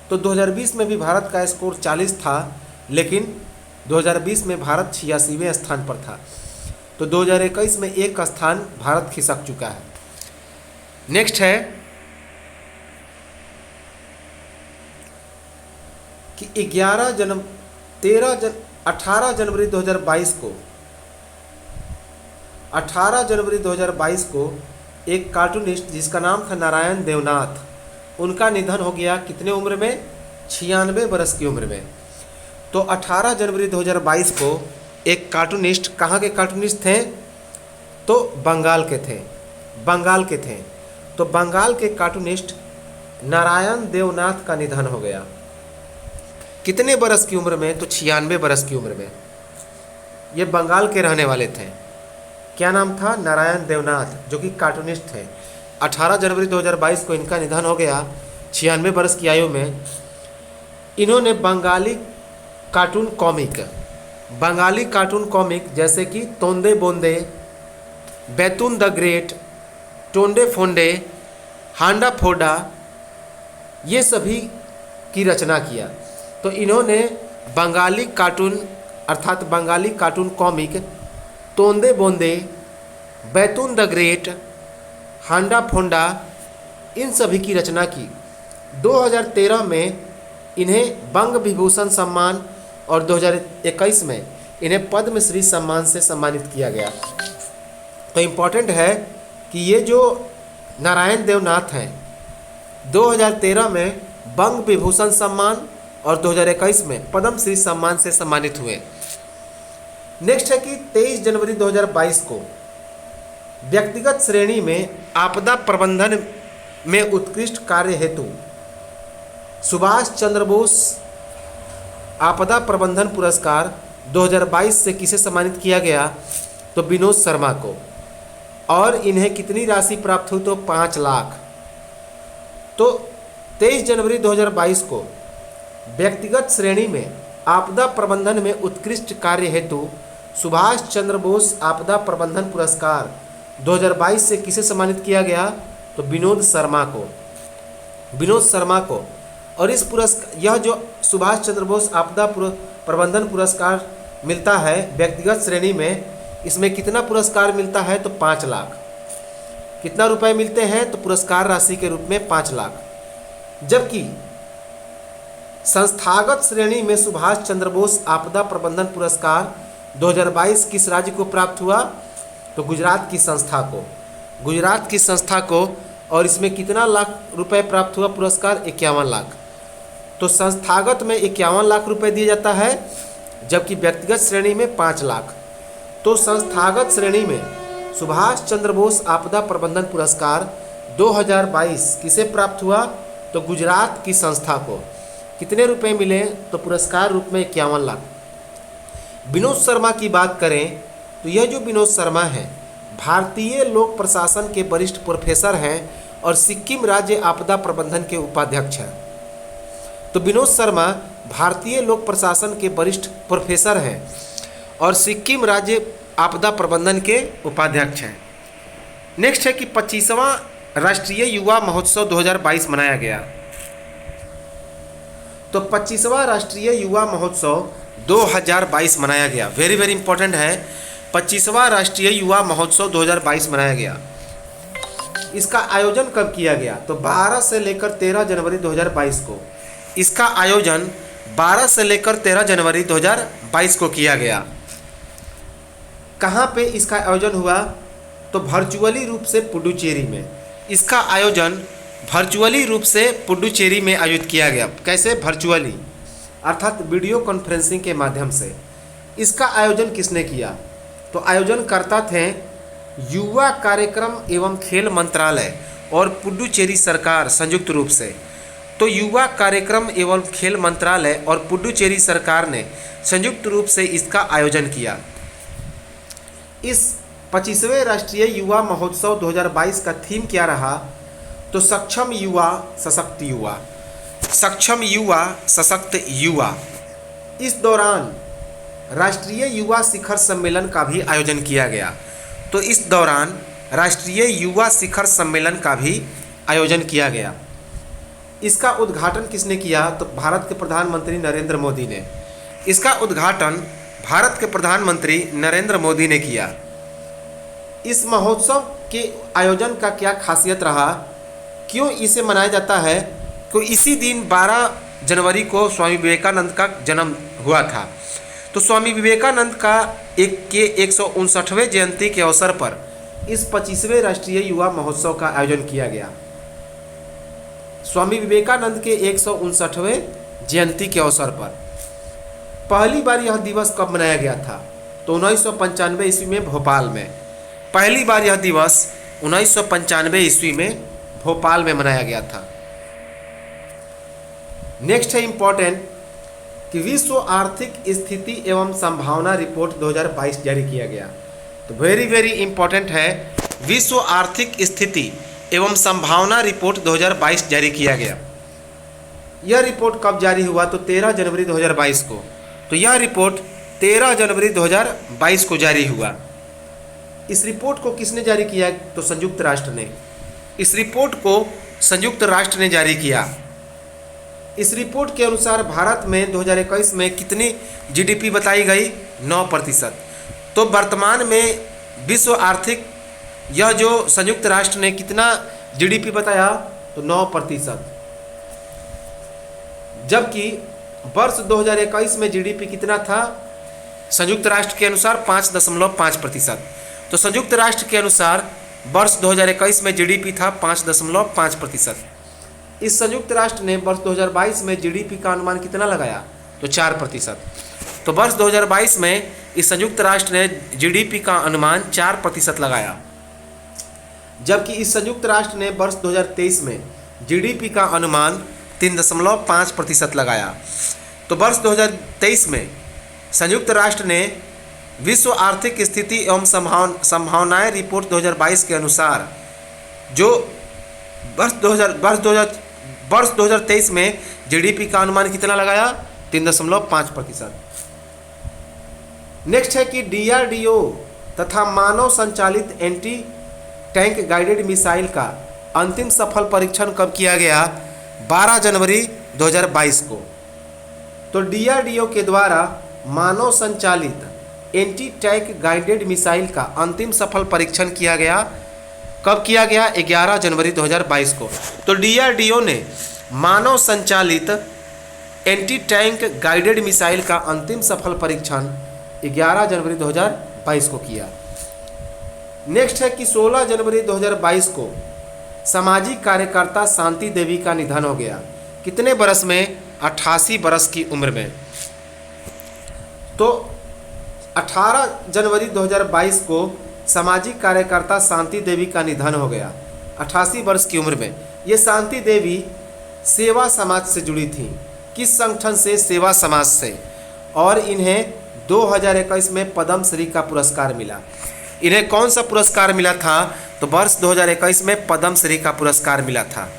तो 2020 में भी भारत का स्कोर 40 था, लेकिन 2020 में भारत 86वें स्थान पर था। तो 2021 में एक स्थान भारत खिसक चुका है। नेक्स्ट है कि 18 जनवरी 2022 को एक कार्टूनिस्ट जिसका नाम था नारायण देवनाथ, उनका निधन हो गया। कितने उम्र में? 96 वर्ष की उम्र में। तो 18 जनवरी 2022 को एक कार्टूनिस्ट, कहाँ के कार्टूनिस्ट थे? तो बंगाल के थे। तो बंगाल के कार्टूनिस्ट नारायण देवनाथ का निधन हो गया। कितने बरस की उम्र में? तो 96 बरस की उम्र में। ये बंगाल के रहने वाले थे। क्या नाम था? नारायण देवनाथ, जो कि कार्टूनिस्ट थे। 18 जनवरी 2022 को इनका निधन हो गया 96 वर्ष की आयु में। इन्होंने बंगाली कार्टून कॉमिक जैसे कि तोंदे बोंदे, बैतून द ग्रेट, टोंडे फोंडे, हांडा फोडा, ये सभी की रचना किया। तो इन्होंने Bengali cartoon comic Tonde Bonde, Bantul the great, Handa Bhonda, इन सभी की रचना की। 2013 में इन्हें बंग विभूषण सम्मान और 2021 में इन्हें पद्मश्री सम्मान से सम्मानित किया गया। तो इम्पॉर्टेंट है कि ये जो नारायण देवनाथ हैं 2013 में बंग विभूषण सम्मान और 2021 में पद्मश्री सम्मान से सम्मानित हुए। नेक्स्ट है कि 23 जनवरी 2022 को व्यक्तिगत श्रेणी में आपदा प्रबंधन में उत्कृष्ट कार्य हेतु सुभाष चंद्र बोस आपदा प्रबंधन पुरस्कार 2022 से किसे सम्मानित किया गया? तो विनोद शर्मा को। और इन्हें कितनी राशि प्राप्त हुई? तो 5 लाख। तो 23 जनवरी 2022 को व्यक्तिगत श्रेणी में आपदा प्रबंधन में उत्कृष्ट कार्य हेतु सुभाष चंद्र बोस आपदा प्रबंधन पुरस्कार 2022 से किसे सम्मानित किया गया? तो विनोद शर्मा को। और इस यह जो सुभाष चंद्र बोस आपदा प्रबंधन पुरस्कार मिलता है व्यक्तिगत श्रेणी में, इसमें कितना पुरस्कार मिलता है? तो 5 लाख। कितना रुपए मिलते हैं? तो पुरस्कार राशि के रूप में 5 लाख। जबकि संस्थागत श्रेणी में सुभाष चंद्र बोस आपदा प्रबंधन पुरस्कार 2022 किस राज्य को प्राप्त हुआ? तो गुजरात की संस्था को। और इसमें कितना लाख रुपए प्राप्त हुआ पुरस्कार? 51 लाख। तो संस्थागत में 51 लाख रुपए दिया जाता है, जबकि व्यक्तिगत श्रेणी में 5 लाख। तो संस्थागत श्रेणी में सुभाष चंद्र बोस आपदा प्रबंधन पुरस्कार 2022 किसे प्राप्त हुआ? तो गुजरात की संस्था को। कितने रुपए मिले? तो पुरस्कार रूप में 51 लाख। विनोद शर्मा की बात करें तो यह जो विनोद शर्मा है भारतीय लोक प्रशासन के वरिष्ठ प्रोफेसर हैं और सिक्किम राज्य आपदा प्रबंधन के उपाध्यक्ष हैं। तो विनोद शर्मा भारतीय लोक प्रशासन के वरिष्ठ प्रोफेसर हैं और सिक्किम राज्य आपदा प्रबंधन के उपाध्यक्ष हैं। नेक्स्ट है कि 25वां राष्ट्रीय युवा महोत्सव 2022 मनाया गया। तो 25वां राष्ट्रीय युवा महोत्सव 2022 मनाया गया। वेरी वेरी इंपॉर्टेंट है, 25वां राष्ट्रीय युवा महोत्सव 2022 मनाया गया। इसका आयोजन कब किया गया? तो 12 से लेकर 13 जनवरी 2022 को। इसका आयोजन 12 से लेकर 13 जनवरी 2022 को किया गया। कहाँ पे इसका आयोजन हुआ? तो वर्चुअली रूप से पुडुचेरी में। इसका आयोजन वर्चुअली रूप से पुडुचेरी में आयोजित किया गया। कैसे? वर्चुअली, अर्थात वीडियो कॉन्फ्रेंसिंग के माध्यम से। इसका आयोजन किसने किया? तो आयोजनकर्ता थे युवा कार्यक्रम एवं खेल मंत्रालय और पुडुचेरी सरकार संयुक्त रूप से। तो युवा कार्यक्रम एवं खेल मंत्रालय और पुडुचेरी सरकार ने संयुक्त रूप से इसका आयोजन किया। इस 25वें राष्ट्रीय युवा महोत्सव 2022 का थीम क्या रहा? तो सक्षम युवा सशक्त युवा। सक्षम युवा सशक्त युवा। इस दौरान राष्ट्रीय युवा शिखर सम्मेलन का भी आयोजन किया गया। तो इस दौरान राष्ट्रीय युवा शिखर सम्मेलन का भी आयोजन किया गया। इसका उद्घाटन किसने किया? तो भारत के प्रधानमंत्री नरेंद्र मोदी ने। इसका उद्घाटन भारत के प्रधानमंत्री नरेंद्र मोदी ने किया। इस महोत्सव के आयोजन का क्या खासियत रहा? क्यों इसे मनाया जाता है? तो इसी दिन 12 जनवरी को स्वामी विवेकानंद का जन्म हुआ था। तो स्वामी विवेकानंद का 159वें जयंती के अवसर पर इस 25वें राष्ट्रीय युवा महोत्सव का आयोजन किया गया। स्वामी विवेकानंद के 159वें जयंती के अवसर पर पहली बार यह दिवस कब मनाया गया था? तो 1995 ईस्वी में भोपाल में। पहली बार यह दिवस 1995 ईस्वी में भोपाल में मनाया गया था। नेक्स्ट है इंपॉर्टेंट कि विश्व आर्थिक स्थिति एवं संभावना रिपोर्ट 2022 जारी किया गया। तो वेरी वेरी इंपॉर्टेंट है, विश्व आर्थिक स्थिति एवं संभावना रिपोर्ट 2022 जारी किया गया। यह रिपोर्ट कब जारी हुआ? तो 13 जनवरी 2022 को। तो यह रिपोर्ट 13 जनवरी 2022 को जारी हुआ। इस रिपोर्ट को किसने जारी किया? तो संयुक्त राष्ट्र ने। इस रिपोर्ट को संयुक्त राष्ट्र ने जारी किया। इस रिपोर्ट के अनुसार भारत में 2021 में कितनी जीडीपी बताई गई? 9%। तो वर्तमान में विश्व आर्थिक, यह जो संयुक्त राष्ट्र ने कितना जीडीपी बताया? तो 9%। जबकि वर्ष 2021 में जीडीपी कितना था? संयुक्त राष्ट्र के अनुसार 5.5%। तो संयुक्त राष्ट्र के अनुसार वर्ष 2021 में जीडीपी था 5.5%। इस संयुक्त राष्ट्र ने वर्ष 2022 में जीडीपी का अनुमान कितना लगाया? तो 4%। तो वर्ष 2022 में इस संयुक्त राष्ट्र ने जीडीपी का अनुमान 4% लगाया, जबकि इस संयुक्त राष्ट्र ने वर्ष 2023 में जीडीपी का अनुमान 3.5% लगाया। तो वर्ष 2023 में संयुक्त राष्ट्र ने विश्व आर्थिक स्थिति एवं संभावनाएं रिपोर्ट 2022 के अनुसार जो वर्ष 2023 में जीडीपी का अनुमान कितना लगाया? 3.5%। नेक्स्ट है कि डीआरडीओ तथा मानव संचालित एंटी टैंक गाइडेड मिसाइल का अंतिम सफल परीक्षण कब किया गया? 12 जनवरी 2022 को। तो डीआरडीओ के द्वारा मानव संचालित एंटी टैंक गाइडेड मिसाइल का अंतिम सफल परीक्षण किया गया। कब किया गया? 11 जनवरी 2022 को। तो डीआरडीओ ने मानव संचालित एंटी टैंक गाइडेड मिसाइल का अंतिम सफल परीक्षण 11 जनवरी 2022 को किया। नेक्स्ट है कि 16 जनवरी 2022 को सामाजिक कार्यकर्ता शांति देवी का निधन हो गया। कितने बरस में? 88 बरस की उम्र में। तो 18 जनवरी 2022 को सामाजिक कार्यकर्ता शांति देवी का निधन हो गया 88 वर्ष की उम्र में। ये शांति देवी सेवा समाज से जुड़ी थी। किस संगठन से? सेवा समाज से। और इन्हें 2021 में पद्मश्री का पुरस्कार मिला। इन्हें कौन सा पुरस्कार मिला था? तो वर्ष 2021 में पद्मश्री का पुरस्कार मिला था।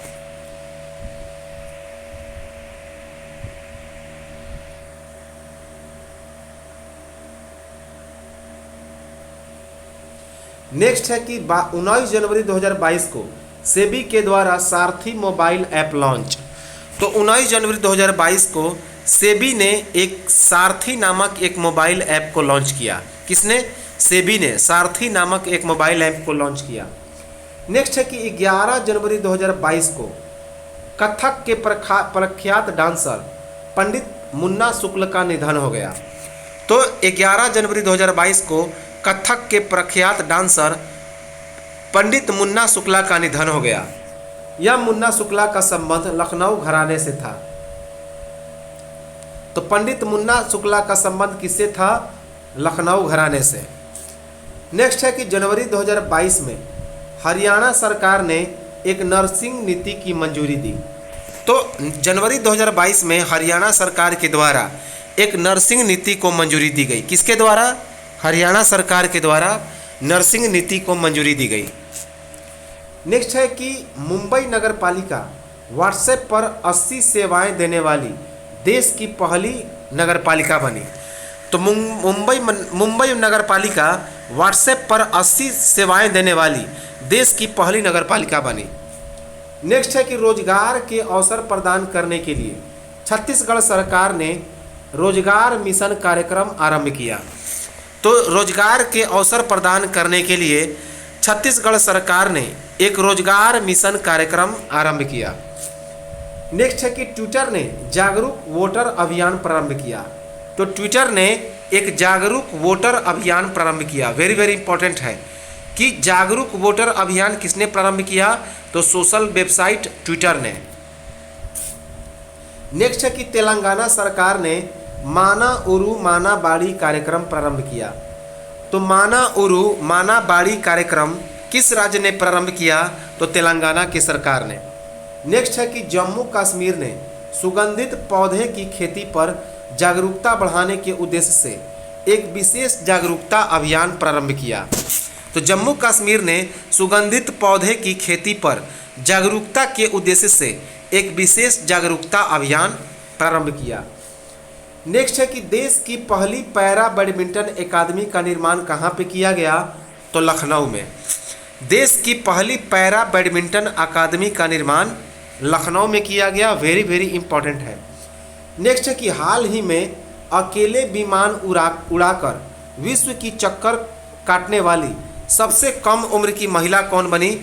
नेक्स्ट है कि 19 जनवरी 2022 को सेबी के द्वारा सारथी मोबाइल ऐप लॉन्च। तो 19 जनवरी 2022 को सेबी ने एक सारथी नामक एक मोबाइल ऐप को लॉन्च किया। किसने? सेबी ने सारथी नामक एक मोबाइल ऐप को लॉन्च किया। नेक्स्ट है कि 11 जनवरी 2022 को कथक के प्रख्यात डांसर पंडित मुन्ना शुक्ल का निधन हो गया। तो 11 जनवरी 2022 को कथक के प्रख्यात डांसर पंडित मुन्ना शुक्ला का निधन हो गया। यह मुन्ना शुक्ला का संबंध लखनऊ घराने से था। तो पंडित मुन्ना शुक्ला का संबंध किससे था? लखनऊ घराने से। नेक्स्ट है कि जनवरी 2022 में हरियाणा सरकार ने एक नर्सिंग नीति की मंजूरी दी। तो जनवरी 2022 में हरियाणा सरकार के द्वारा एक नर्सिंग नीति को मंजूरी दी गई। किसके द्वारा? हरियाणा सरकार के द्वारा नर्सिंग नीति को मंजूरी दी गई। नेक्स्ट है कि मुंबई नगर पालिका व्हाट्सएप पर 80 सेवाएं देने वाली देश की पहली नगर पालिका बनी। तो मुंबई नगर पालिका व्हाट्सएप पर 80 सेवाएं देने वाली देश की पहली नगर पालिका बनी। नेक्स्ट है कि रोजगार के अवसर प्रदान करने के लिए छत्तीसगढ़ सरकार ने रोजगार मिशन कार्यक्रम आरंभ किया। तो रोजगार के अवसर प्रदान करने के लिए छत्तीसगढ़ सरकार ने एक रोजगार मिशन कार्यक्रम आरंभ किया। नेक्स्ट है कि ट्विटर ने जागरूक वोटर अभियान प्रारंभ किया। तो ट्विटर ने एक जागरूक वोटर अभियान प्रारंभ किया। वेरी वेरी इंपॉर्टेंट है कि जागरूक वोटर अभियान किसने प्रारंभ किया? तो सोशल वेबसाइट ट्विटर ने। नेक्स्ट है कि तेलंगाना सरकार ने माना उरु माना बाड़ी कार्यक्रम प्रारंभ किया। तो माना उरु माना बाड़ी कार्यक्रम किस राज्य ने प्रारंभ किया? तो तेलंगाना की सरकार ने। नेक्स्ट है कि जम्मू कश्मीर ने सुगंधित पौधे की खेती पर जागरूकता बढ़ाने के उद्देश्य से एक विशेष जागरूकता अभियान प्रारंभ किया। तो जम्मू कश्मीर ने सुगंधित पौधे की खेती पर जागरूकता के उद्देश्य से एक विशेष जागरूकता अभियान प्रारंभ किया। नेक्स्ट है कि देश की पहली पैरा बैडमिंटन अकादमी का निर्माण कहाँ पे किया गया? तो लखनऊ में। देश की पहली पैरा बैडमिंटन अकादमी का निर्माण लखनऊ में किया गया। वेरी वेरी इंपॉर्टेंट है। नेक्स्ट है कि हाल ही में अकेले विमान उड़ाकर विश्व की चक्कर काटने वाली सबसे कम उम्र की महिला कौन बनी?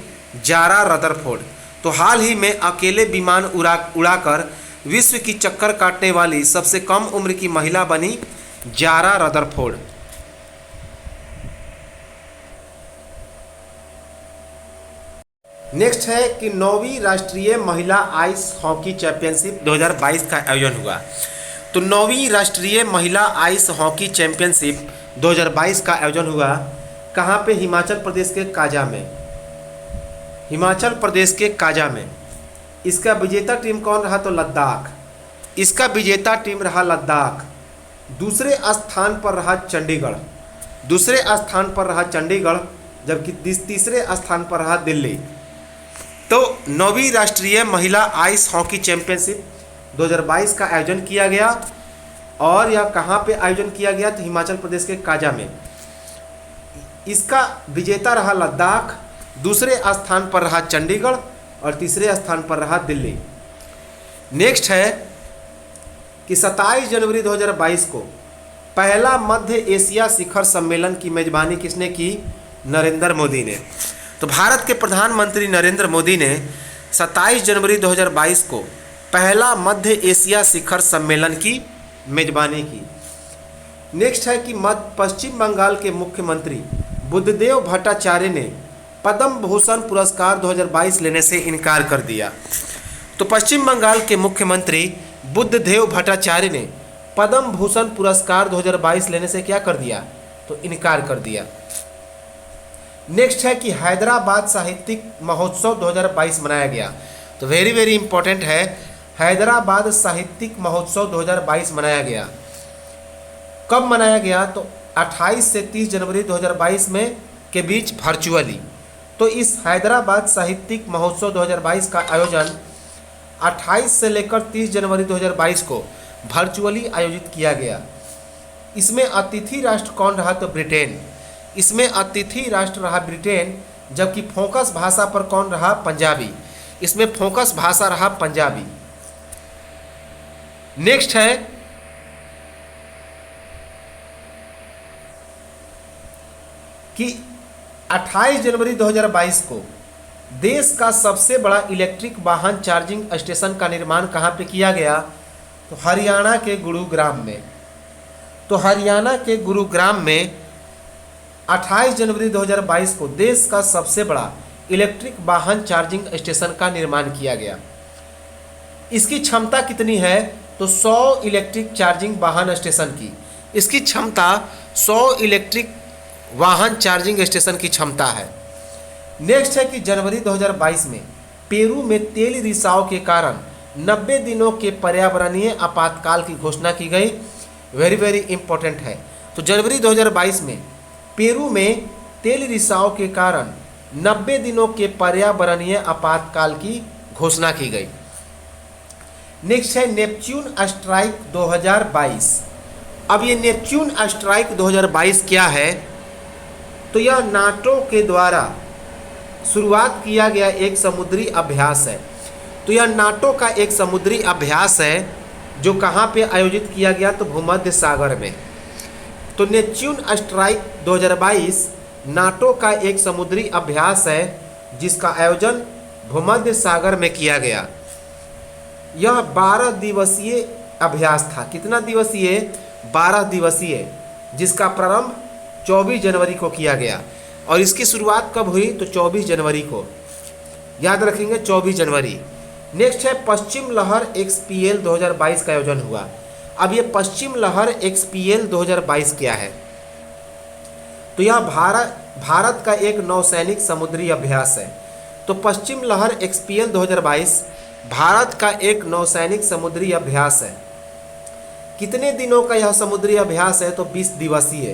Zara Rutherford. तो हाल ही में अकेले विमान उड़ाकर विश्व की चक्कर काटने वाली सबसे कम उम्र की महिला बनी जारा रदरफोर्ड। नेक्स्ट है कि 9वीं राष्ट्रीय महिला आइस हॉकी चैंपियनशिप 2022 का आयोजन हुआ। तो 9वीं राष्ट्रीय महिला आइस हॉकी चैंपियनशिप 2022 का आयोजन हुआ। कहाँ पे? हिमाचल प्रदेश के काजा में। हिमाचल प्रदेश के काजा में। इसका विजेता टीम कौन रहा? तो लद्दाख। इसका विजेता टीम रहा लद्दाख। दूसरे स्थान पर रहा चंडीगढ़। दूसरे स्थान पर रहा चंडीगढ़, जबकि तीसरे स्थान पर रहा दिल्ली। तो 9वीं राष्ट्रीय महिला आइस हॉकी चैंपियनशिप 2022 का आयोजन किया गया। और यह कहाँ पे आयोजन किया गया? तो हिमाचल प्रदेश के काजा में। इसका विजेता रहा लद्दाख, दूसरे स्थान पर रहा चंडीगढ़ और तीसरे स्थान पर रहा दिल्ली। नेक्स्ट है कि 27 जनवरी 2022 को पहला मध्य एशिया शिखर सम्मेलन की मेजबानी किसने की? नरेंद्र मोदी ने। तो भारत के प्रधानमंत्री नरेंद्र मोदी ने 27 जनवरी 2022 को पहला मध्य एशिया शिखर सम्मेलन की मेजबानी की। नेक्स्ट है कि पश्चिम बंगाल के मुख्यमंत्री बुद्धदेव भट्टाचार्य ने पद्म भूषण पुरस्कार 2022 लेने से इनकार कर दिया। तो पश्चिम बंगाल के मुख्यमंत्री बुद्धदेव भट्टाचार्य ने पद्म भूषण पुरस्कार 2022 लेने से क्या कर दिया, तो इनकार कर दिया। नेक्स्ट है कि हैदराबाद साहित्यिक महोत्सव 2022 मनाया गया। तो वेरी वेरी इंपॉर्टेंट है, हैदराबाद साहित्यिक महोत्सव 2022 मनाया गया। कब मनाया गया, तो 28 से 30 जनवरी 2022 में के बीच वर्चुअली। तो इस हैदराबाद साहित्यिक महोत्सव 2022 का आयोजन 28 से लेकर 30 जनवरी 2022 को वर्चुअली आयोजित किया गया। इसमें अतिथि राष्ट्र कौन रहा, तो ब्रिटेन। इसमें अतिथि राष्ट्र रहा ब्रिटेन, जबकि फोकस भाषा पर कौन रहा, पंजाबी। इसमें फोकस भाषा रहा पंजाबी। नेक्स्ट है कि 28 जनवरी 2022 को देश का सबसे बड़ा इलेक्ट्रिक वाहन चार्जिंग स्टेशन का निर्माण कहाँ पे किया गया, तो हरियाणा के गुरुग्राम में। तो हरियाणा के गुरुग्राम में 28 जनवरी 2022 को देश का सबसे बड़ा इलेक्ट्रिक वाहन चार्जिंग स्टेशन का निर्माण किया गया। इसकी क्षमता कितनी है, तो 100 इलेक्ट्रिक चार्जिंग वाहन स्टेशन की इसकी क्षमता 100 इलेक्ट्रिक वाहन चार्जिंग स्टेशन की क्षमता है। नेक्स्ट है कि जनवरी 2022 में पेरू में तेल रिसाव के कारण 90 दिनों के पर्यावरणीय आपातकाल की घोषणा की गई। वेरी वेरी इंपॉर्टेंट है। तो जनवरी 2022 में पेरू में तेल रिसाव के कारण 90 दिनों के पर्यावरणीय आपातकाल की घोषणा की गई। नेक्स्ट है नेपच्यून स्ट्राइक 2022। अब ये नेपच्यून स्ट्राइक 2022 क्या है, तो यह नाटो के द्वारा शुरुआत किया गया एक समुद्री अभ्यास है। तो यह नाटो का एक समुद्री अभ्यास है जो कहाँ पे आयोजित किया गया, तो भूमध्य सागर में। तो नेपच्यून स्ट्राइक 2022 नाटो का एक समुद्री अभ्यास है जिसका आयोजन भूमध्य सागर में किया गया। यह 12 दिवसीय अभ्यास था। कितना दिवसीय, 12 दिवसीय, जिसका प्रारंभ 24 जनवरी को किया गया। और इसकी शुरुआत कब हुई, तो 24 जनवरी को, याद रखेंगे 24 जनवरी। नेक्स्ट है पश्चिम लहर XPL 2022 का आयोजन हुआ। अब ये पश्चिम लहर XPL 2022 क्या है, तो यह भारत का एक नौसैनिक समुद्री अभ्यास है। तो पश्चिम लहर XPL 2022 भारत का एक नौसैनिक समुद्री अभ्यास है। कितने दिनों का यह समुद्री अभ्यास है, तो 20 दिवसीय।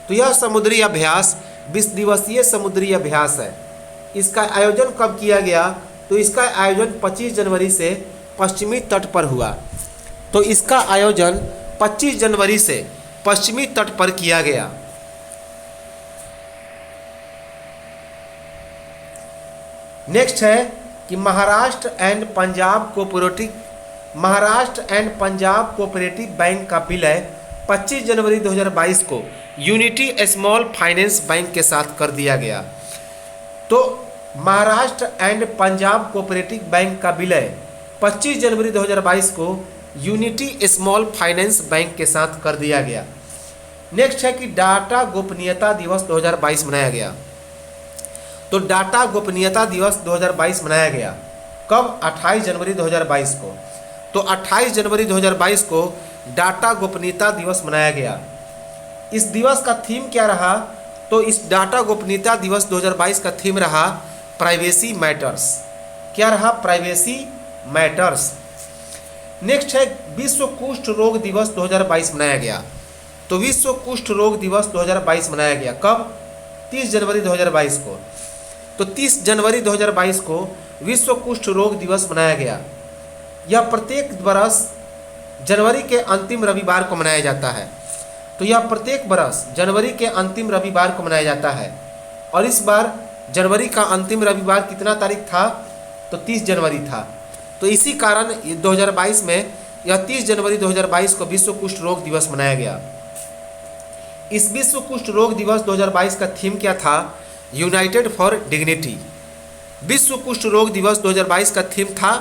तो यह समुद्री अभ्यास 20 दिवसीय समुद्री अभ्यास है। इसका आयोजन कब किया गया, तो इसका आयोजन 25 जनवरी से पश्चिमी तट पर हुआ। तो इसका आयोजन 25 जनवरी से पश्चिमी तट पर किया गया। नेक्स्ट है कि Maharashtra and Punjab cooperative bank का विलय 25 जनवरी 2022 को यूनिटी स्मॉल फाइनेंस बैंक के साथ कर दिया गया। तो Maharashtra and Punjab cooperative bank का विलय 25 जनवरी 2022 को यूनिटी स्मॉल फाइनेंस बैंक के साथ कर दिया गया। नेक्स्ट है कि डाटा गोपनीयता दिवस 2022 मनाया गया। तो डाटा गोपनीयता दिवस 2022 मनाया गया कब, 28 जनवरी 2022 को। तो 28 जनवरी 2022 को डाटा गोपनीयता दिवस मनाया गया। इस दिवस का थीम क्या रहा, तो इस डाटा गोपनीयता दिवस 2022 का थीम रहा प्राइवेसी मैटर्स। क्या रहा, प्राइवेसी मैटर्स। नेक्स्ट है विश्व कुष्ठ रोग दिवस 2022 मनाया गया। तो विश्व कुष्ठ रोग दिवस 2022 मनाया गया कब, 30 जनवरी 2022 को। तो 30 जनवरी 2022 को विश्व कुष्ठ रोग दिवस मनाया गया। यह प्रत्येक वर्ष जनवरी के अंतिम रविवार को मनाया जाता है। तो यह प्रत्येक वर्ष जनवरी के अंतिम रविवार को मनाया जाता है। और इस बार जनवरी का अंतिम रविवार कितना तारीख था, तो 30 जनवरी था। तो इसी कारण 2022 में यह 30 जनवरी 2022 को विश्व कुष्ठ रोग दिवस मनाया गया। इस विश्व कुष्ठ रोग दिवस 2022 का थीम क्या था, यूनाइटेड फॉर डिग्निटी। विश्व कुष्ठ रोग दिवस 2022 का थीम था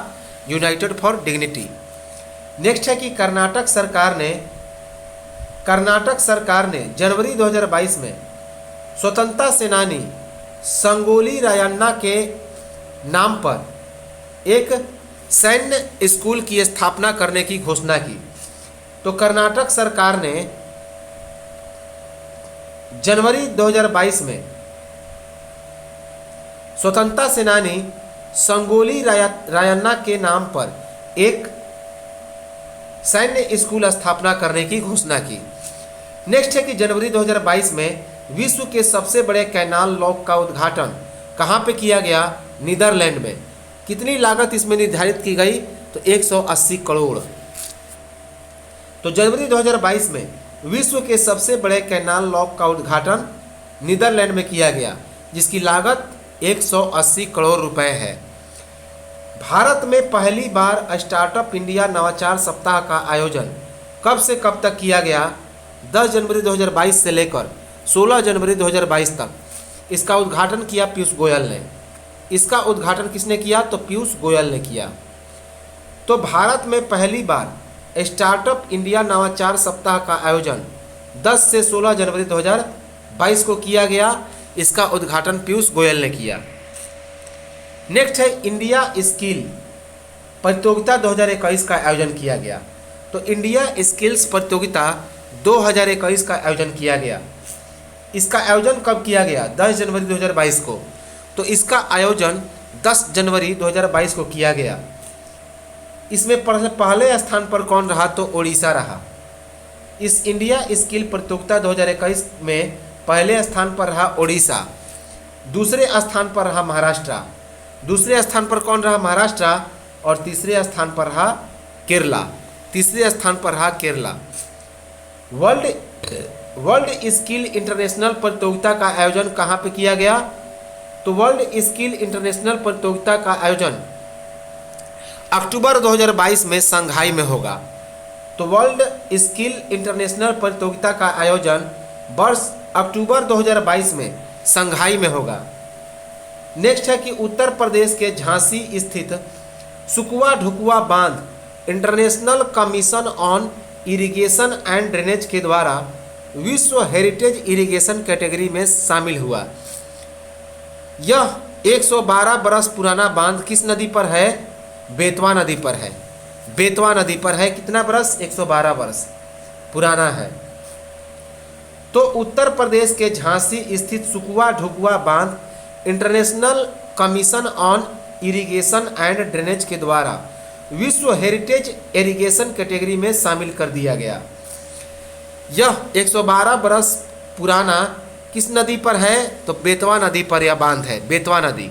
यूनाइटेड फॉर डिग्निटी। नेक्स्ट है कि कर्नाटक सरकार ने जनवरी 2022 में स्वतंत्रता सेनानी संगोली रायन्ना के नाम पर एक सैन्य स्कूल की स्थापना करने की घोषणा की। तो कर्नाटक सरकार ने जनवरी 2022 में स्वतंत्रता सेनानी संगोली रायन्ना के नाम पर एक सैन्य स्कूल स्थापना करने की घोषणा की। नेक्स्ट है कि जनवरी 2022 में विश्व के सबसे बड़े कैनाल लॉक का उद्घाटन कहाँ पे किया गया? नीदरलैंड में। कितनी लागत इसमें निर्धारित की गई? तो 180 करोड़। तो जनवरी 2022 में विश्व के सबसे बड़े कैनाल लॉक का उद्घाटन नीदरलैंड में किया गया, जिसकी लागत 180 करोड़ रुपए है। भारत में पहली बार स्टार्टअप इंडिया नवाचार सप्ताह का आयोजन कब से कब तक किया गया? 10 जनवरी 2022 से लेकर 16 जनवरी 2022 तक। इसका उद्घाटन किया पीयूष गोयल ने। इसका उद्घाटन किसने किया? तो पीयूष गोयल ने किया। तो भारत में पहली बार स्टार्टअप इंडिया नवाचार सप्ताह का आयोजन 10 से 16 जनवरी 2022 को किया गया। इसका उद्घाटन पीयूष गोयल ने किया। नेक्स्ट है इंडिया स्किल प्रतियोगिता 2021 का आयोजन किया गया। तो इंडिया स्किल्स प्रतियोगिता 2021 का आयोजन किया गया। इसका आयोजन कब किया गया? 10 जनवरी 2022 को। तो इसका आयोजन 10 जनवरी 2022 को किया गया। इसमें पहले स्थान पर कौन रहा? तो ओडिशा रहा। इस इंडिया स्किल प्रतियोगिता 2021 में पहले स्थान पर रहा ओडिशा, दूसरे स्थान पर रहा महाराष्ट्र, दूसरे स्थान पर कौन रहा? महाराष्ट्र, और तीसरे स्थान पर रहा केरला। तीसरे स्थान पर रहा केरला। वर्ल्ड स्किल इंटरनेशनल प्रतियोगिता का आयोजन कहाँ पे किया गया? तो वर्ल्ड स्किल इंटरनेशनल प्रतियोगिता का आयोजन अक्टूबर 2022 में शंघाई में होगा। तो वर्ल्ड स्किल इंटरनेशनल प्रतियोगिता का आयोजन वर्ष अक्टूबर 2022 में शंघाई में होगा। नेक्स्ट है कि उत्तर प्रदेश के झांसी स्थित सुकुआ ढुकुआ बांध international commission on irrigation and drainage के द्वारा विश्व हेरिटेज इरिगेशन कैटेगरी में शामिल हुआ। यह 112 बरस पुराना बांध किस नदी पर है? बेतवा नदी पर है। बेतवा नदी पर है। कितना बरस? 112 बरस पुराना है। तो उत्तर प्रदेश के झांसी स्थित सुकुआ ढुकुआ बांध international commission on irrigation and drainage के द्वारा विश्व हेरिटेज इरिगेशन कैटेगरी में शामिल कर दिया गया। यह 112 बरस पुराना किस नदी पर है? तो बेतवा नदी पर यह बांध है, बेतवा नदी।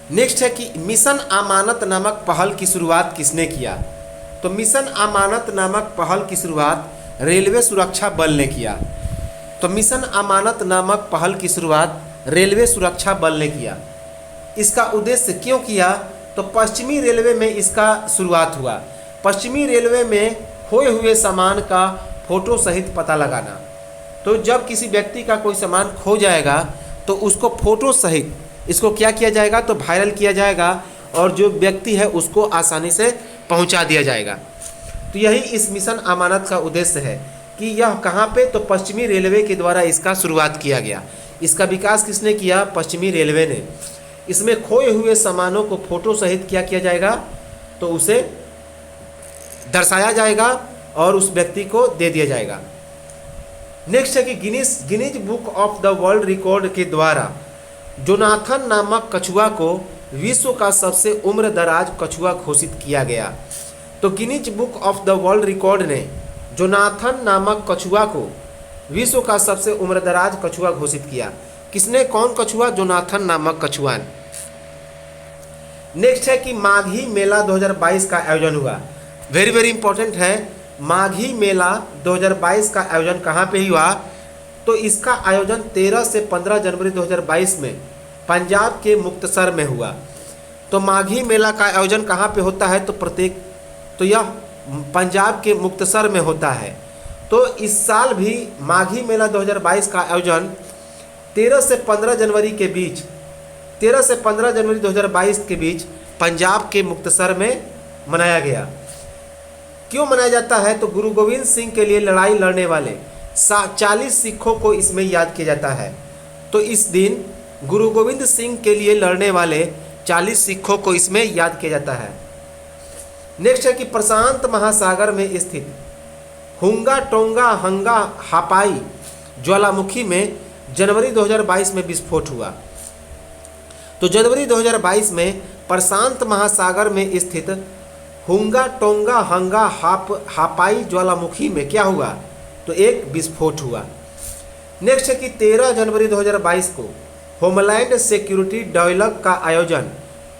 नेक्स्ट है कि मिशन अमानत नामक पहल की शुरुआत किसने किया? तो मिशन अमानत नामक पहल की शुरुआत रेलवे सुरक्षा बल ने किया। तो मिशन अमानत नामक पहल की शुरुआत रेलवे सुरक्षा बल ने किया। इसका उद्देश्य क्यों किया? तो पश्चिमी रेलवे में इसका शुरुआत हुआ। पश्चिमी रेलवे में खोए हुए सामान का फोटो सहित पता लगाना। तो जब किसी व्यक्ति का कोई सामान खो जाएगा तो उसको फोटो सहित इसको क्या किया जाएगा? तो वायरल किया जाएगा और जो व्यक्ति है उसको आसानी से पहुंचा दिया जाएगा। तो यही इस मिशन अमानत का उद्देश्य है कि यह कहाँ पे? तो पश्चिमी रेलवे के द्वारा इसका शुरुआत किया गया। इसका विकास किसने किया? पश्चिमी रेलवे ने। इसमें खोए हुए सामानों को फोटो सहित क्या किया जाएगा? तो उसे दर्शाया जाएगा और उस व्यक्ति को दे दिया जाएगा। नेक्स्ट है कि Guinness book of the world record के द्वारा जोनाथन नामक कछुआ को विश्व का सबसे उम्र दराज कछुआ घोषित किया गया। तो Guinness book of the world record ने जोनाथन नामक कछुआ को विश्व का सबसे उम्रदराज कछुआ घोषित किया। किसने? कौन कछुआ? जोनाथन नामक कछुआ। नेक्स्ट है कि माघी मेला 2022 का आयोजन हुआ। वेरी वेरी इंपॉर्टेंट है। माघी मेला 2022 का आयोजन कहाँ पे हुआ? तो इसका आयोजन 13 से 15 जनवरी 2022 में पंजाब के मुक्तसर में हुआ। तो माघी मेला का आयोजन कहाँ पे होता है? तो यह पंजाब के मुक्तसर में होता है। तो इस साल भी माघी मेला 2022 का आयोजन 13 से 15 जनवरी के बीच 13 से 15 जनवरी 2022 के बीच पंजाब के मुक्तसर में मनाया गया। क्यों मनाया जाता है? तो गुरु गोविंद सिंह के लिए लड़ाई लड़ने वाले 40 सिखों को इसमें याद किया जाता है। तो इस दिन गुरु गोविंद सिंह के लिए लड़ने वाले 40 सिखों को इसमें याद किया जाता है। नेक्स्ट है कि प्रशांत महासागर में स्थित हुंगा टोंगा हंगा हापाई ज्वालामुखी में जनवरी 2022 में विस्फोट हुआ। तो जनवरी 2022 में प्रशांत महासागर में स्थित हुंगा टोंगा हंगा हापाई ज्वालामुखी में क्या हुआ, तो एक विस्फोट हुआ। नेक्स्ट है कि 13 जनवरी 2022 को होमलैंड सिक्योरिटी डायलॉग का आयोजन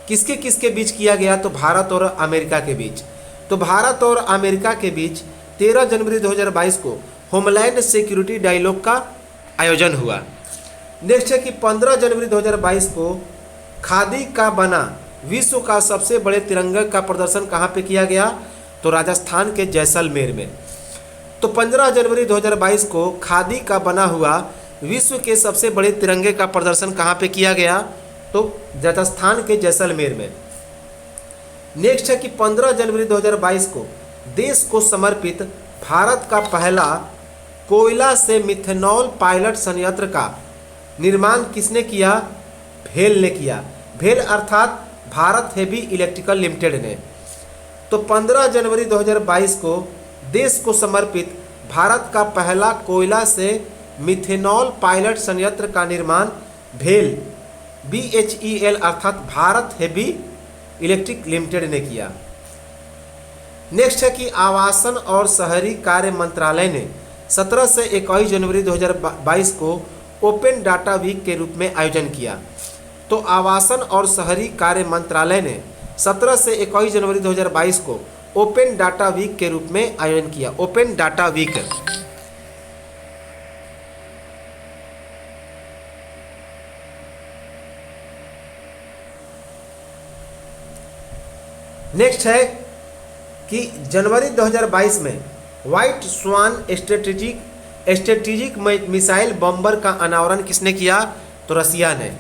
किसके किसके बीच किया गया, तो भारत और अमेरिका के बीच। तो भारत और अमेरिका के बीच 13 जनवरी 2022 को होमलैंड सिक्योरिटी डायलॉग का आयोजन हुआ। नेक्स्ट है कि 15 जनवरी 2022 को खादी का बना विश्व का सबसे बड़े तिरंगे का प्रदर्शन कहाँ पे किया गया, तो राजस्थान के जैसलमेर में। तो 15 जनवरी 2022 को खादी का बना हुआ विश्व के सबसे बड़े तिरंगे का प्रदर्शन कहाँ पे किया गया, तो राजस्थान के जैसलमेर में। नेक्स्ट है कि 15 जनवरी 2022 को देश को समर्पित भारत का पहला कोयला से मिथेनॉल पायलट संयंत्र का निर्माण किसने किया, भेल ने किया। भेल अर्थात भारत हेवी इलेक्ट्रिकल लिमिटेड ने। तो 15 जनवरी 2022 को देश को समर्पित भारत का पहला कोयला से मिथेनॉल पायलट संयंत्र का निर्माण भेल BHEL अर्थात भारत हेवी इलेक्ट्रिक लिमिटेड ने किया। नेक्स्ट है कि आवासन और शहरी कार्य मंत्रालय ने 17 से 21 जनवरी 2022 को ओपन डाटा वीक के रूप में आयोजन किया। तो आवासन और शहरी कार्य मंत्रालय ने 17 से 21 जनवरी 2022 को ओपन डाटा वीक के रूप में आयोजन किया। Open data week. नेक्स्ट है कि जनवरी 2022 में व्हाइट स्वान स्ट्रेटेजिक मिसाइल बॉम्बर का अनावरण किसने किया, तो रसिया ने।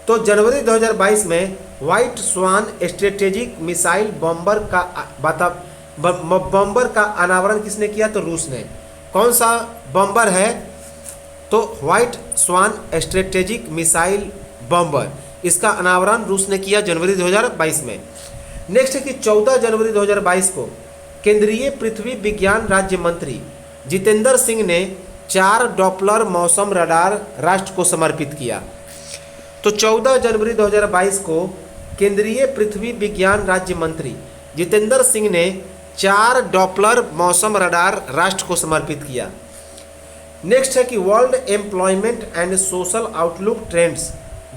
तो जनवरी 2022 में व्हाइट स्वान स्ट्रेटेजिक मिसाइल बॉम्बर का अनावरण किसने किया, तो रूस ने। कौन सा बॉम्बर है, तो व्हाइट स्वान स्ट्रेटेजिक मिसाइल बॉम्बर, इसका अनावरण रूस ने किया जनवरी 2022 में। नेक्स्ट है कि 14 जनवरी 2022 को केंद्रीय पृथ्वी विज्ञान राज्य मंत्री जितेंद्र सिंह ने 4 डॉपलर मौसम रडार राष्ट्र को समर्पित किया। तो 14 जनवरी 2022 को केंद्रीय पृथ्वी विज्ञान राज्य मंत्री जितेंद्र सिंह ने 4 डॉपलर मौसम रडार राष्ट्र को समर्पित किया। नेक्स्ट है कि world employment and social outlook trends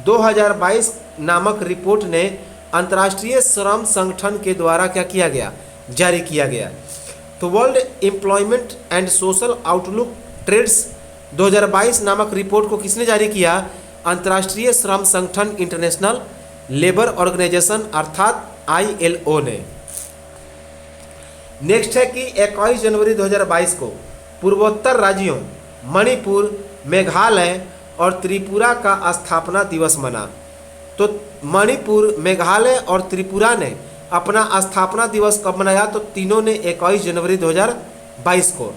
2022 नामक रिपोर्ट ने अंतर्राष्ट्रीय श्रम संगठन के द्वारा क्या किया गया, जारी किया गया। तो world employment and social outlook trends 2022 नामक रिपोर्ट को किसने जारी किया, अंतर्राष्ट्रीय श्रम संगठन इंटरनेशनल लेबर ऑर्गेनाइजेशन अर्थात ILO ने। नेक्स्ट है कि 21 जनवरी 2022 को पूर्वोत्तर राज्यों मणिपुर, मेघालय और त्रिपुरा का स्थापना दिवस मना। तो मणिपुर, मेघालय और त्रिपुरा ने अपना स्थापना दिवस कब मनाया, तो तीनों ने 21 जनवरी 2022 को।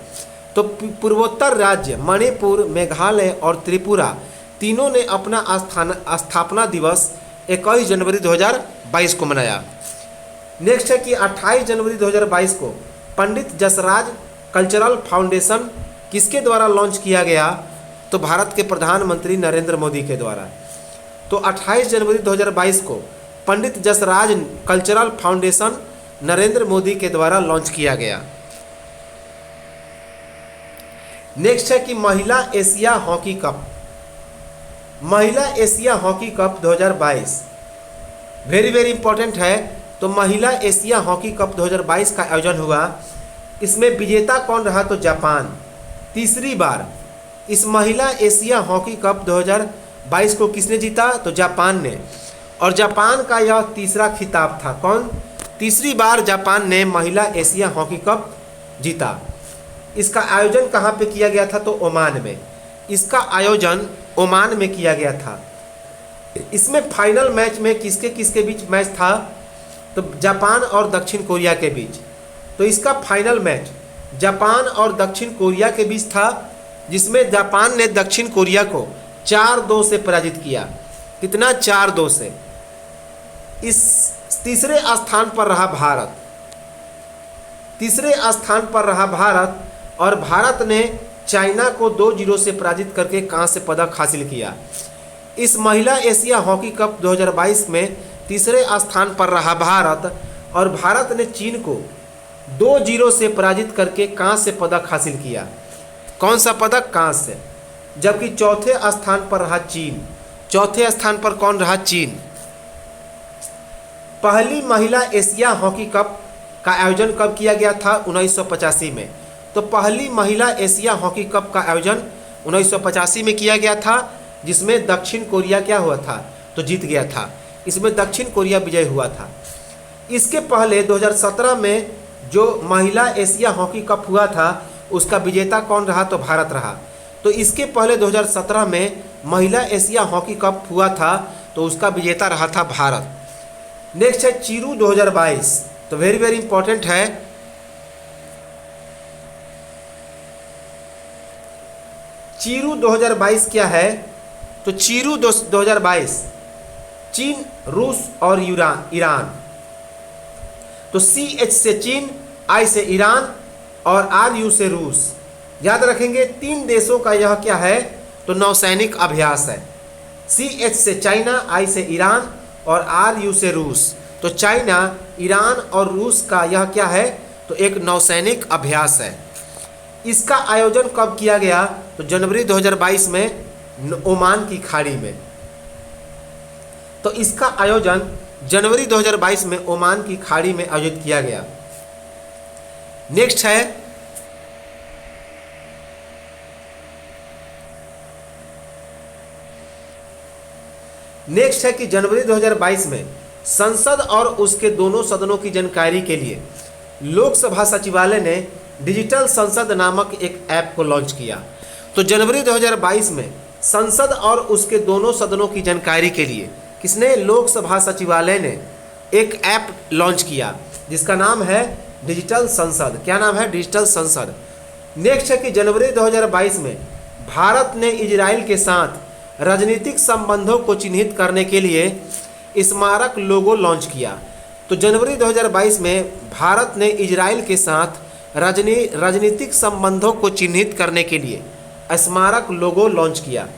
तो पूर्वोत्तर राज्य मणिपुर, मेघालय और त्रिपुरा तीनों ने अपना स्थापना दिवस 21 जनवरी 2022 को मनाया। नेक्स्ट है कि 28 जनवरी 2022 को पंडित जसराज कल्चरल फाउंडेशन किसके द्वारा लॉन्च किया गया, तो भारत के प्रधानमंत्री नरेंद्र मोदी के द्वारा। तो 28 जनवरी 2022 को पंडित जसराज कल्चरल फाउंडेशन नरेंद्र मोदी के द्वारा लॉन्च किया गया। नेक्स्ट है कि महिला Asia hockey cup 2022 very important है। तो महिला एशिया हॉकी कप 2022 का आयोजन हुआ। इसमें विजेता कौन रहा, तो जापान। तीसरी बार इस महिला एशिया हॉकी कप 2022 को किसने जीता, तो जापान ने। और जापान का यह तीसरा खिताब था। कौन, तीसरी बार जापान ने महिला एशिया हॉकी कप जीता। इसका आयोजन कहाँ पे किया गया था, तो ओमान में। इसका आयोजन ओमान में किया गया था। इसमें फाइनल मैच में किसके किसके बीच मैच था, तो जापान और दक्षिण कोरिया के बीच। तो इसका फाइनल मैच जापान और दक्षिण कोरिया के बीच था, जिसमें जापान ने दक्षिण कोरिया को 4-2 से पराजित किया। कितना? 4-2 से। इस तीसरे स्थान पर रहा भारत। तीसरे स्थान पर रहा भारत और भारत ने चाइना को 2-0 से पराजित करके कांस्य पदक हासिल किया। इस महिला एशिया हॉकी कप 2022 में तीसरे स्थान पर रहा भारत और भारत ने चीन को 2-0 से पराजित करके कांस्य पदक हासिल किया। कौन सा पदक? कांस्य। जबकि चौथे स्थान पर रहा चीन। चौथे स्थान पर कौन रहा? चीन। पहली महिला एशिया हॉकी कप का आयोजन कब किया गया था? 1985 में। तो पहली महिला एशिया हॉकी कप का आयोजन 1985 में किया गया था, जिसमें दक्षिण कोरिया क्या हुआ था? तो जीत गया था। इसमें दक्षिण कोरिया विजय हुआ था। इसके पहले 2017 में जो महिला एशिया हॉकी कप हुआ था उसका विजेता कौन रहा? तो भारत रहा। तो इसके पहले 2017 में महिला एशिया हॉकी कप हुआ था तो उसका विजेता रहा था भारत। नेक्स्ट है चीरू 2022। तो वेरी वेरी इंपॉर्टेंट है। चीरू 2022 क्या है? तो चीरू 2022 चीन, रूस और ईरान। तो CH से चीन, I से ईरान और RU से रूस। याद रखेंगे 3 देशों का यह क्या है? तो नौसैनिक अभ्यास है। CH से चाइना, I से ईरान और RU से रूस। तो चाइना, ईरान और रूस का यह क्या है? तो एक नौसैनिक अभ्यास है। इसका आयोजन कब किया गया? तो जनवरी 2022 में ओमान की खाड़ी में। तो इसका आयोजन जनवरी 2022 में ओमान की खाड़ी में आयोजित किया गया। नेक्स्ट है कि जनवरी 2022 में संसद और उसके दोनों सदनों की जानकारी के लिए लोकसभा सचिवालय ने डिजिटल संसद नामक एक ऐप को लॉन्च किया। तो जनवरी 2022 में संसद और उसके दोनों सदनों की जानकारी के लिए किसने? लोकसभा सचिवालय ने एक ऐप लॉन्च किया जिसका नाम है डिजिटल संसद। क्या नाम है? डिजिटल संसद। नेक्स्ट है कि जनवरी 2022 में भारत ने इजराइल के साथ राजनीतिक संबंधों को चिन्हित करने के लिए स्मारक लोगो लॉन्च किया। तो जनवरी 2022 में भारत ने इजराइल के साथ राजनीतिक संबंधों को चिन्हित करने के लिए स्मारक लोगो लॉन्च किया।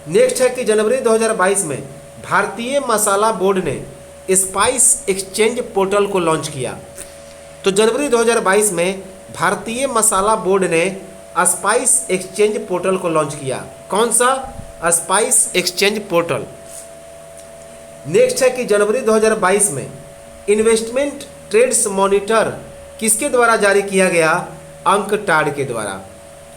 नेक्स्ट है कि जनवरी 2022 में भारतीय मसाला बोर्ड ने स्पाइस एक्सचेंज पोर्टल को लॉन्च किया। तो जनवरी 2022 में भारतीय मसाला बोर्ड ने स्पाइस एक्सचेंज पोर्टल को लॉन्च किया। कौन सा? Spice exchange portal. नेक्स्ट है कि जनवरी 2022 में इन्वेस्टमेंट ट्रेड्स मॉनिटर किसके द्वारा जारी किया गया? अंकटाड के द्वारा।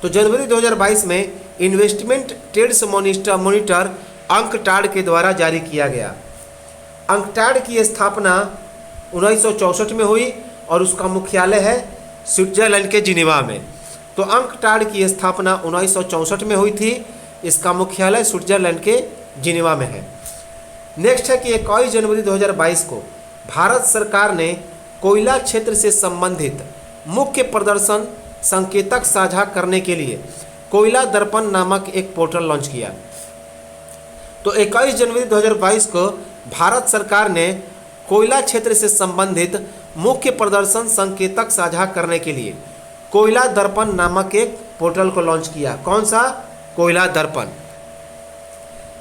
तो जनवरी 2022 में इन्वेस्टमेंट ट्रेड्स मॉनिटर अंकटाड के द्वारा जारी किया गया। अंकटाड की स्थापना 1964 में हुई और उसका मुख्यालय है स्विट्जरलैंड के जिनेवा में। तो अंकटाड की स्थापना 1964 में हुई थी। इसका मुख्यालय स्विट्जरलैंड के जिनेवा में है। नेक्स्ट है कि 21 जनवरी 2022 को भारत सरकार ने कोयला क्षेत्र से संबंधित मुख्य प्रदर्शन संकेतक साझा करने के लिए कोयला दर्पण नामक एक पोर्टल लॉन्च किया। तो 21 जनवरी 2022 को भारत सरकार ने कोयला क्षेत्र से संबंधित मुख्य प्रदर्शन संकेतक साझा करने के लिए कोयला दर्पण नामक एक पोर्टल को लॉन्च किया। कौन सा? कोयला दर्पण।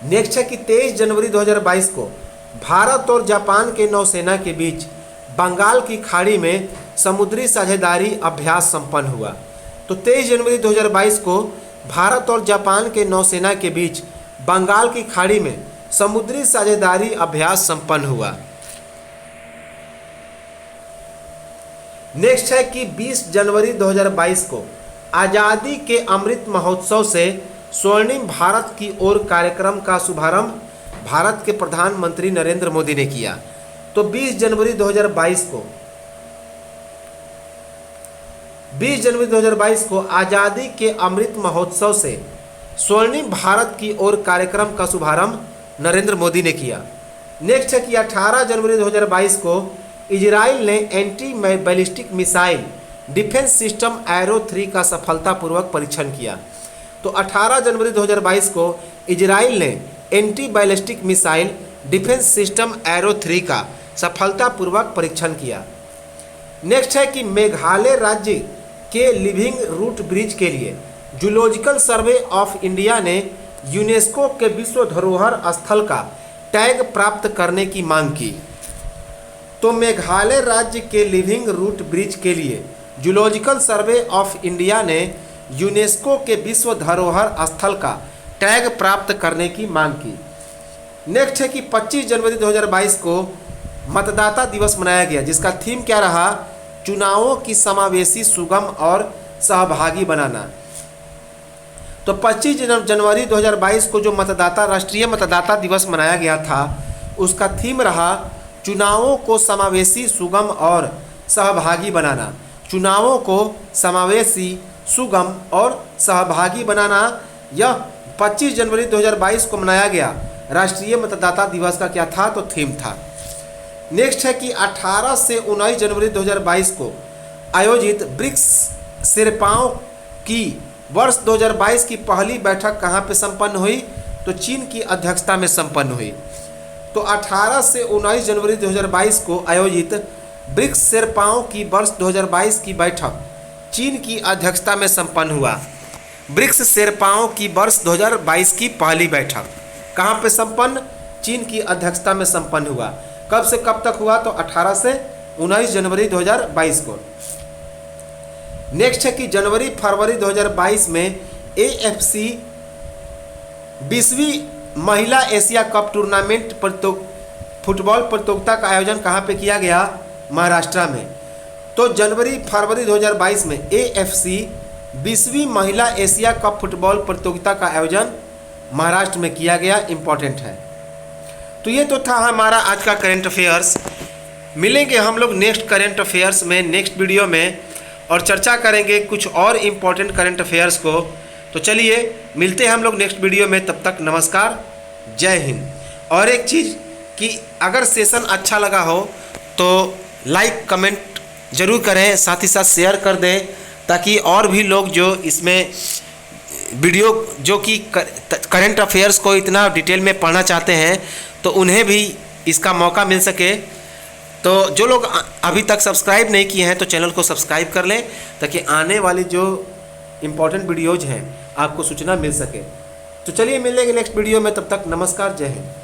नेक्स्ट है कि 23 जनवरी 2022 को भारत और जापान के नौसेना के बीच बंगाल की खाड़ी में समुद्री साझेदारी अभ्यास संपन्न हुआ। तो 23 जनवरी 2022 को भारत और जापान के नौसेना के बीच बंगाल की खाड़ी में समुद्री साझेदारी अभ्यास संपन्न हुआ। नेक्स्ट है कि 20 जनवरी 2022 को आज़ादी के अमृत महोत्सव से स्वर्णिम भारत की ओर कार्यक्रम का शुभारंभ भारत के प्रधानमंत्री नरेंद्र मोदी ने किया। तो 20 जनवरी 2022 को आज़ादी के अमृत महोत्सव से स्वर्णिम भारत की ओर कार्यक्रम का शुभारंभ नरेंद्र मोदी ने किया। नेक्स्ट है कि 18 जनवरी 2022 को इजराइल ने anti ballistic missile defence system arrow 3 का सफलतापूर्वक परीक्षण किया। तो 18 जनवरी 2022 को इजराइल ने anti ballistic missile defence system arrow 3 का सफलतापूर्वक परीक्षण किया। नेक्स्ट है कि मेघालय राज्य के लिविंग रूट ब्रिज के लिए जूलॉजिकल सर्वे ऑफ इंडिया ने यूनेस्को के विश्व धरोहर स्थल का टैग प्राप्त करने की मांग की। तो मेघालय राज्य के लिविंग रूट ब्रिज के लिए जूलॉजिकल सर्वे ऑफ इंडिया ने यूनेस्को के विश्व धरोहर स्थल का टैग प्राप्त करने की मांग की। नेक्स्ट है कि 25 जनवरी 2022 को मतदाता दिवस मनाया गया, जिसका थीम क्या रहा? चुनावों की समावेशी, सुगम और सहभागी बनाना। तो 25 जनवरी 2022 को जो राष्ट्रीय मतदाता दिवस मनाया गया था, उसका थीम रहा चुनावों को समावेशी, सुगम और सहभागी बनाना। चुनावों को समावेशी, सुगम और सहभागी बनाना, यह 25 जनवरी 2022 को मनाया गया राष्ट्रीय मतदाता दिवस का क्या था? तो थीम था। नेक्स्ट है कि 18 से 19 जनवरी 2022 को आयोजित ब्रिक्स शेर्पाओं की वर्ष 2022 की पहली बैठक कहाँ पे संपन्न हुई? तो चीन की अध्यक्षता में संपन्न हुई। तो 18 से 19 जनवरी 2022 को आयोजित ब्रिक्स शेर्पाओं की वर्ष 2022 की बैठक चीन की अध्यक्षता में संपन्न हुआ। ब्रिक्स शेर्पाओं की वर्ष 2022 की पहली बैठक कहाँ पे संपन्न? चीन की अध्यक्षता में संपन्न हुआ। कब से कब तक हुआ? तो 18 से 19 जनवरी 2022 को। नेक्स्ट है कि जनवरी फरवरी 2022 में AFC 20वीं महिला एशिया कप टूर्नामेंट फुटबॉल प्रतियोगिता का आयोजन कहाँ पे किया गया? महाराष्ट्र में। तो जनवरी फरवरी 2022 में AFC 20वीं महिला एशिया कप फुटबॉल प्रतियोगिता का आयोजन महाराष्ट्र में किया गया। इम्पॉर्टेंट है। तो ये तो था हमारा आज का करंट अफेयर्स। मिलेंगे हम लोग नेक्स्ट करंट अफेयर्स में, नेक्स्ट वीडियो में, और चर्चा करेंगे कुछ और इम्पॉर्टेंट करंट अफेयर्स को। तो चलिए मिलते हैं हम लोग नेक्स्ट वीडियो में। तब तक नमस्कार, जय हिंद। और एक चीज़ कि अगर सेशन अच्छा लगा हो तो लाइक कमेंट ज़रूर करें, साथ ही साथ शेयर कर दें, ताकि और भी लोग जो इसमें वीडियो जो कि करंट अफेयर्स को इतना डिटेल में पढ़ना चाहते हैं तो उन्हें भी इसका मौका मिल सके। तो जो लोग अभी तक सब्सक्राइब नहीं किए हैं तो चैनल को सब्सक्राइब कर लें, ताकि आने वाली जो इम्पोर्टेंट वीडियोज़ हैं आपको सूचना मिल सके। तो चलिए मिलेंगे नेक्स्ट वीडियो में। तब तक नमस्कार, जय हिंद।